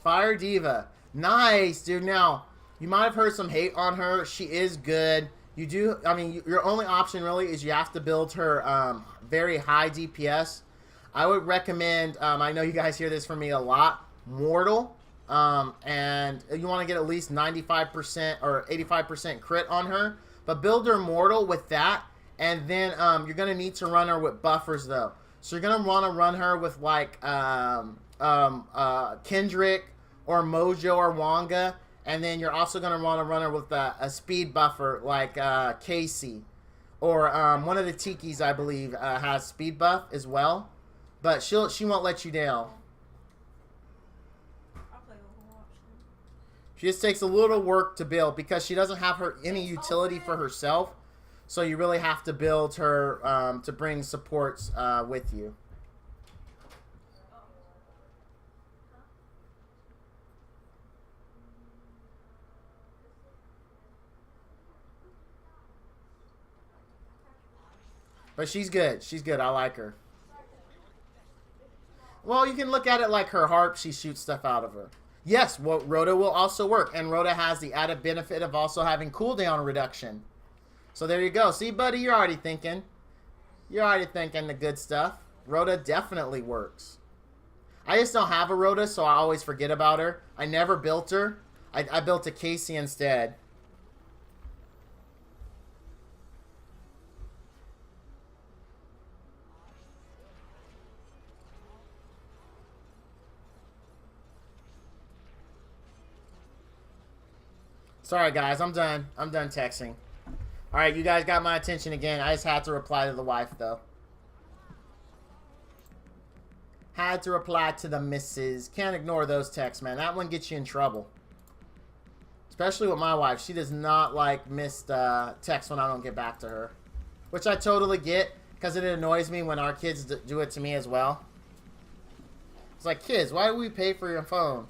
Fire Diva. Nice, dude. Now, you might have heard some hate on her. She is good. You do, I mean, your only option really is you have to build her very high DPS. I would recommend, I know you guys hear this from me a lot, Mortal. And you want to get at least 95% or 85% crit on her. But build her Mortal with that. And then you're going to need to run her with buffers, though. So you're going to want to run her with, like, Kendrick or Mojo or Wanga. And then you're also going to want to run her with a speed buffer like Casey. Or one of the Tikis, I believe, has speed buff as well. But she won't let you down. I'll play Overwatch. She just takes a little work to build because she doesn't have any utility for herself. So you really have to build her to bring supports with you. But she's good. She's good. I like her. Well, you can look at it like her harp. She shoots stuff out of her. Yes, well, Rhoda will also work. And Rhoda has the added benefit of also having cooldown reduction. So there you go. See, buddy, you're already thinking. You're already thinking the good stuff. Rhoda definitely works. I just don't have a Rhoda, so I always forget about her. I never built her. I built a Casey instead. Sorry, guys. I'm done. I'm done texting. All right, you guys got my attention again. I just had to reply to the wife, though. Had to reply to the missus. Can't ignore those texts, man. That one gets you in trouble. Especially with my wife. She does not like missed texts when I don't get back to her. Which I totally get, because it annoys me when our kids do it to me as well. It's like, kids, why do we pay for your phone?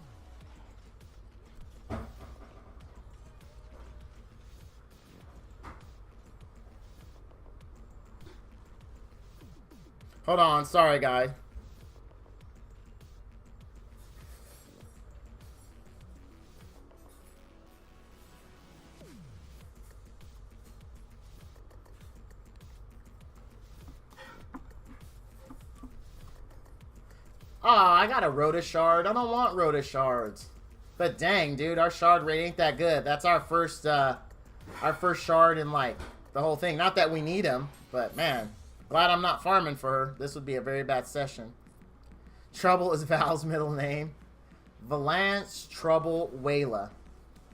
Hold on, sorry, guy. Oh, I got a Rhoda shard. I don't want Rhoda shards. But dang, dude, our shard rate ain't that good. That's our first shard in, like, the whole thing. Not that we need them, but, man. Glad I'm not farming for her. This would be a very bad session. Trouble is Val's middle name. Valance Trouble Wayla.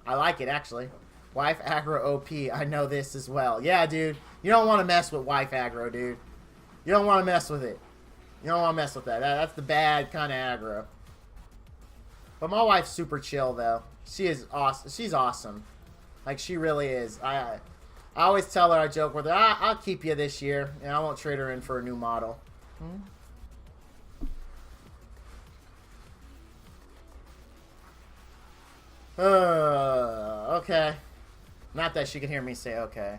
I like it, actually. Wife aggro OP. I know this as well. Yeah, dude. You don't want to mess with wife aggro, dude. You don't want to mess with it. You don't want to mess with that. That's the bad kind of aggro. But my wife's super chill, though. She is awesome. She's awesome. Like, she really is. I always tell her, I joke with her, I'll keep you this year, and I won't trade her in for a new model. Okay. Not that she can hear me say okay.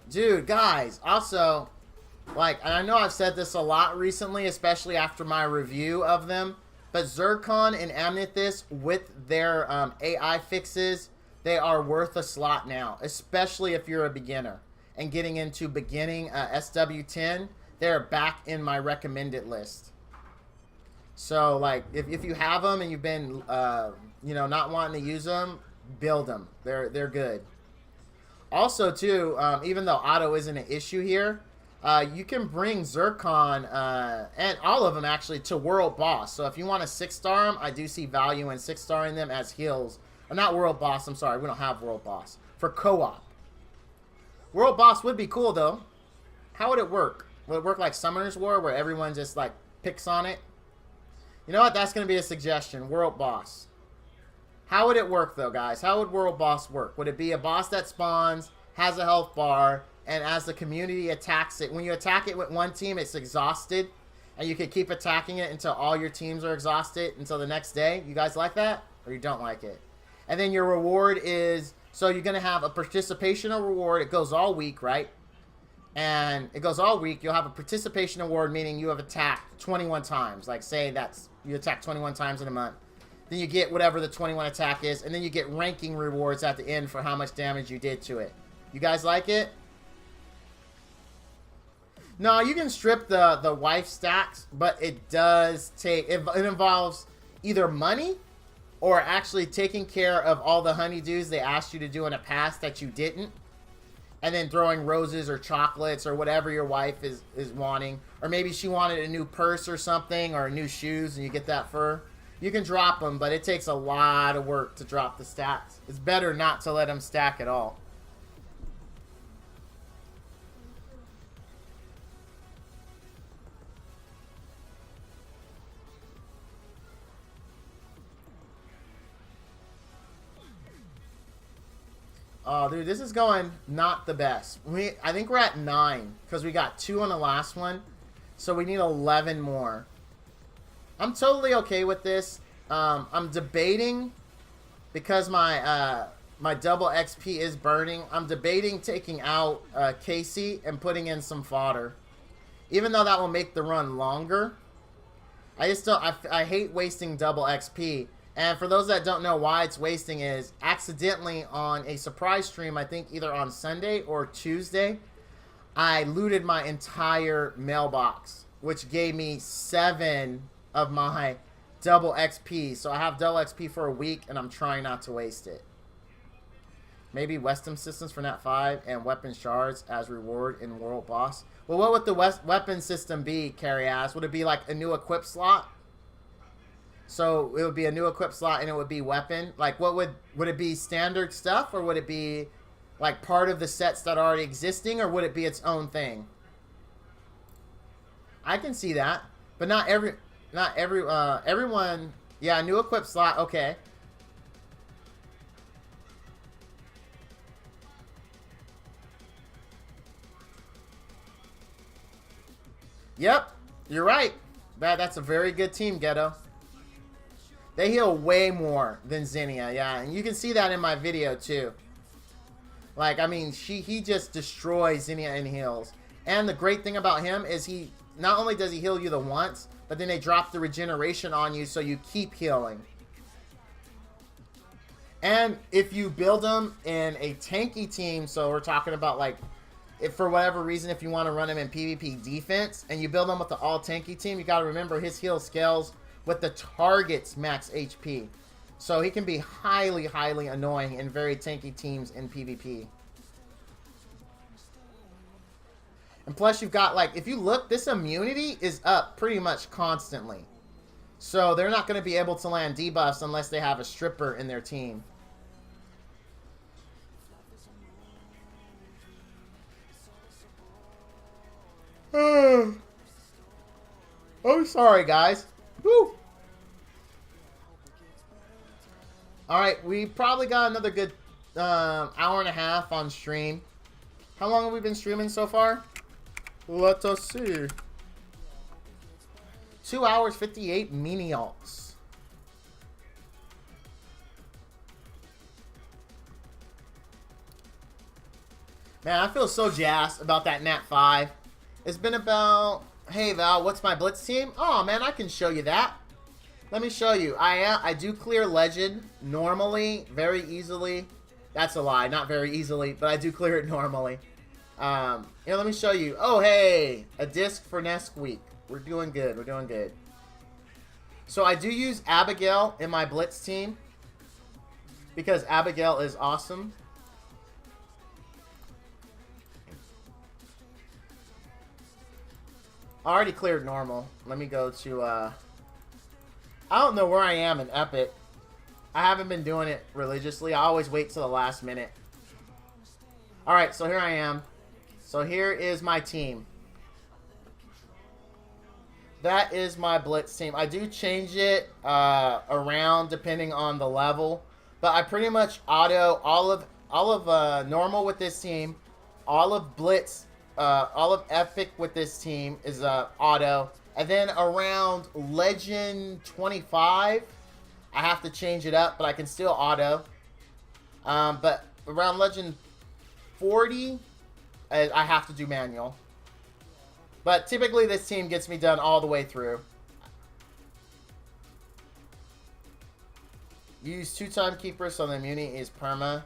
Dude, guys, also, like, and I know I've said this a lot recently, especially after my review of them, but Zircon and Amethyst, with their AI fixes, they are worth a slot now, especially if you're a beginner. And getting into beginning SW10, they're back in my recommended list. So, like, if you have them and you've been, you know, not wanting to use them, build them. They're good. Also, too, even though auto isn't an issue here, you can bring Zircon, and all of them, actually, to World Boss. So if you want to 6-star them, I do see value in 6-starring them as heals. Or not World Boss, I'm sorry, we don't have World Boss. For co-op. World Boss would be cool, though. How would it work? Would it work like Summoner's War, where everyone just, like, picks on it? You know what? That's going to be a suggestion. World Boss. How would it work, though, guys? How would World Boss work? Would it be a boss that spawns, has a health bar, and as the community attacks it, when you attack it with one team, it's exhausted, and you can keep attacking it until all your teams are exhausted until the next day? You guys like that? Or you don't like it? And then your reward is So you're going to have a participation reward. It goes all week, right? And it goes all week. You'll have a participation award, meaning you have attacked 21 times. Like, say that's you attack 21 times in a month. Then you get whatever the 21 attack is, and then you get ranking rewards at the end for how much damage you did to it. You guys like it? No, you can strip the wife stacks, but it does take... It involves either money or actually taking care of all the honeydews they asked you to do in the past that you didn't. And then throwing roses or chocolates or whatever your wife is wanting. Or maybe she wanted a new purse or something, or new shoes, and you get that fur. You can drop them, but it takes a lot of work to drop the stacks. It's better not to let them stack at all. Oh, dude, this is going not the best. I think we're at 9 because we got 2 on the last one. So we need 11 more. I'm totally okay with this. I'm debating because my my double XP is burning. I'm debating taking out Casey and putting in some fodder. Even though that will make the run longer. I just don't... I hate wasting double XP. And for those that don't know why it's wasting is, accidentally on a surprise stream, I think either on Sunday or Tuesday, I looted my entire mailbox, which gave me 7 of my double XP. So I have double XP for a week, and I'm trying not to waste it. Maybe Weston systems for Nat 5 and weapon shards as reward in World Boss. Well, what would the weapon system be, Carry Ass? Would it be like a new equip slot? So it would be a new equip slot and it would be weapon. Like, what would it be standard stuff, or would it be like part of the sets that are already existing, or would it be its own thing? I can see that, but not everyone. Yeah, new equip slot. Okay. Yep, you're right. That's a very good team, Ghetto. They heal way more than Zinnia, yeah. And you can see that in my video, too. Like, I mean, he just destroys Zinnia in heals. And the great thing about him is he... Not only does he heal you the once, but then they drop the regeneration on you so you keep healing. And if you build him in a tanky team, so we're talking about, like... If for whatever reason, if you want to run him in PvP defense, and you build him with the all-tanky team, you got to remember his heal scales with the target's max HP. So he can be highly, highly annoying in very tanky teams in PvP. And plus you've got, like, if you look, this immunity is up pretty much constantly. So they're not going to be able to land debuffs unless they have a stripper in their team. I'm sorry, guys. Woo! Alright, we probably got another good hour and a half on stream. How long have we been streaming so far? Let us see. 2 hours, 58 mini-alts. Man, I feel so jazzed about that Nat 5. It's been about... Hey, Val, what's my Blitz team? Oh, man, I can show you that. Let me show you. I do clear Legend normally, very easily. That's a lie, not very easily, but I do clear it normally. Here, let me show you. Oh, hey, a disc for next week. We're doing good. We're doing good. So I do use Abigail in my Blitz team because Abigail is awesome. I already cleared normal. Let me go to, I don't know where I am in Epic. I haven't been doing it religiously. I always wait till the last minute. Alright, so here I am. So here is my team. That is my Blitz team. I do change it around depending on the level. But I pretty much auto all of normal with this team. All of Blitz... all of Epic with this team is auto. And then around Legend 25, I have to change it up, but I can still auto. But around legend 40, I have to do manual. But typically this team gets me done all the way through. Use 2-time keeper so the immunity is perma.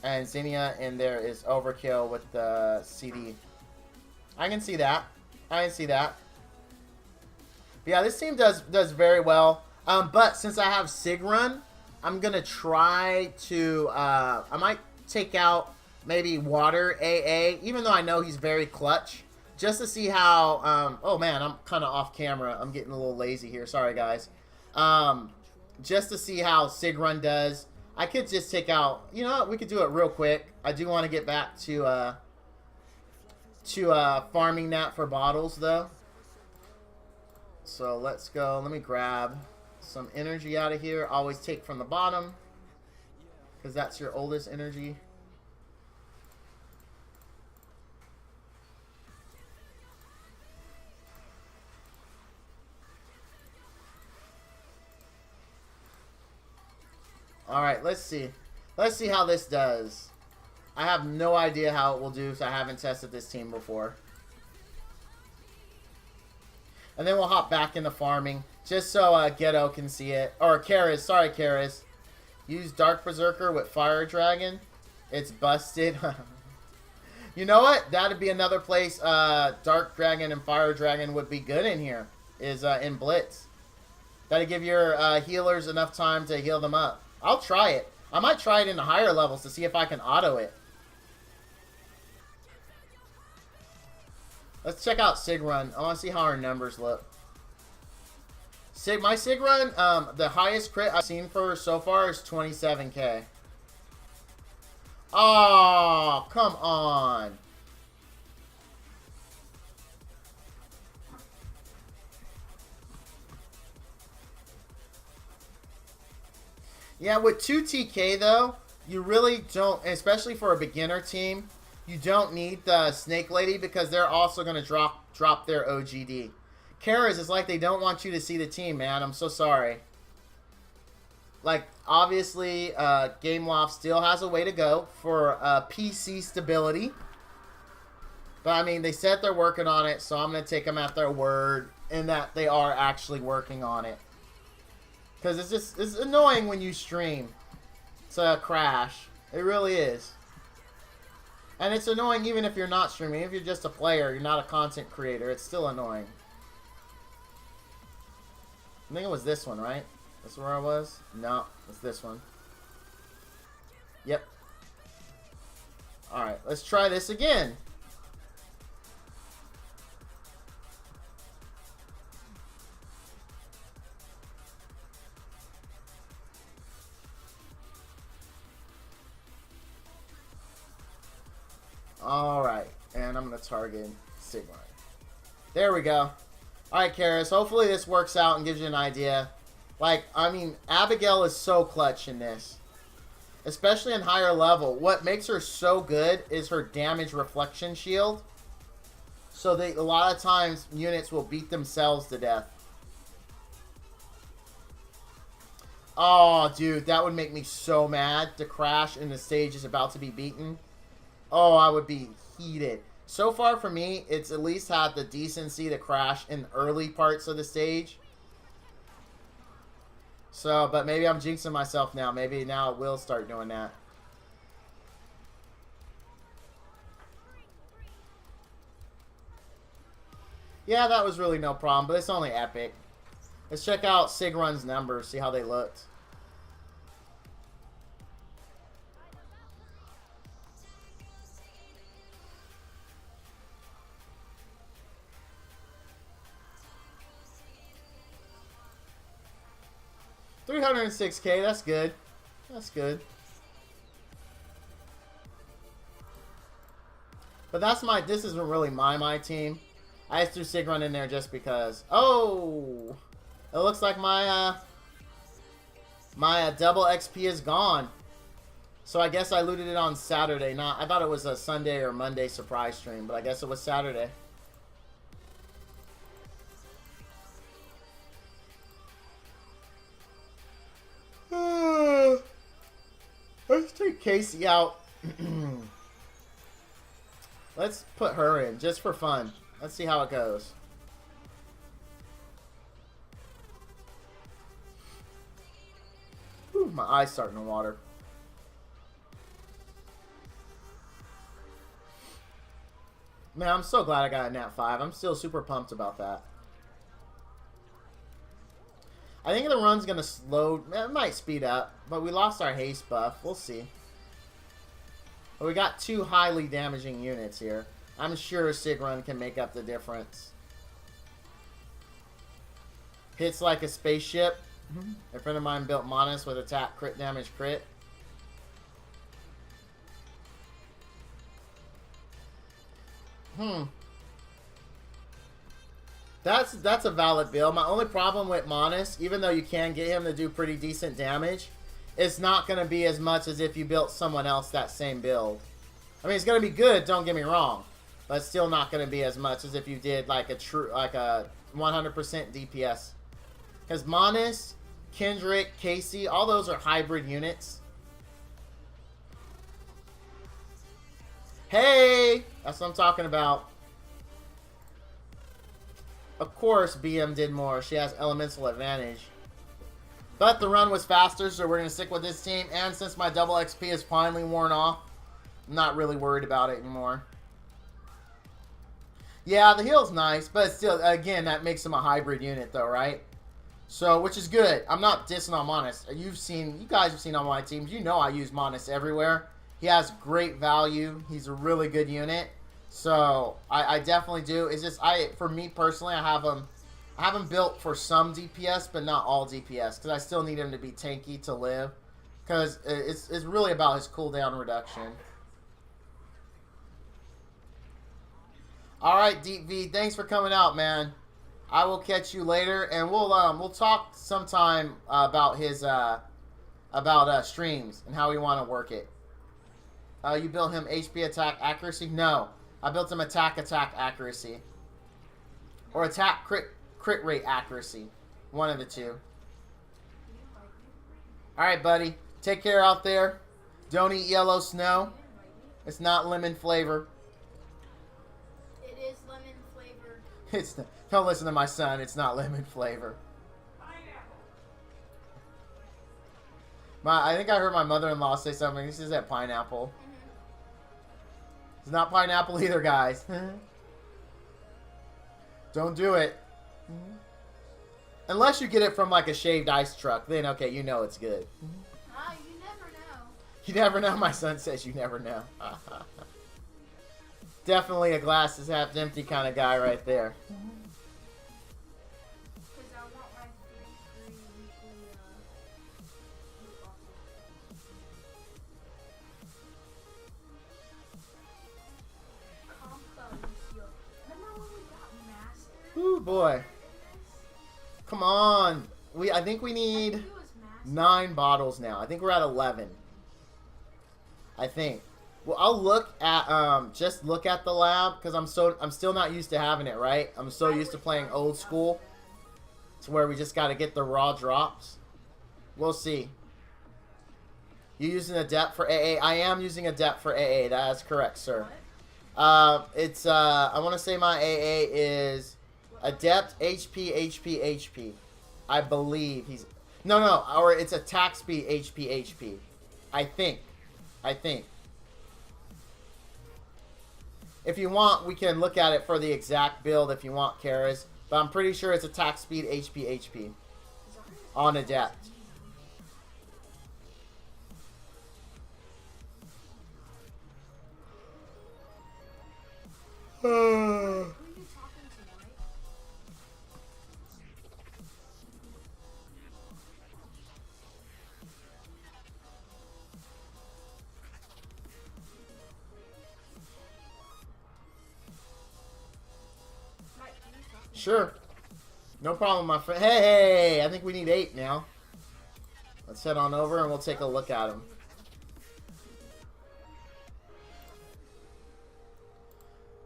And Zinnia in there is overkill with the CD. I can see that. I can see that. But yeah, this team does very well. But since I have Sigrun, I'm going to try to... I might take out maybe Water AA, even though I know he's very clutch. Just to see how... oh man, I'm kind of off camera. I'm getting a little lazy here. Sorry, guys. Just to see how Sigrun does. I could just take out... You know what? We could do it real quick. I do want to get back to farming that for bottles, though. So let's go. Let me grab some energy out of here. Always take from the bottom, because that's your oldest energy. Alright, let's see. Let's see how this does. I have no idea how it will do, because I haven't tested this team before. And then we'll hop back into farming, just so Ghetto can see it. Or Karis, sorry Karis. Use Dark Berserker with Fire Dragon. It's busted. You know what? That'd be another place Dark Dragon and Fire Dragon would be good in here. Is in Blitz. That'd give your healers enough time to heal them up. I'll try it. I might try it in the higher levels to see if I can auto it. Let's check out Sigrun. I want to see how our numbers look. My Sigrun, the highest crit I've seen for her so far is 27k. Oh, come on. Yeah, with 2 TK though, you really don't, especially for a beginner team, you don't need the Snake Lady because they're also going to drop their OGD. Karas, it's like they don't want you to see the team, man. I'm so sorry. Like, obviously, GameLoft still has a way to go for PC stability. But, I mean, they said they're working on it, so I'm going to take them at their word in that they are actually working on it. Because it's annoying when you stream to crash. It really is. And it's annoying even if you're not streaming. If you're just a player, you're not a content creator, it's still annoying. I think it was this one, right? That's where I was? No, it's this one. Yep. Alright, let's try this again. Alright, and I'm going to target Sigma. There we go. Alright, Karis, hopefully this works out and gives you an idea. Like, I mean, Abigail is so clutch in this. Especially in higher level. What makes her so good is her damage reflection shield. So a lot of times, units will beat themselves to death. Oh, dude, that would make me so mad to crash and the stage is about to be beaten. Oh, I would be heated. So far for me, it's at least had the decency to crash in early parts of the stage. So, but maybe I'm jinxing myself now. Maybe now it will start doing that. Yeah, that was really no problem, but it's only epic. Let's check out Sigrun's numbers, see how they looked. $306K, that's good. That's good. But that's my, this isn't really my team. I just threw Sigrun in there just because. Oh! It looks like my, double XP is gone. So I guess I looted it on Saturday. I thought it was a Sunday or Monday surprise stream, but I guess it was Saturday. Casey out. Let's put her in just for fun. Let's see how it goes. Whew, my eye's starting to water. Man, I'm so glad I got a nat 5. I'm still super pumped about that. I think the run's going to slow. It might speed up, but we lost our haste buff. We'll see. But we got 2 highly damaging units here. I'm sure Sig Run can make up the difference. Hits like a spaceship. A friend of mine built Monas with attack, crit damage, crit. That's a valid build. My only problem with Monas, even though you can get him to do pretty decent damage, it's not going to be as much as if you built someone else that same build. I mean, it's going to be good, don't get me wrong, but it's still not going to be as much as if you did like a 100% DPS. Because Monas, Kendrick, Casey, all those are hybrid units. Hey! That's what I'm talking about. Of course, BM did more. She has elemental advantage. But the run was faster, so we're going to stick with this team. And since my double XP is finally worn off, I'm not really worried about it anymore. Yeah, the heal's nice, but still, again, that makes him a hybrid unit, though, right? So, which is good. I'm not dissing on Monas. You guys have seen on my teams. You know I use Monas everywhere. He has great value. He's a really good unit. So, I definitely do. It's just, for me personally, I have him built for some DPS, but not all DPS. Because I still need him to be tanky to live. Because it's really about his cooldown reduction. Alright, Deep V, thanks for coming out, man. I will catch you later, and we'll talk sometime about his streams and how we want to work it. You built him HP attack accuracy? No, I built him attack accuracy, or attack crit rate accuracy. One of the two. All right, buddy. Take care out there. Don't eat yellow snow. It's not lemon flavor. It is lemon flavored. It's not. Don't listen to my son. It's not lemon flavor. I think I heard my mother-in-law say something. He says that pineapple. It's not pineapple either, guys. Don't do it. Unless you get it from like a shaved ice truck. Then, okay, you know it's good. You never know. You never know. My son says you never know. Definitely a glass is half empty kind of guy right there. Because I want my free weekly remember when we got master? Ooh, boy. Come on. I think we need 9 bottles now. I think we're at 11. I think. Well, I'll look at just look at the lab because I'm still not used to having it, right? I'm so used to playing old school. It's where we just got to get the raw drops. We'll see. You using Adept for AA? I am using Adept for AA. That is correct, sir. It's I want to say my AA is Adept HP. I believe he's no, or it's attack speed HP. I think. If you want, we can look at it for the exact build if you want, Karas. But I'm pretty sure it's attack speed HP on Adept. Sure. No problem, my friend. Hey, I think we need 8 now. Let's head on over and we'll take a look at them.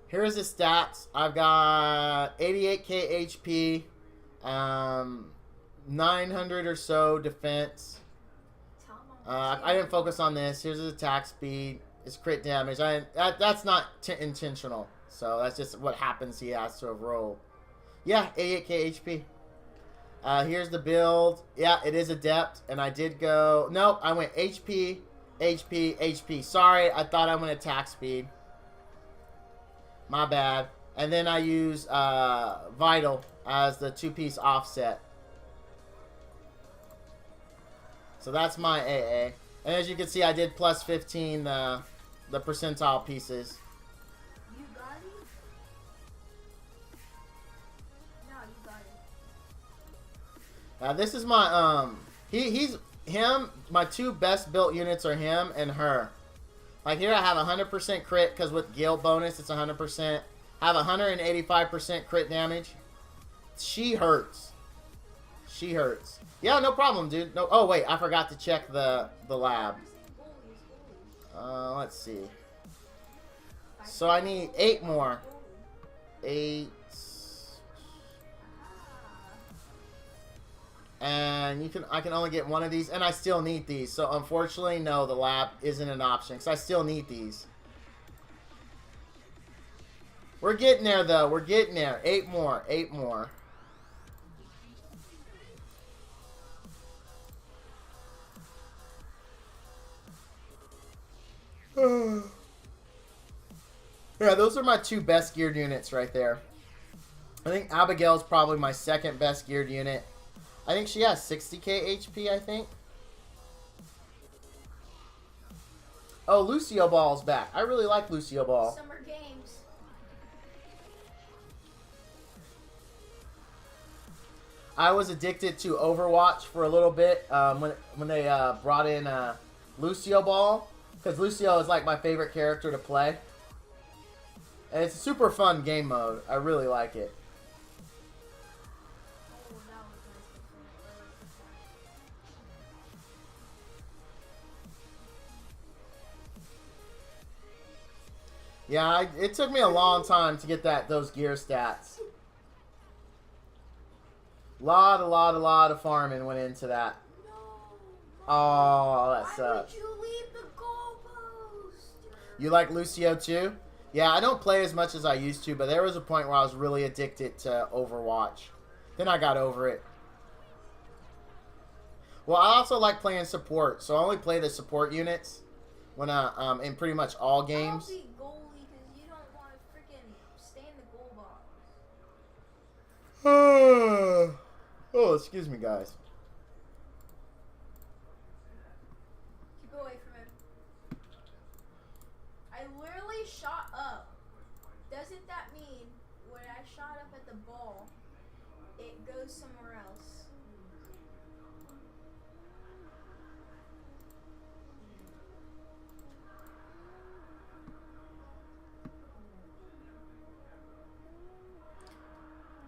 Here's the stats. I've got 88k HP, 900 or so defense. Tell them I didn't focus on this. Here's his attack speed. His crit damage. That's not intentional. So that's just what happens. He has to have rolled. Yeah, 88k HP. Here's the build. Yeah, it is adept. And I did go... Nope, I went HP, HP, HP. Sorry, I thought I went attack speed. My bad. And then I use Vital as the 2-piece offset. So that's my AA. And as you can see, I did plus 15 the percentile pieces. You got it? No, you got it. This is my he's him. My two best built units are him and her. Like here, I have 100% crit because with guild bonus, it's 100%. I have 185% crit damage. She hurts. She hurts. Yeah, no problem, dude. No. Oh wait, I forgot to check the lab. Let's see. So I need 8 more. 8. And I can only get one of these, and I still need these. So unfortunately, no, the lab isn't an option because I still need these. We're getting there though. We're getting there. 8 more. 8 more. Yeah, those are my two best geared units right there. I think Abigail's probably my second best geared unit. I think she has 60k HP, I think. Oh, Lucio Ball's back. I really like Lucio Ball. Summer games. I was addicted to Overwatch for a little bit when they brought in Lucio Ball. Because Lucio is like my favorite character to play. And it's a super fun game mode. I really like it. Oh, that was nice. Yeah, it took me a long time to get those gear stats. Lot of farming went into that. No. Oh, that Why sucks. would you leave the goalpost? You like Lucio too? Yeah, I don't play as much as I used to, but there was a point where I was really addicted to Overwatch. Then I got over it. Well, I also like playing support, so I only play the support units when in pretty much all games. I'll be goalie because you don't want to freaking stay in the goal box. Oh, excuse me, guys. Keep away from him. I literally shot up. Doesn't that mean when I shot up at the ball, it goes somewhere else?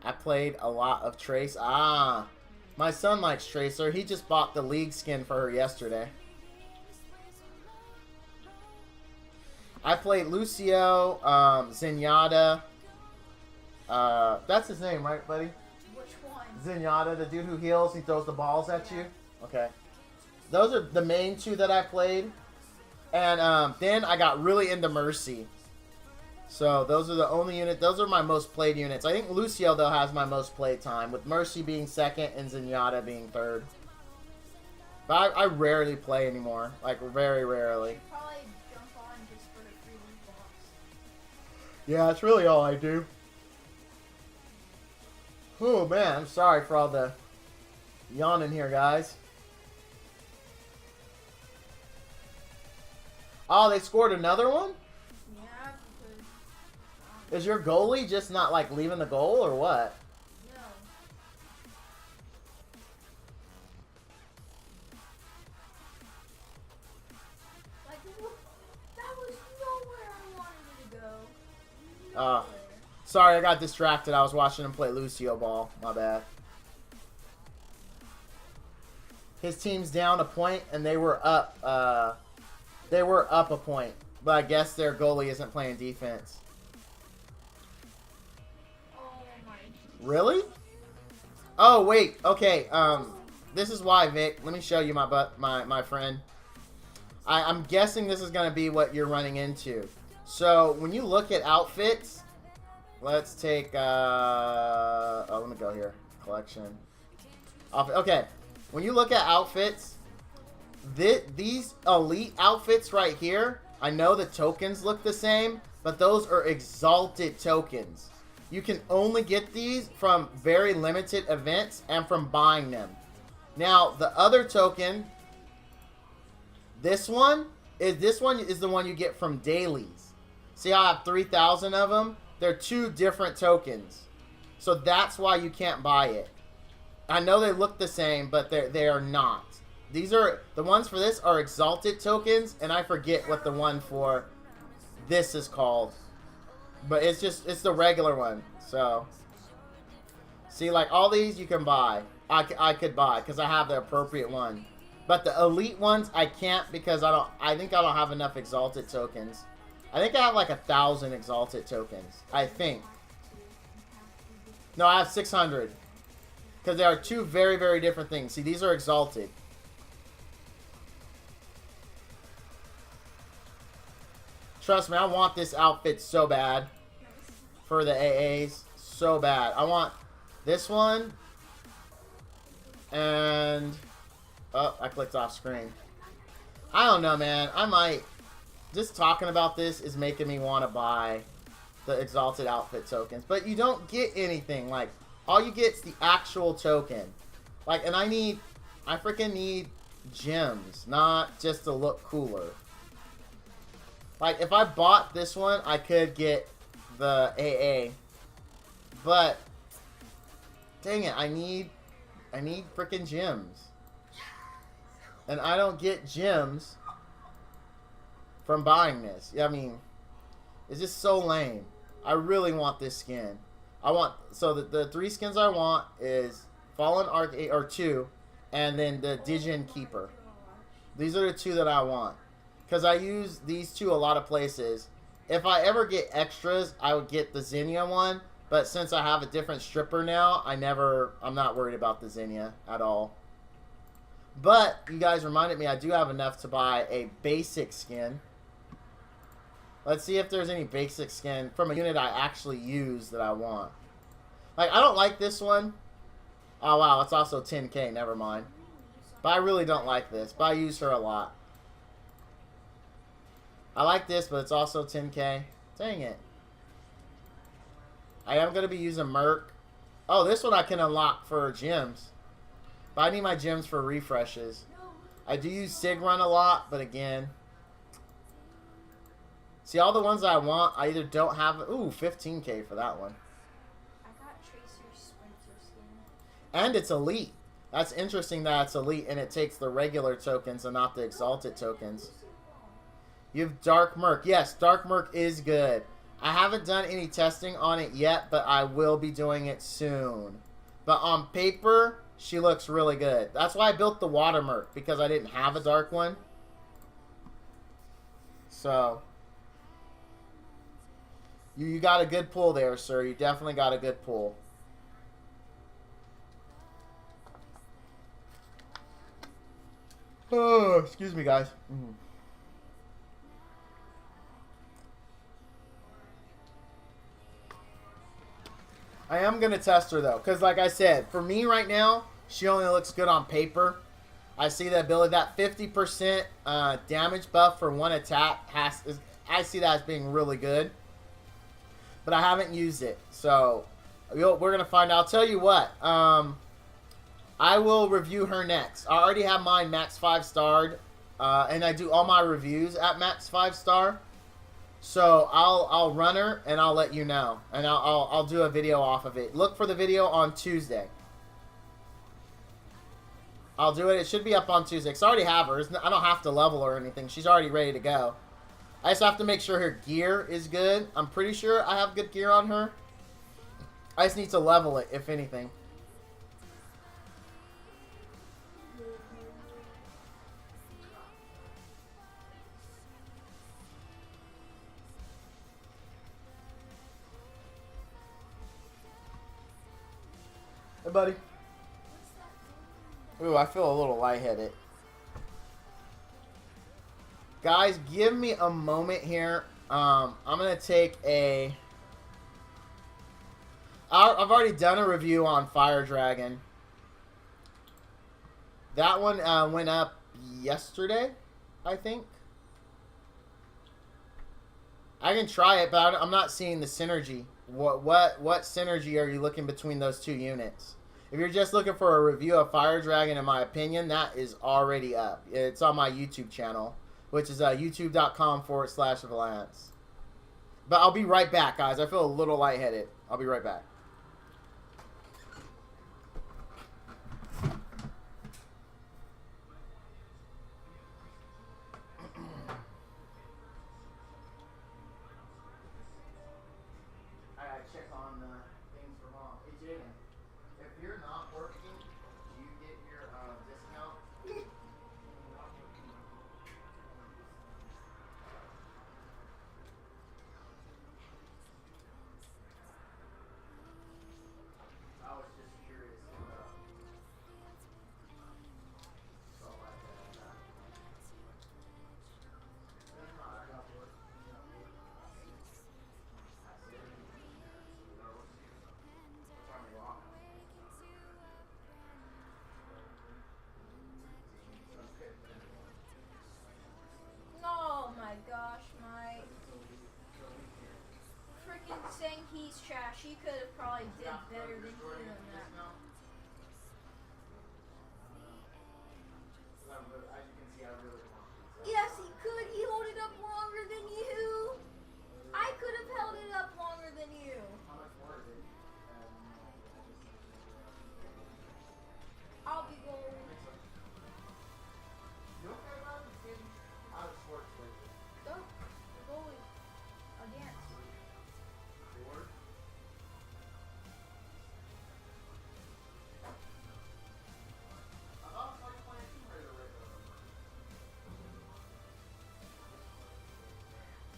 I played a lot of Trace. Ah, my son likes Tracer. He just bought the League skin for her yesterday. I played Lucio, Zenyatta. That's his name, right, buddy? Which one? Zenyatta, the dude who heals. He throws the balls at you. Okay. Those are the main two that I played. And then I got really into Mercy. So those are the only unit. Those are my most played units. I think Lucio though has my most played time, with Mercy being second and Zenyatta being third. But I rarely play anymore. Like very rarely. You probably jump on just for the free loot box. Yeah, that's really all I do. Oh man, I'm sorry for all the yawning here, guys. Oh, they scored another one? Yeah, because Is your goalie just not like leaving the goal or what? no. Like that was nowhere I wanted it to go. Nowhere. Sorry, I got distracted. I was watching him play Lucio Ball. My bad. His team's down a point, and they were up. They were up a point, but I guess their goalie isn't playing defense. Oh my. Really? Oh wait. Okay. This is why, Vic. Let me show you my friend. I'm guessing this is going to be what you're running into. So when you look at outfits, let's take, let me go here. Collection. Okay. When you look at outfits, these elite outfits right here, I know the tokens look the same, but those are exalted tokens. You can only get these from very limited events and from buying them. Now, the other token, this one is the one you get from dailies. See how I have 3,000 of them? They're two different tokens. So that's why you can't buy it. I know they look the same, but they are not. These are, the ones for this are exalted tokens, and I forget what the one for this is called. But it's the regular one. So, see, like all these you can buy. I could buy because I have the appropriate one. But the elite ones I can't because I think I don't have enough exalted tokens. I think I have like 1,000 exalted tokens. I think. No, I have 600. Because they are two very, very different things. See, these are exalted. Trust me, I want this outfit so bad. For the AAs. So bad. I want this one. And... oh, I clicked off screen. I don't know, man. I might... just talking about this is making me want to buy the exalted outfit tokens. But you don't get anything. Like, all you get is the actual token. Like, and I freaking need gems. Not just to look cooler. Like, if I bought this one, I could get the AA. But, dang it, I need freaking gems. And I don't get gems from buying this. I mean, it's just so lame. I really want this skin. So the 3 skins I want is Fallen Arc 8 or 2, and then the Digen Keeper. These are the 2 that I want. Because I use these 2 a lot of places. If I ever get extras, I would get the Xenia one. But since I have a different stripper now, I'm not worried about the Xenia at all. But you guys reminded me I do have enough to buy a basic skin. Let's see if there's any basic skin from a unit I actually use that I want. Like, I don't like this one. Oh, wow, it's also 10k. Never mind. But I really don't like this. But I use her a lot. I like this, but it's also 10k. Dang it. I am going to be using Merc. Oh, this one I can unlock for gems. But I need my gems for refreshes. I do use Sig Run a lot, but again... see, all the ones I want, I either don't have... ooh, 15k for that one. I got Tracer's Sprinter skin. And it's elite. That's interesting that it's elite, and it takes the regular tokens and not the exalted tokens. You have Dark Merc. Yes, Dark Merc is good. I haven't done any testing on it yet, but I will be doing it soon. But on paper, she looks really good. That's why I built the Water Merc, because I didn't have a dark one. So... You got a good pull there, sir. You definitely got a good pull. Oh, excuse me, guys. I am going to test her, though. Because, like I said, for me right now, she only looks good on paper. I see the ability, that 50% damage buff for one attack, I see that as being really good. But I haven't used it, so we're going to find out. I'll tell you what, I will review her next. I already have mine max 5-starred, and I do all my reviews at max 5-star. So I'll run her, and I'll let you know. And I'll do a video off of it. Look for the video on Tuesday. I'll do it. It should be up on Tuesday, because I already have her. I don't have to level her or anything. She's already ready to go. I just have to make sure her gear is good. I'm pretty sure I have good gear on her. I just need to level it, if anything. Hey, buddy. Ooh, I feel a little lightheaded. Guys, give me a moment here. I'm gonna take a. I've already done a review on Fire Dragon. That one went up yesterday, I think. I can try it, but I'm not seeing the synergy. What synergy are you looking between those two units? If you're just looking for a review of Fire Dragon, in my opinion, that is already up. It's on my YouTube channel, which is youtube.com/Valance. But I'll be right back, guys. I feel a little lightheaded. I'll be right back. I gotta check on things for mom. Hey, Jaden, if you're not working, do you get your discount? I was just curious. So like that. If not, I got work. Oh my gosh, my freaking saying he's trash. He could have probably did better than you in that. Yes, he could. He held it up longer than you. I could have held it up longer than you. How much more is it? I'll be going. You okay about it? Getting out of sports lately. Go. Goalie. Against. Bored? I thought I started playing Tomb Raider regularly.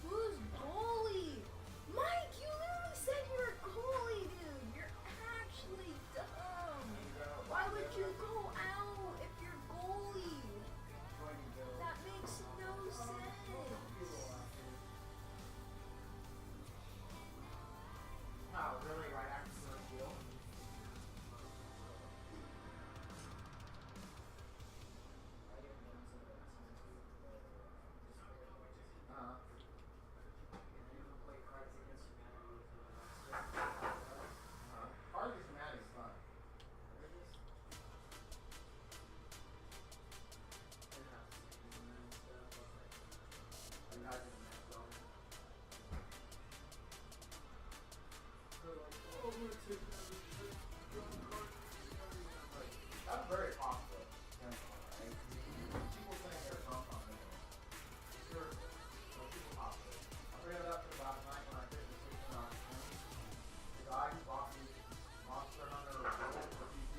Who's goalie? Mike, you literally said you're a goalie, dude. You're actually dumb. Why would you go out if you're goalie? That makes no sense. Oh, really? Right after the deal? Hard against humanity is fun. That's very popular. Right? People think they're drunk on it. Sure. So people popular. I bring it up to last night when I did the 16 on 20. The guy who bought me Monster Hunter or World for PC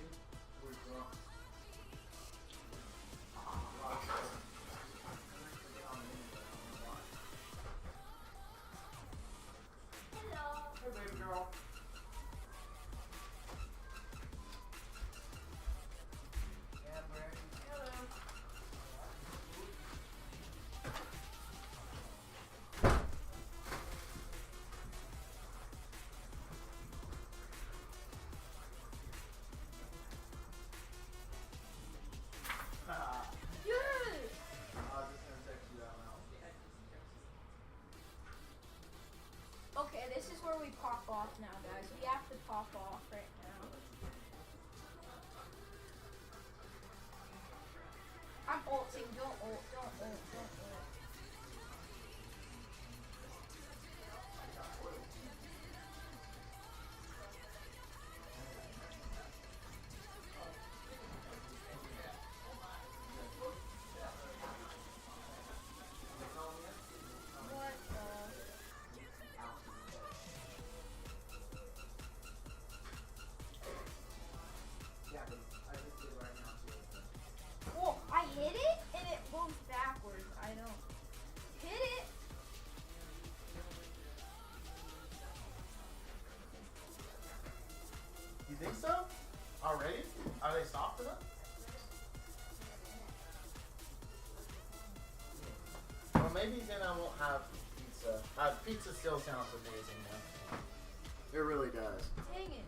was drunk. Hello. Hey, baby girl. Yeah, Brad. Hello. Yes. I was just gonna text you that now. Okay, this is where we pop off now, guys. We have to pop off right now. I'm ulting. Don't ult. Don't ult. Don't ult. What the? Yeah, but I just did right now too. Oh, I hit it and it moves backwards. I know. Hit it. You think so? Already? Are they soft enough? Oh, he's in, I won't have pizza. Pizza still sounds amazing, though. It really does. Dang it.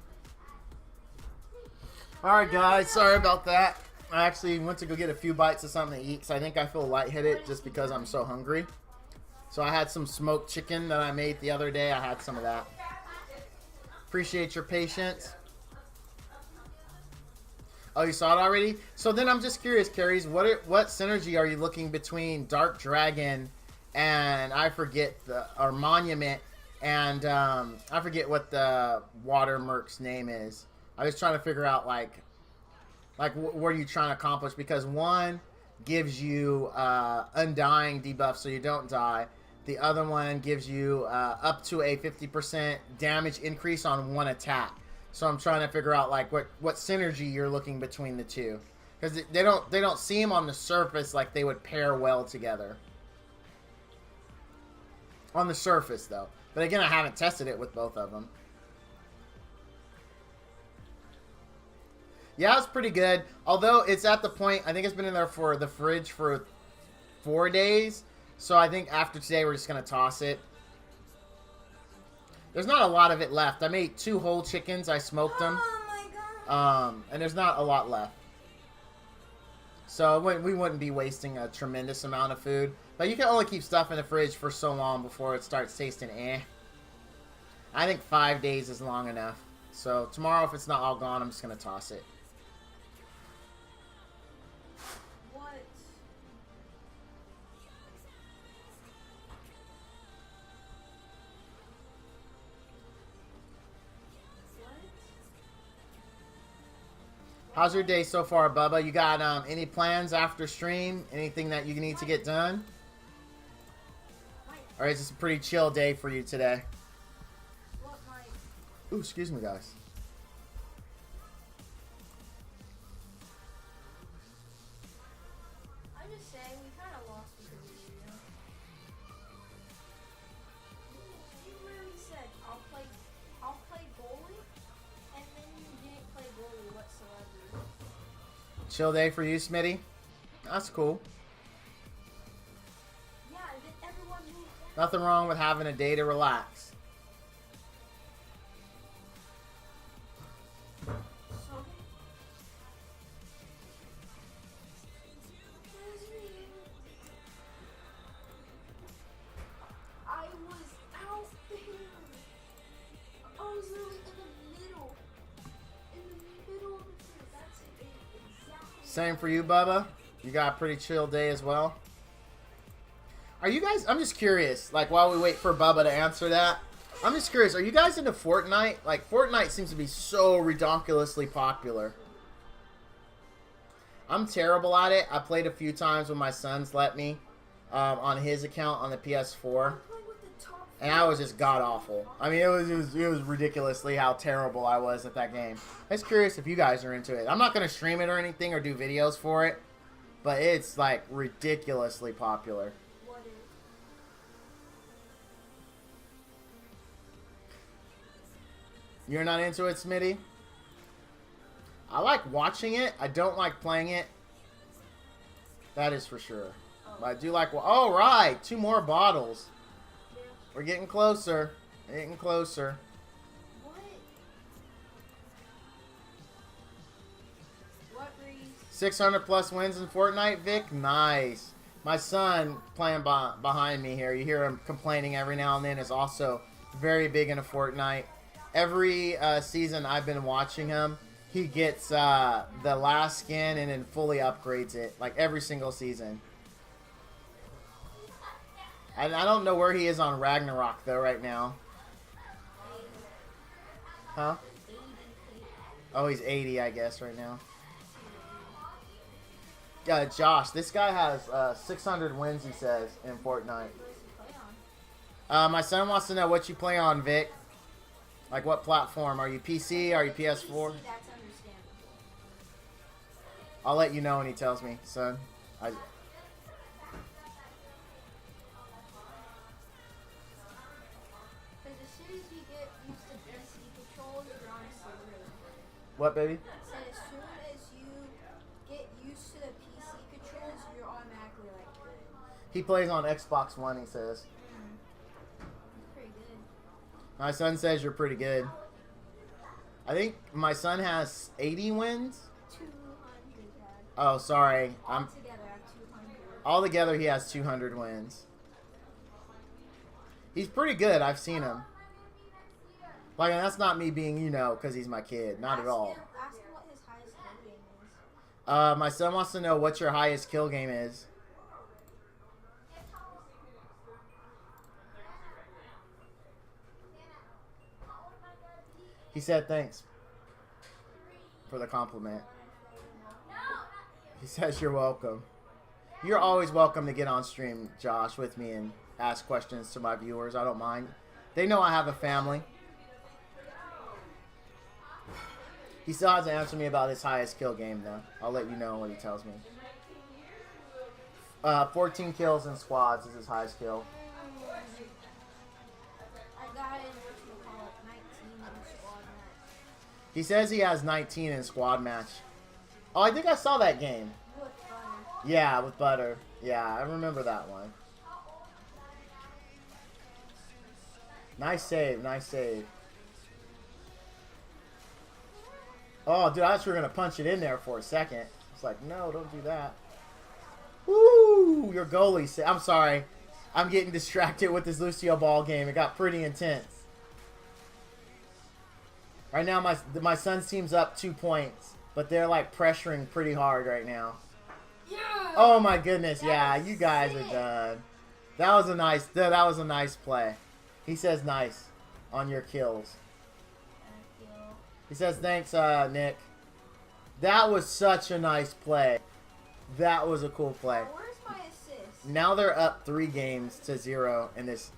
Alright, guys. Sorry about that. I actually went to go get a few bites of something to eat, so I think I feel lightheaded just because I'm so hungry. So I had some smoked chicken that I made the other day. I had some of that. Appreciate your patience. Oh, you saw it already? So then I'm just curious, Carries, what synergy are you looking between Dark Dragon and I forget or Monument and I forget what the water merc's name is. I was trying to figure out like what are you trying to accomplish, because one gives you undying debuff so you don't die. The other one gives you up to a 50% damage increase on one attack. So I'm trying to figure out like what synergy you're looking between the two, because they don't seem on the surface like they would pair well together. On the surface though, but again I haven't tested it with both of them. Yeah, it's pretty good. Although it's at the point, I think it's been in there for the fridge for 4 days. So I think after today we're just gonna toss it. There's not a lot of it left. I made 2 whole chickens. I smoked them. Oh my god. And there's not a lot left. So we wouldn't be wasting a tremendous amount of food. But you can only keep stuff in the fridge for so long before it starts tasting eh. I think 5 days is long enough. So tomorrow, if it's not all gone, I'm just going to toss it. What? How's your day so far, Bubba? You got any plans after stream? Anything that you need to get done? Or is this a pretty chill day for you today? What, Mike? Ooh, excuse me, guys. I'm just saying, we kind of lost because of you, you know? You literally said, I'll play goalie, and then you didn't play goalie whatsoever. Chill day for you, Smitty? That's cool. Yeah, and then everyone moved on. Nothing wrong with having a day to relax. So, I was out there. I was literally in the middle of the field. That's it, exactly. Same for you, Bubba? You got a pretty chill day as well? Are you guys, I'm just curious, like while we wait for Bubba to answer that, I'm just curious, are you guys into Fortnite? Like, Fortnite seems to be so ridiculously popular. I'm terrible at it. I played a few times when my sons let me on his account on the PS4. And I was just god-awful. I mean, it was ridiculously how terrible I was at that game. I'm just curious if you guys are into it. I'm not going to stream it or anything or do videos for it, but it's, like, ridiculously popular. What is? You're not into it, Smitty? I like watching it. I don't like playing it. That is for sure. But I do like... Oh, right! 2 more bottles. We're getting closer. Getting closer. What? What, Reese? 600 plus wins in Fortnite, Vic? Nice. My son playing behind me here. You hear him complaining every now and then. Is also very big into Fortnite. Every season I've been watching him, he gets the last skin and then fully upgrades it. Like every single season. And I don't know where he is on Ragnarok though right now. Huh? Oh, he's 80, I guess, right now. Josh, this guy has 600 wins, he says, in Fortnite. My son wants to know what you play on, Vic. Like, what platform? Are you PC? Are you PS4? That's understandable. I'll let you know when he tells me, son. Because as soon as you get used to PC controls, you're honestly really good. What, baby? I said as soon as you get used to the PC controls, you're automatically like good. He plays on Xbox One, he says. Pretty good. My son says you're pretty good. I think my son has 80 wins. 200, Dad. Oh, sorry. All together I have 200. Altogether, he has 200 wins. He's pretty good. I've seen him. Like, and that's not me being, you know, because he's my kid. Not at all. Ask him what his highest kill game is. My son wants to know what your highest kill game is. He said thanks for the compliment. He says you're welcome. You're always welcome to get on stream, Josh, with me and ask questions to my viewers. I don't mind. They know I have a family. He still hasn't answered me about his highest kill game, though. I'll let you know when he tells me. 14 kills in squads is his highest kill. I got it, what you call it, 19 in squad match. He says he has 19 in squad match. Oh, I think I saw that game. With Butter. Yeah, with Butter. Yeah, I remember that one. Nice save, nice save. Oh, dude, I thought you were going to punch it in there for a second. It's like, no, don't do that. Woo! Your goalie saved. I'm sorry. I'm getting distracted with this Lucio Ball game. It got pretty intense. Right now, my son's team's up 2 points, but they're, like, pressuring pretty hard right now. Yeah! Oh, my goodness. Yeah, That was you guys sick. are done. That was a nice play. He says nice on your kills. Thank you. He says, thanks, Nick. That was such a nice play. That was a cool play. Where's my assist? Now they're up 3-0 in this.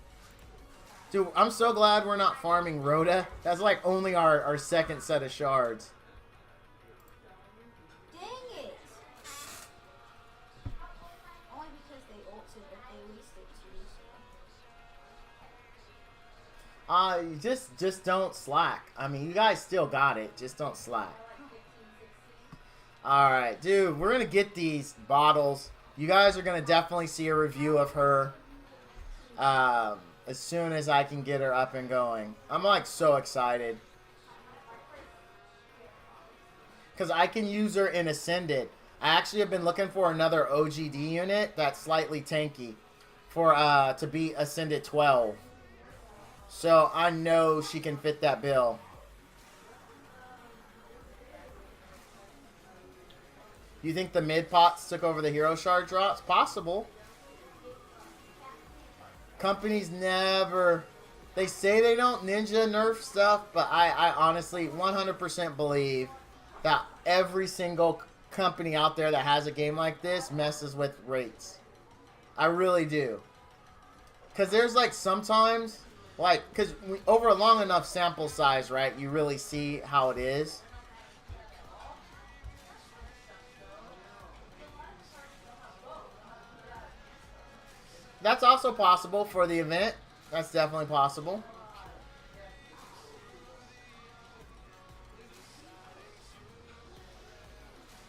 Dude, I'm so glad we're not farming Rhoda. That's like only our second set of shards. Dang it! Only because they ulted, but they wasted too, so. Just don't slack. I mean, you guys still got it. Just don't slack. Alright, dude, we're going to get these bottles. You guys are going to definitely see a review of her as soon as I can get her up and going. I'm, like, so excited. Because I can use her in Ascended. I actually have been looking for another OGD unit that's slightly tanky for to beat Ascended 12. So I know she can fit that bill. You think the mid pots took over the hero shard drops? Possible. Companies never... They say they don't ninja nerf stuff, but I honestly 100% believe that every single company out there that has a game like this messes with rates. I really do. Because there's like sometimes... Like, because over a long enough sample size, right, you really see how it is. That's also possible for the event. That's definitely possible.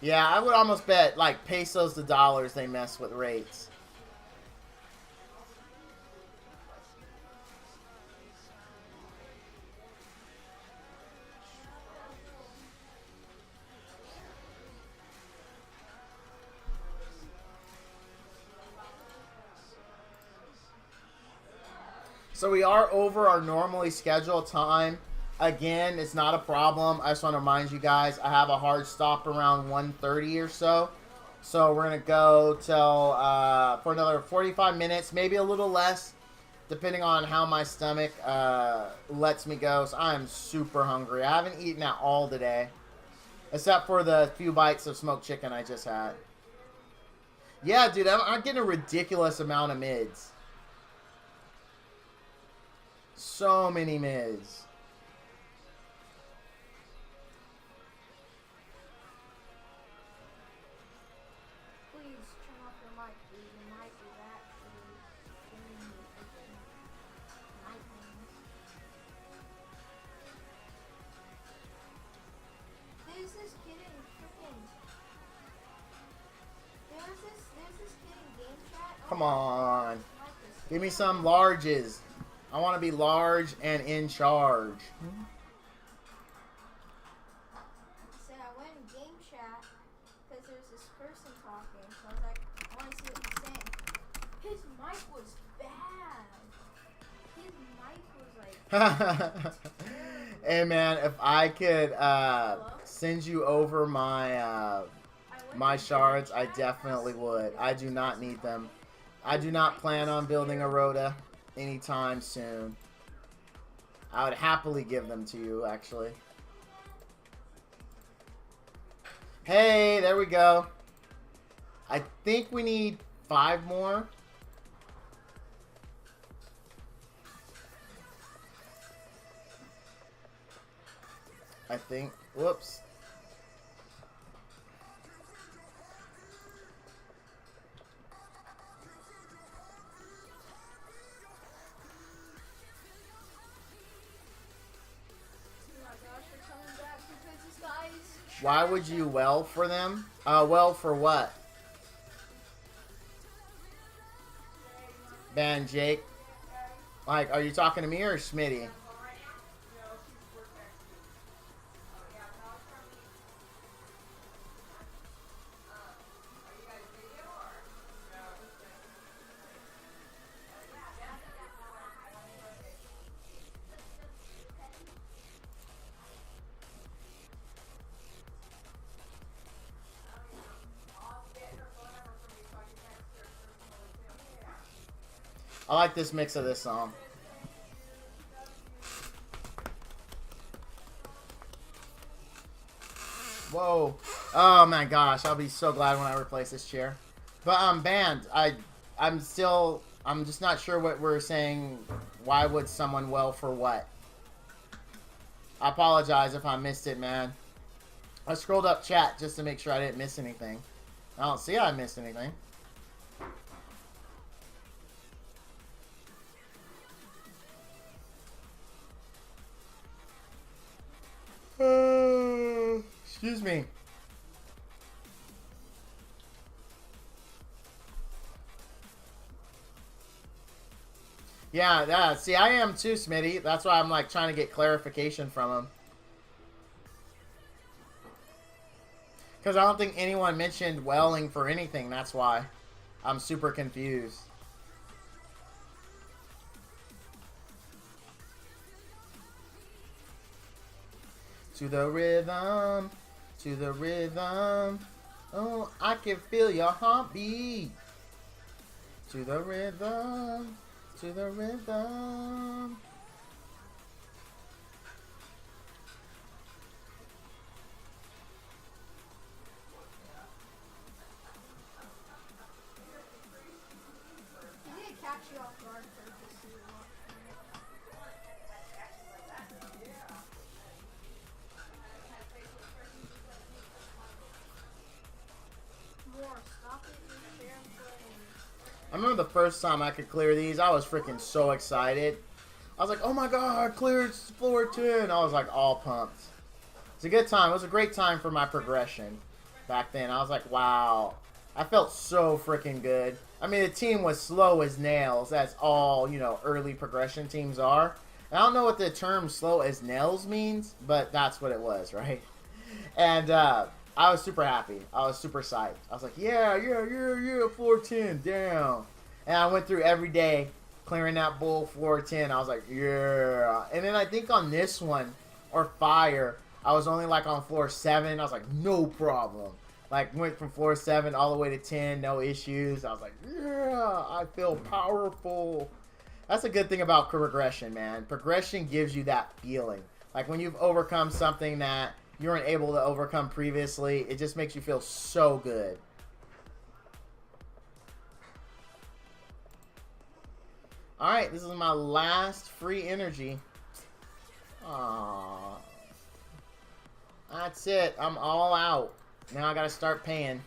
Yeah, I would almost bet, like, pesos to dollars, they mess with rates. So we are over our normally scheduled time. Again, it's not a problem. I just want to remind you guys, I have a hard stop around 1:30 or so. So we're going to go till for another 45 minutes, maybe a little less, depending on how my stomach lets me go. So I'm super hungry. I haven't eaten at all today, except for the few bites of smoked chicken I just had. Yeah, dude, I'm getting a ridiculous amount of mids. So many mids. Please turn off your mic, dude. You might do that. There's this kid in freaking. There's this kid in game chat. Come on. Give me some larges. I want to be large and in charge. Said I went in game chat because there's this person talking, so I was like, I want to see what he's saying. His mic was bad. His mic was like. Hey man, if I could send you over my my shards, I definitely would. I do not need them. I do not plan on building a Rhoda anytime soon. I would happily give them to you, actually. Hey, there we go. I think we need 5 more. I think. Whoops. Why would you well for them? Well for what? Ben, Jake. Like, are you talking to me or Smitty? I like this mix of this song. Whoa. Oh my gosh, I'll be so glad when I replace this chair. But band, I'm just not sure what we're saying. Why would someone well for what? I apologize if I missed it, man. I scrolled up chat just to make sure I didn't miss anything. I don't see I missed anything. Excuse me. Yeah, see, I am too, Smitty. That's why I'm like trying to get clarification from him. Because I don't think anyone mentioned welling for anything. That's why I'm super confused. To the rhythm, to the rhythm. Oh, I can feel your heartbeat. To the rhythm, to the rhythm. He didn't catch you off guard purposely. I remember the first time I could clear these, I was freaking so excited. I was like, oh my god, I cleared floor 10. I was like all pumped. It's a good time. It was a great time for my progression back then. I was like, wow. I felt so freaking good. I mean, the team was slow as nails. That's all, you know, early progression teams are. And I don't know what the term slow as nails means, but that's what it was, right? And I was super happy. I was super psyched. I was like, yeah, floor 10, damn. And I went through every day clearing that bull floor 10. I was like, yeah. And then I think on this one, or fire, I was only like on floor 7. I was like, no problem. Like, went from floor 7 all the way to 10, no issues. I was like, yeah, I feel powerful. That's a good thing about progression, man. Progression gives you that feeling. Like, when you've overcome something that you weren't able to overcome previously, it just makes you feel so good. Alright, this is my last free energy. Aww. That's it. I'm all out. Now I gotta start paying.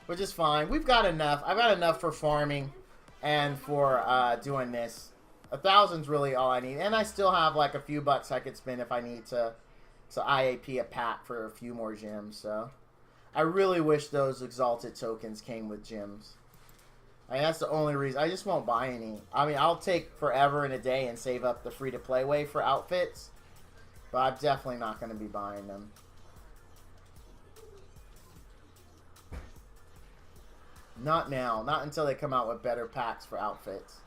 Which is fine. We've got enough. I've got enough for farming and for doing this. 1,000's really all I need. And I still have like a few bucks I could spend if I need to IAP a pack for a few more gems. So I really wish those exalted tokens came with gems. I mean, that's the only reason. I just won't buy any. I mean, I'll take forever and a day and save up the free-to-play way for outfits. But I'm definitely not going to be buying them. Not now. Not until they come out with better packs for outfits.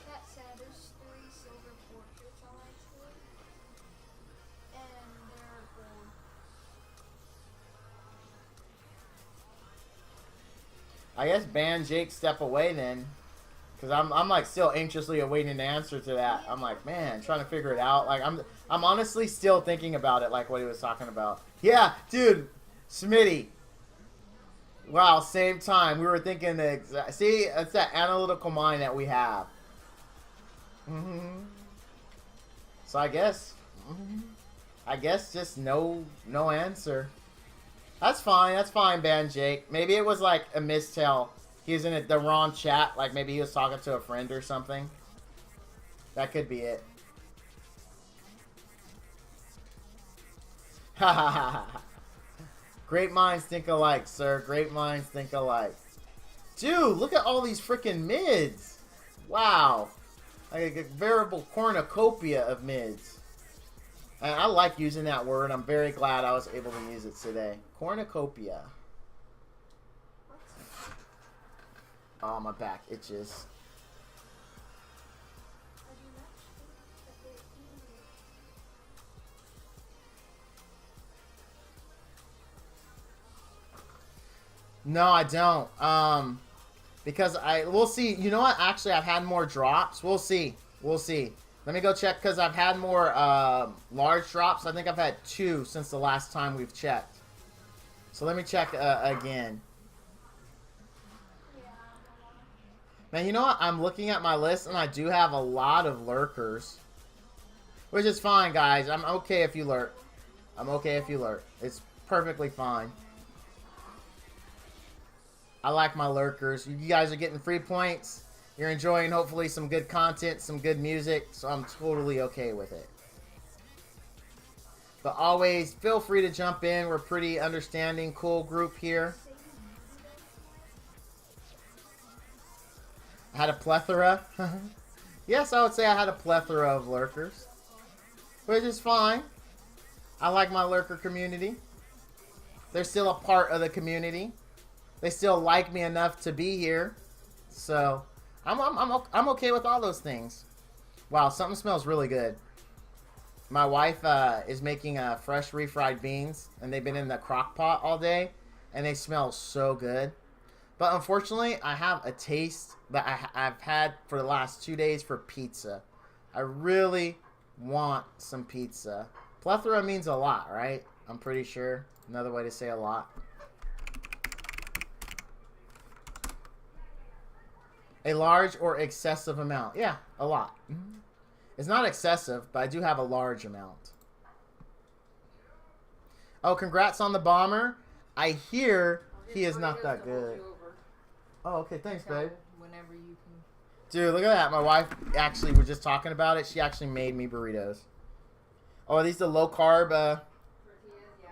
That said, there's 3 silver portraits on my tour. And they're gold. I guess ban Jake step away then. Because I'm like still anxiously awaiting an answer to that. I'm like, man, trying to figure it out. Like I'm honestly still thinking about it, like what he was talking about. Yeah, dude, Smitty. Wow, same time. We were thinking the exact. See, it's that analytical mind that we have. So I guess just no answer. That's fine, Ban Jake. Maybe it was like a mistell. He was in the wrong chat. Like maybe he was talking to a friend or something. That could be it. Ha ha ha ha. Great minds think alike, sir. Great minds think alike. Dude, look at all these freaking mids. Wow. Like a veritable cornucopia of mids. And I like using that word. I'm very glad I was able to use it today. Cornucopia. Oh, my back itches. No, I don't. Because we'll see. You know what? Actually, I've had more drops. We'll see. We'll see. Let me go check because I've had more large drops. I think I've had 2 since the last time we've checked. So let me check again. Man, you know what? I'm looking at my list, and I do have a lot of lurkers. Which is fine, guys. I'm okay if you lurk. I'm okay if you lurk. It's perfectly fine. I like my lurkers. You guys are getting free points. You're enjoying, hopefully, some good content, some good music. So I'm totally okay with it. But always, feel free to jump in. We're a pretty understanding, cool group here. I had a plethora. Yes, I would say I had a plethora of lurkers. Which is fine. I like my lurker community. They're still a part of the community. They still like me enough to be here. So, I'm okay with all those things. Wow, something smells really good. My wife is making fresh refried beans. And they've been in the crock pot all day. And they smell so good. But unfortunately, I have a taste that I've had for the last 2 days for pizza. I really want some pizza. Plethora means a lot, right? I'm pretty sure. Another way to say a lot. A large or excessive amount. Yeah, a lot. It's not excessive, but I do have a large amount. Oh, congrats on the bomber. I hear he is not that good. Oh, okay. Thanks, babe. Whenever you can. Dude, look at that. My wife actually, we're just talking about it. She actually made me burritos. Oh, are these the low carb? Tortillas, yeah.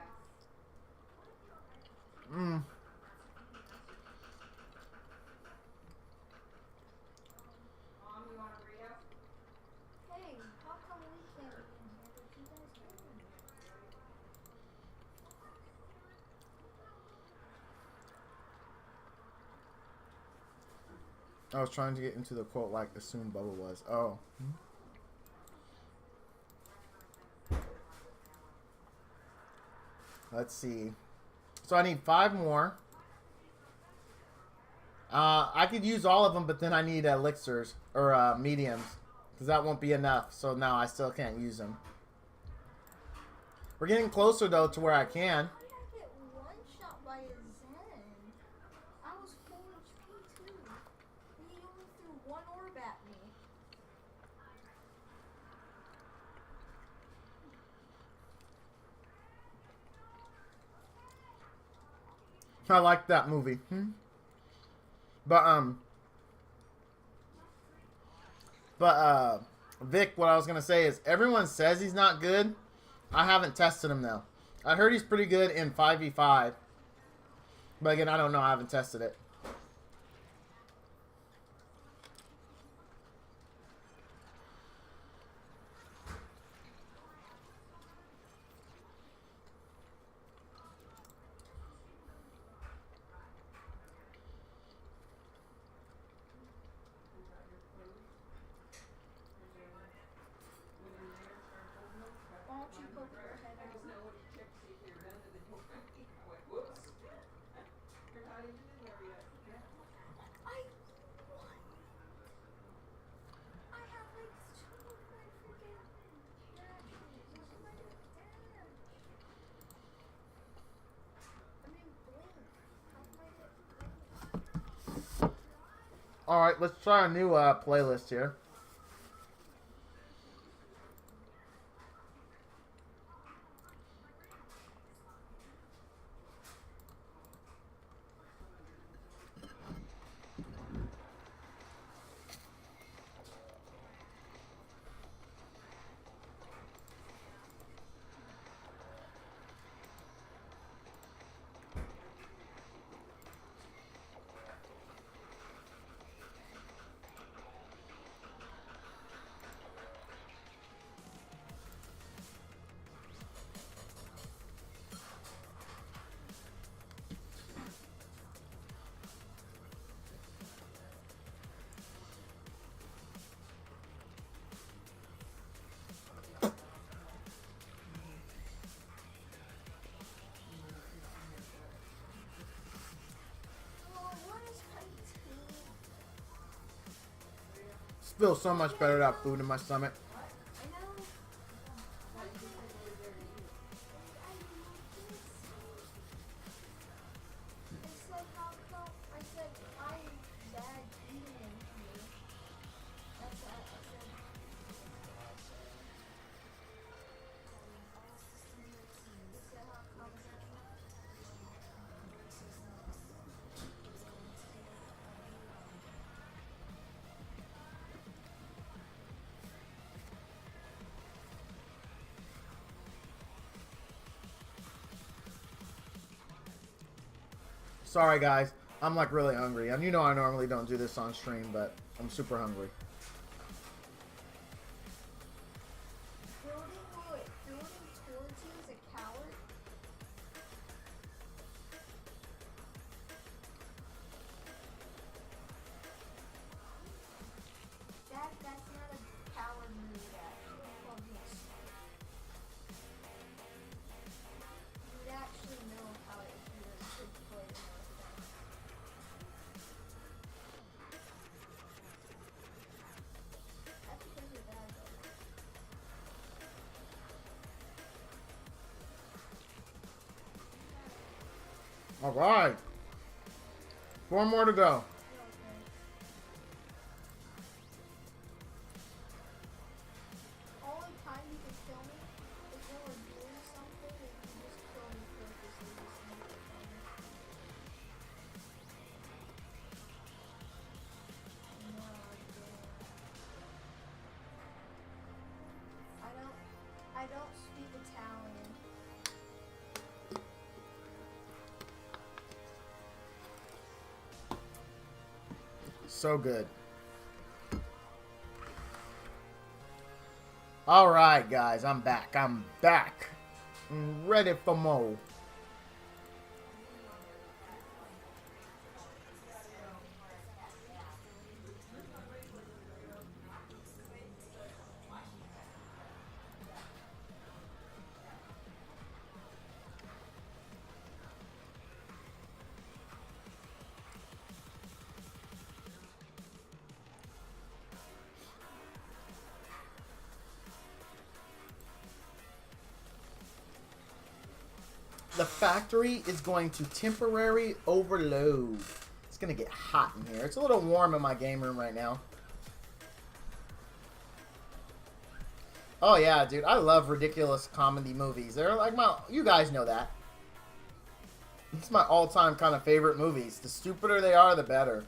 Mmm. Mom, you want a burrito? Hey, how come we can't be in here, but you guys can? I was trying to get into the quote like assume Bubba was. Oh. Let's see. So I need 5 more. I could use all of them, but then I need elixirs or mediums because that won't be enough. So now I still can't use them. We're getting closer though to where I can. How did I get one shot by a Zen? I was full HP too. And he only threw 1 orb at me. I like that movie. But Vic, what I was gonna say is everyone says he's not good. I haven't tested him though. I heard he's pretty good in 5v5. But again, I don't know. I haven't tested it. Why don't you poke your head out? I what? I have like two of my freaking reactions. Look at my damage. I mean, blink. How come I get blink? All right, let's try a new playlist here. Oh, what is my team? Feels so much better to have food in my stomach. I know. I said, how come? I said, I'm bad eating in here. That's what I said. He said, how come? Sorry, guys. I'm like really hungry. And you know I normally don't do this on stream, but I'm super hungry. Building towards you is a coward. That's not a coward move, actually. It's called being smart. You would actually know how if you were a good player or not. That's because you're bad, though. All right. 4 more to go. You're okay. Only time you can kill me is when we're doing something and you just kill me purposely just to make it funny. No, I don't speak Italian. So good. All right, guys. I'm back. I'm ready for more. The factory is going to temporary overload. It's going to get hot in here. It's a little warm in my game room right now. Oh yeah, dude. I love ridiculous comedy movies. They're like you guys know that. It's my all-time kind of favorite movies. The stupider they are, the better.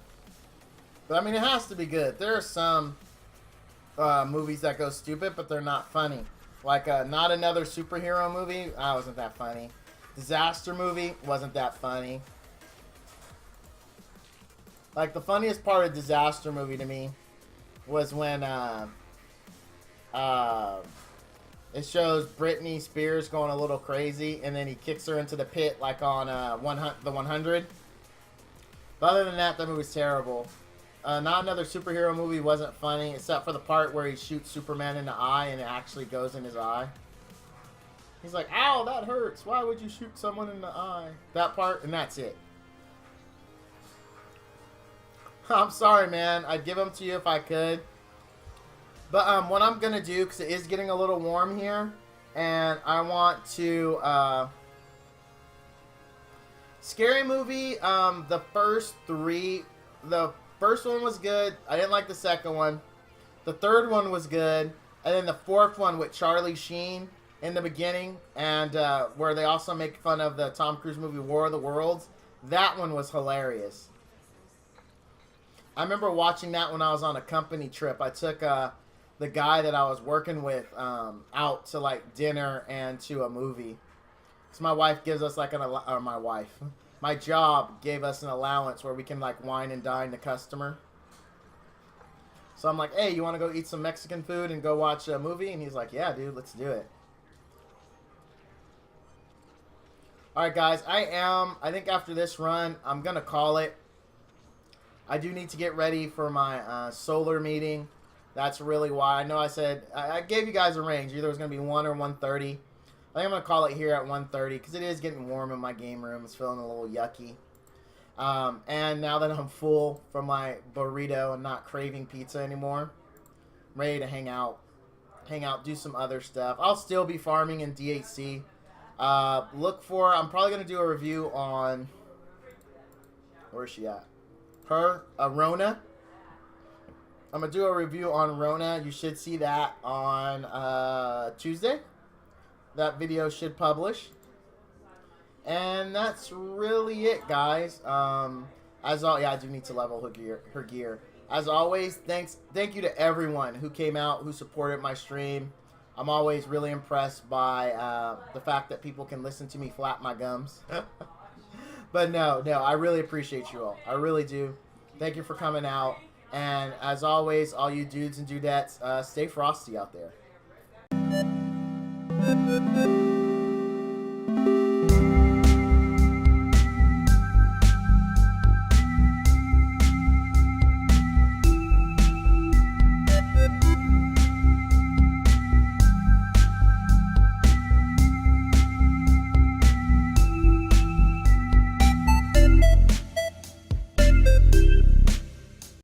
But I mean, it has to be good. There are some movies that go stupid, but they're not funny. Like not another superhero movie. Wasn't that funny. Disaster movie wasn't that funny. Like the funniest part of disaster movie to me was when it shows Britney Spears going a little crazy, and then he kicks her into the pit like on the 100. But other than that, that movie's terrible. Not another superhero movie wasn't funny, except for the part where he shoots Superman in the eye and it actually goes in his eye. He's like, ow, that hurts. Why would you shoot someone in the eye? That part, and that's it. I'm sorry, man. I'd give them to you if I could. But what I'm going to do, because it is getting a little warm here, and I want to... Scary movie, the first three... The first one was good. I didn't like the second one. The third one was good. And then the fourth one with Charlie Sheen in the beginning, and where they also make fun of the Tom Cruise movie War of the Worlds. That one was hilarious. I remember watching that when I was on a company trip. I took the guy that I was working with out to like dinner and to a movie. So my wife gives us like my job gave us an allowance where we can like wine and dine the customer. So I'm like, hey, you want to go eat some Mexican food and go watch a movie? And he's like, yeah, dude, let's do it. Alright, guys, I think after this run, I'm going to call it. I do need to get ready for my solar meeting. That's really why. I know I said, I gave you guys a range. Either it was going to be 1 or 1:30. I think I'm going to call it here at 1:30 because it is getting warm in my game room. It's feeling a little yucky. And now that I'm full from my burrito and not craving pizza anymore, I'm ready to hang out, do some other stuff. I'll still be farming in DHC. I'm probably going to do a review on, where's she at? Rona. I'm going to do a review on Rona. You should see that on Tuesday. That video should publish. And that's really it, guys. I do need to level her gear. As always, thank you to everyone who came out, who supported my stream. I'm always really impressed by the fact that people can listen to me flap my gums. But no, I really appreciate you all. I really do. Thank you for coming out. And as always, all you dudes and dudettes, stay frosty out there.